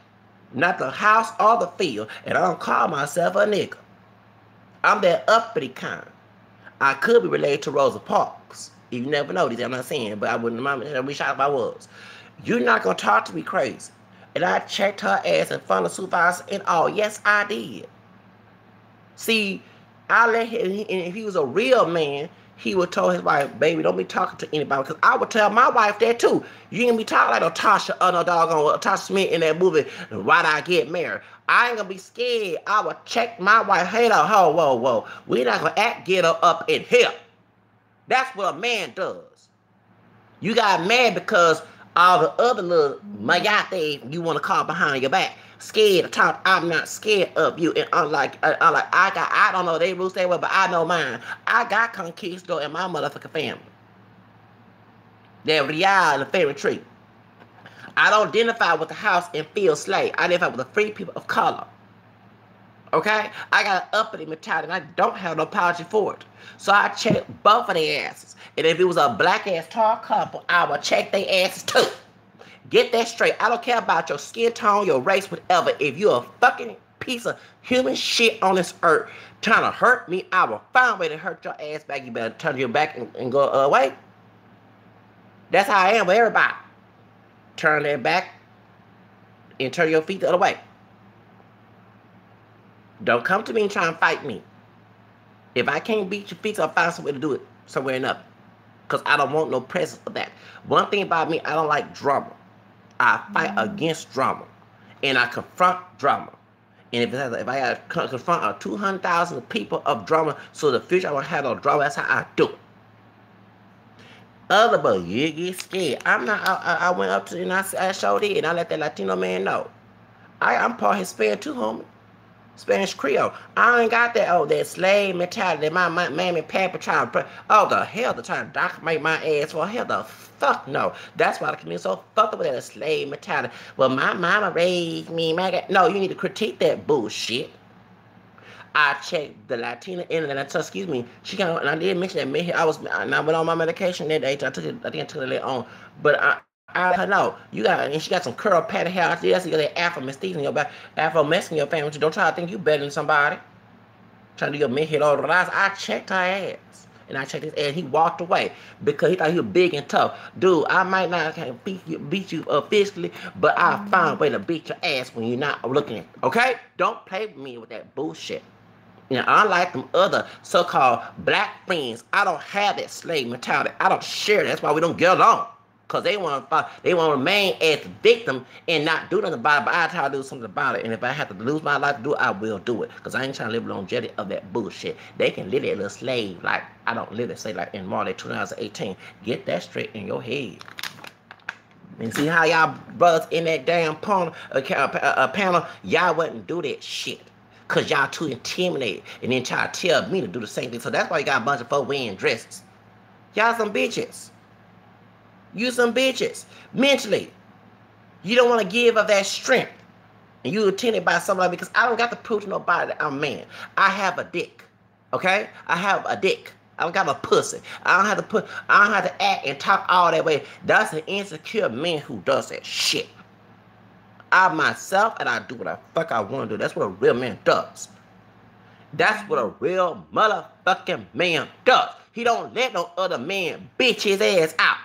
Not the house or the field. And I don't call myself a nigga. I'm that uppity kind. I could be related to Rosa Parks. You never know these. I'm not saying, but I wouldn't mind. I'd be shocked if I was. You're not going to talk to me crazy. And I checked her ass in front of supervisor and all. Yes, I did. See, I let him, and if he was a real man, he would tell his wife, baby, don't be talking to anybody. Because I would tell my wife that too. You ain't gonna be talking like Natasha or no doggone Tasha Smith in that movie, Why'd I Get Married? I ain't gonna be scared. I would check my wife. Hey, whoa. We're not gonna get her up in here. That's what a man does. You got mad because all the other little mayate you want to call behind your back. Scared to talk. I'm not scared of you. And I don't know they rules that well, but I know mine. I got conquistador in my motherfucking family. They're real and the favorite tree. I don't identify with the house and feel slave. I identify with the free people of color. Okay? I got an uppity mentality and I don't have no apology for it. So I check both of their asses. And if it was a black ass tall couple, I would check their asses too. Get that straight. I don't care about your skin tone, your race, whatever. If you're a fucking piece of human shit on this earth trying to hurt me, I will find a way to hurt your ass back. You better turn your back and go away. That's how I am with everybody. Turn their back and turn your feet the other way. Don't come to me and try and fight me. If I can't beat your feet, I'll find some way to do it somewhere enough. Because I don't want no presence of that. One thing about me, I don't like drama. I fight against drama. And I confront drama. And if I got to confront 200,000 people of drama, so the future I won't have no drama, that's how I do it. Other but you get scared. I went up to and I showed it and I let that Latino man know. I'm part Hispanic too, homie. Spanish Creole. I ain't got that that slave mentality that my mammy and pappy trying to the hell they're trying to document my ass for. Hell the fuck no. That's why the community so fucked up with that slave mentality. Well, my mama raised me, no, you need to critique that bullshit. I checked the Latina internet. Excuse me. She kind of, and I did mention that me. I went on my medication that day. I took it. I think I took it later on. But I let her know you got, and she got some curl patted hair. I see that's because that Afro mestizo in your back, Afro Mexican in your family. Don't try to think you better than somebody. Trying to do your midhead all the lies. I checked her ass. And I checked his ass, and he walked away because he thought he was big and tough. Dude, I might not beat you physically, but I'll find a way to beat your ass when you're not looking at it. Okay? Don't play with me with that bullshit. You know, unlike them other so-called black friends, I don't have that slave mentality. I don't share that. That's why we don't get along. Because they want to remain as the victim and not do nothing about it. But I try to do something about it. And if I have to lose my life to do it, I will do it. Because I ain't trying to live the longevity of that bullshit. They can live that little slave like I don't live that slave like in March 2018. Get that straight in your head. And see how y'all brothers in that damn panel, y'all wouldn't do that shit. Because y'all too intimidated. And then try to tell me to do the same thing. So that's why you got a bunch of folks wearing dresses. Y'all some bitches. You some bitches. Mentally. You don't want to give up that strength. And you attended by somebody because I don't got to prove to nobody that I'm a man. I have a dick. Okay? I have a dick. I don't got a pussy. I don't have to act and talk all that way. That's an insecure man who does that shit. I myself, and I do what the fuck I want to do. That's what a real man does. That's what a real motherfucking man does. He don't let no other man bitch his ass out.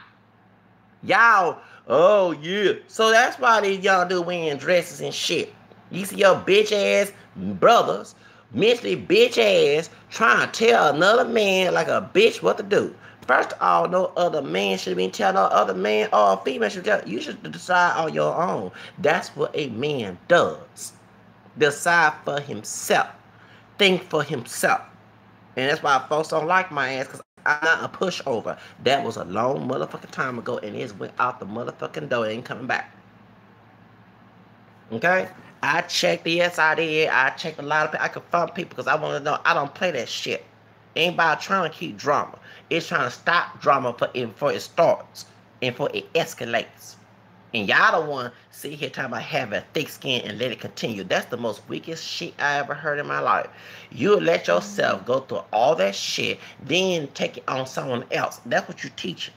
Y'all, oh yeah. So that's why these y'all do wearing dresses and shit. You see your bitch ass brothers, mentally bitch ass, trying to tell another man like a bitch what to do. First of all, no other man should be telling no other man or female should tell. You should decide on your own. That's what a man does. Decide for himself. Think for himself. And that's why folks don't like my ass, because I'm not a pushover. That was a long motherfucking time ago, and it went out the motherfucking door. It ain't coming back. Okay? I checked, yes I did. I checked a lot of people. I confront people because I want to know. I don't play that shit. Ain't about trying to keep drama. It's trying to stop drama before it starts and before it escalates. And y'all the one sit here talking about having a thick skin and let it continue. That's the most weakest shit I ever heard in my life. You let yourself go through all that shit, then take it on someone else. That's what you teaching.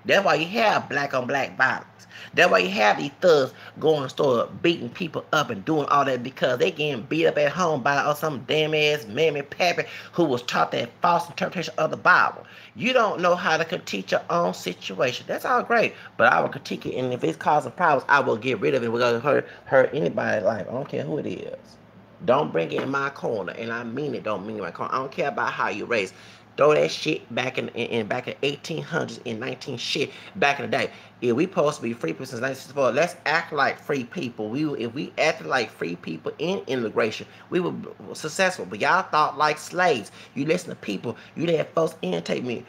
That's why you have black on black violence. That's why you have these thugs going start beating people up and doing all that, because they getting beat up at home by some damn ass mammy pappy who was taught that false interpretation of the Bible. You don't know how to critique your own situation. That's all great, but I will critique it, and if it's causing problems, I will get rid of it. We're gonna hurt anybody's life. I don't care who it is. Don't bring it in my corner, and I mean it. Don't bring it in my corner. I don't care about how you raise. Throw that shit back in 1800s and 19 shit back in the day. If we supposed to be free people since 1964, let's act like free people. If we acted like free people in immigration, we were successful. But y'all thought like slaves. You listen to people. You let folks imitate me.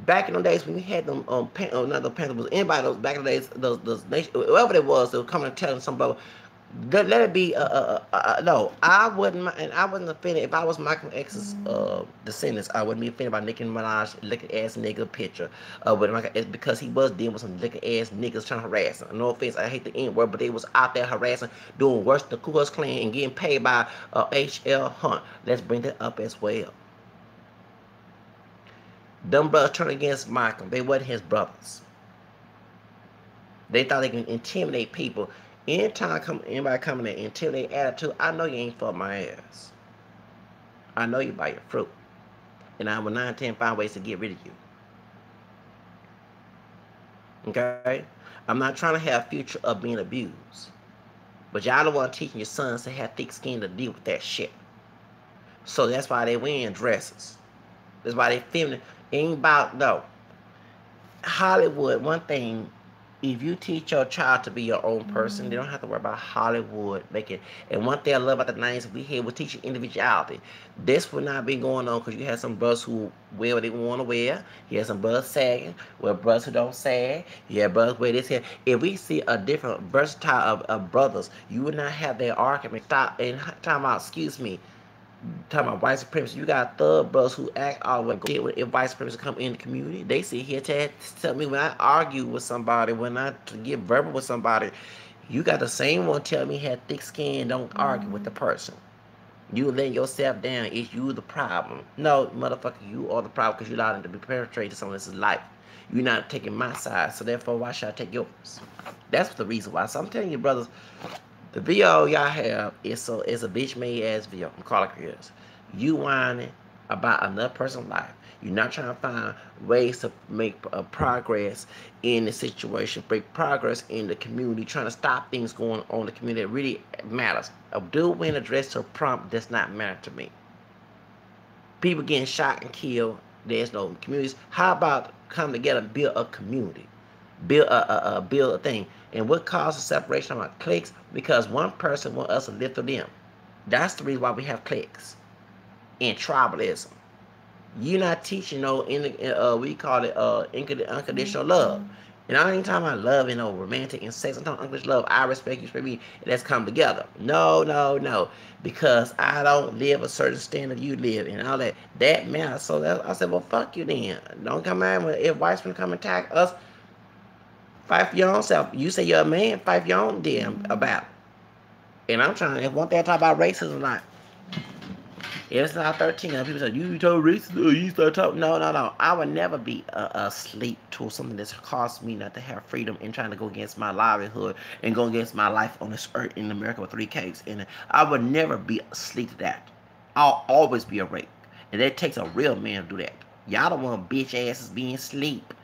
Back in the days when we had them not the Panthers, anybody those back in the days, those whoever it was, they were coming and telling somebody. Let it be. No, I wouldn't. And I wasn't offended if I was Malcolm X's descendants. I wouldn't be offended by Nicki Minaj licking ass nigga picture with Malcolm X, because he was dealing with some licking ass niggas trying to harass him. No offense, I hate the N word, but they was out there harassing, doing worse than the Ku Klux Klan and getting paid by H.L. Hunt. Let's bring that up as well. Them brothers turned against Malcolm. They weren't his brothers. They thought they could intimidate people. Anytime anybody coming in and intimidate attitude, I know you ain't for my ass. I know you by your fruit. And I will 9 10 find ways to get rid of you. Okay? I'm not trying to have a future of being abused. But y'all don't want teaching your sons to have thick skin to deal with that shit. So that's why they wearing dresses. That's why they feminine. Ain't about, no. Hollywood, one thing, If you teach your child to be your own person, they don't have to worry about Hollywood making. And one thing I love about the 90s, we here was teaching individuality. This would not be going on because you had some brothers who wear what they want to wear. You had some brothers sagging, where brothers who don't sag. You had brothers wear this here. If we see a different versatile of brothers, you would not have that argument. Stop and time out. Excuse me, talking about white supremacy. You got thug brothers who act all the way. If white supremacy come in the community, they sit here to tell me when I argue with somebody, when I get verbal with somebody, you got the same one tell me had thick skin, don't argue with the person. You letting yourself down. It's you the problem. No, motherfucker, you are the problem because you allowed to be perpetrated to someone else's life. You're not taking my side, so therefore, why should I take yours? That's the reason why. So I'm telling you, brothers, the video y'all have is a bitch made ass video. I'm calling it is. You whining about another person's life. You're not trying to find ways to make progress in the situation, make progress in the community, trying to stop things going on in the community that really matters. A dude being addressed to a prompt does not matter to me. People getting shot and killed. There's no communities. How about come together and build a community? Build a thing. And what causes separation of cliques? Because one person wants us to live through them. That's the reason why we have cliques and tribalism. You're not teaching we call it unconditional love. And I ain't talking about love and romantic and sex. I'm talking unconditional love. I respect you, respect me, and let's come together. No, no, no. Because I don't live a certain standard you live and all that. That matters. So I said, well, fuck you then. Don't come out if whites want to come attack us. Fight for your own self. You say you're a man, fight for your own damn battle. And I'm trying to, one thing I talk about racism, like, it's not 13, and people say, you told racist, or you start talking. No, no, no. I would never be asleep to something that's cost me not to have freedom and trying to go against my livelihood and go against my life on this earth in America with 3 cakes. And I would never be asleep to that. I'll always be awake. And that takes a real man to do that. Y'all don't want bitch asses being asleep.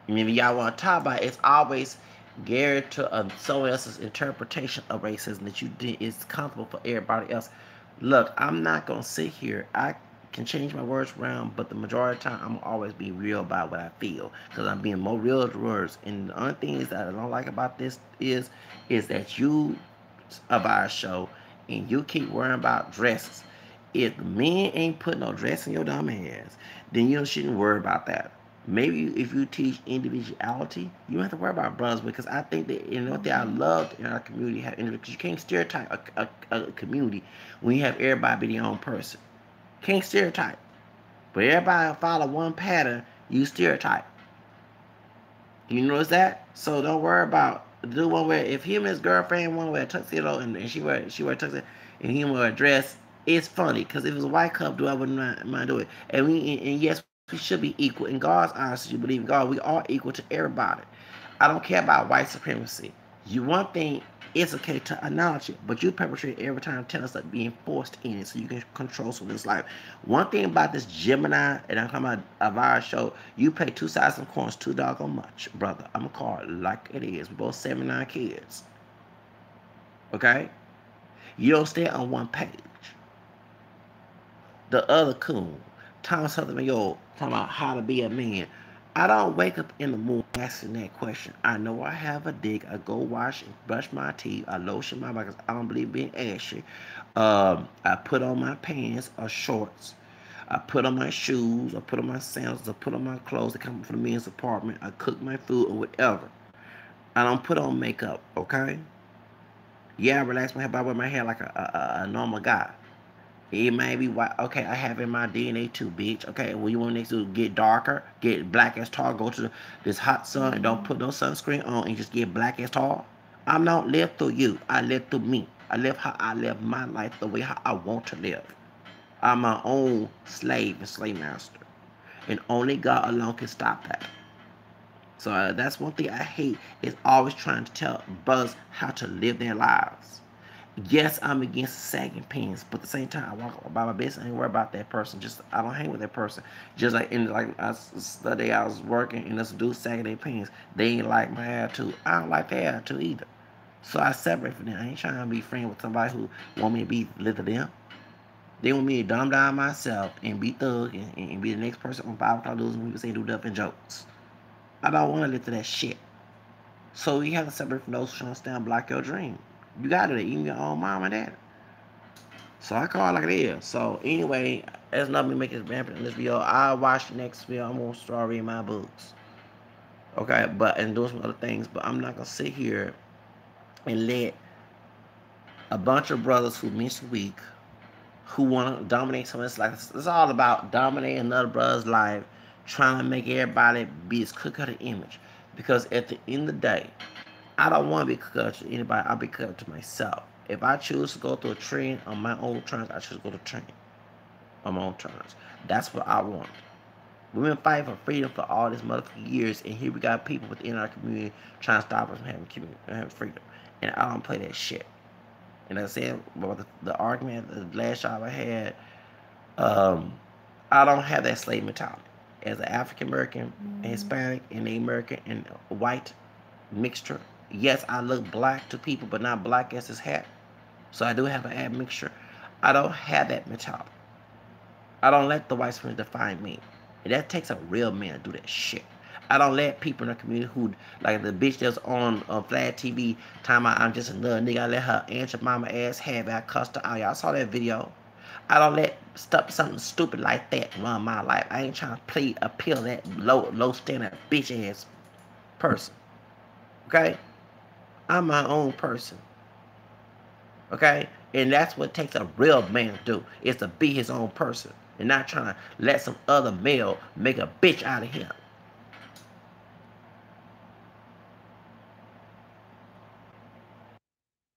And if y'all want to talk about it, it's always geared to someone else's interpretation of racism that you did is comfortable for everybody else. Look, I'm not going to sit here. I can change my words around, but the majority of the time, I'm going to always be real about what I feel. Because I'm being more real with words. And the only thing that I don't like about this is that you of our show and you keep worrying about dresses. If the men ain't putting no dress in your dumb ass, then you shouldn't worry about that. Maybe if you teach individuality, you don't have to worry about brothers, because I think that, what I loved in our community, because you can't stereotype a community when you have everybody be their own person. Can't stereotype. But everybody follow one pattern, you stereotype. You notice that? So don't worry about the one where if him and his girlfriend want to wear a tuxedo and she wear tuxedo and he wear a dress, it's funny, because if it was a white couple, I wouldn't mind doing it. And yes, we should be equal. In God's eyes, you believe in God, we are equal to everybody. I don't care about white supremacy. One thing, it's okay to acknowledge it, but you perpetrate every time telling us that being forced in it so you can control someone's life. One thing about this Gemini, and I'm talking about a virus show, you pay 2 sides of corns too doggone much, brother. I'm going to call it like it is. We both 79 kids. Okay? You don't stay on one page. The other coon, Thomas Hudson, talking about how to be a man. I don't wake up in the morning asking that question. I know I have a dick. I go wash and brush my teeth. I lotion my body because I don't believe being ashy. I put on my pants or shorts. I put on my shoes. I put on my sandals. I put on my clothes that come from the men's apartment. I cook my food or whatever. I don't put on makeup, okay? Yeah, I relax my hair, but I wear my hair like a normal guy. It may be white. Okay, I have in my DNA too, bitch. Okay, when you want next to get darker, get black as tar, go to this hot sun and don't put no sunscreen on and just get black as tar. I don't live through you. I live through me. I live how I live my life the way how I want to live. I'm my own slave and slave master. And only God alone can stop that. So that's one thing I hate, is always trying to tell brothers how to live their lives. Yes, I'm against sagging pants, but at the same time, I walk about my business. I ain't worry about that person. Just I don't hang with that person. Just like the day I was working and this dude sagging their pants, they ain't like my attitude. I don't like their attitude either. So I separate from them. I ain't trying to be friends with somebody who want me to be little them. They want me to dumb down myself and be thug and be the next person on 5 o'clock news when people say do duffing jokes. I don't want to live to that shit. So you have to separate from those who trying to stand block your dream. You got to even your own mom and dad. So I call it like it is. So anyway, that's not me making this rampant in this video. I'll watch the next video. I'm gonna start reading my books. Okay, but and doing some other things. But I'm not gonna sit here and let a bunch of brothers who miss week, who want to dominate someone. It's all about dominating another brother's life, trying to make everybody be his cookie-cutter image. Because at the end of the day, I don't want to be cookie-cutter to anybody. I'll be cookie-cutter to myself. If I choose to go through a trend on my own terms, I choose to go to a trend on my own terms. That's what I want. We've been fighting for freedom for all this motherfucking years, and here we got people within our community trying to stop us from having freedom. And I don't play that shit. And I said about the argument, the last job I had, I don't have that slave mentality. As an African American, Hispanic, and American, and white mixture, yes, I look black to people, but not black as his hat. So I do have an admixture. I don't have that mentality. I don't let the white supremacy define me. And that takes a real man to do that shit. I don't let people in the community who, like the bitch that's on Flag TV, talking about I'm just another nigga. I let her aunt your mama ass have it. I cussed her out. Y'all saw that video. I don't let something stupid like that run my life. I ain't trying to appeal that low standard bitch ass person. Okay? I'm my own person. Okay? And that's what takes a real man to do, is to be his own person. And not trying to let some other male make a bitch out of him.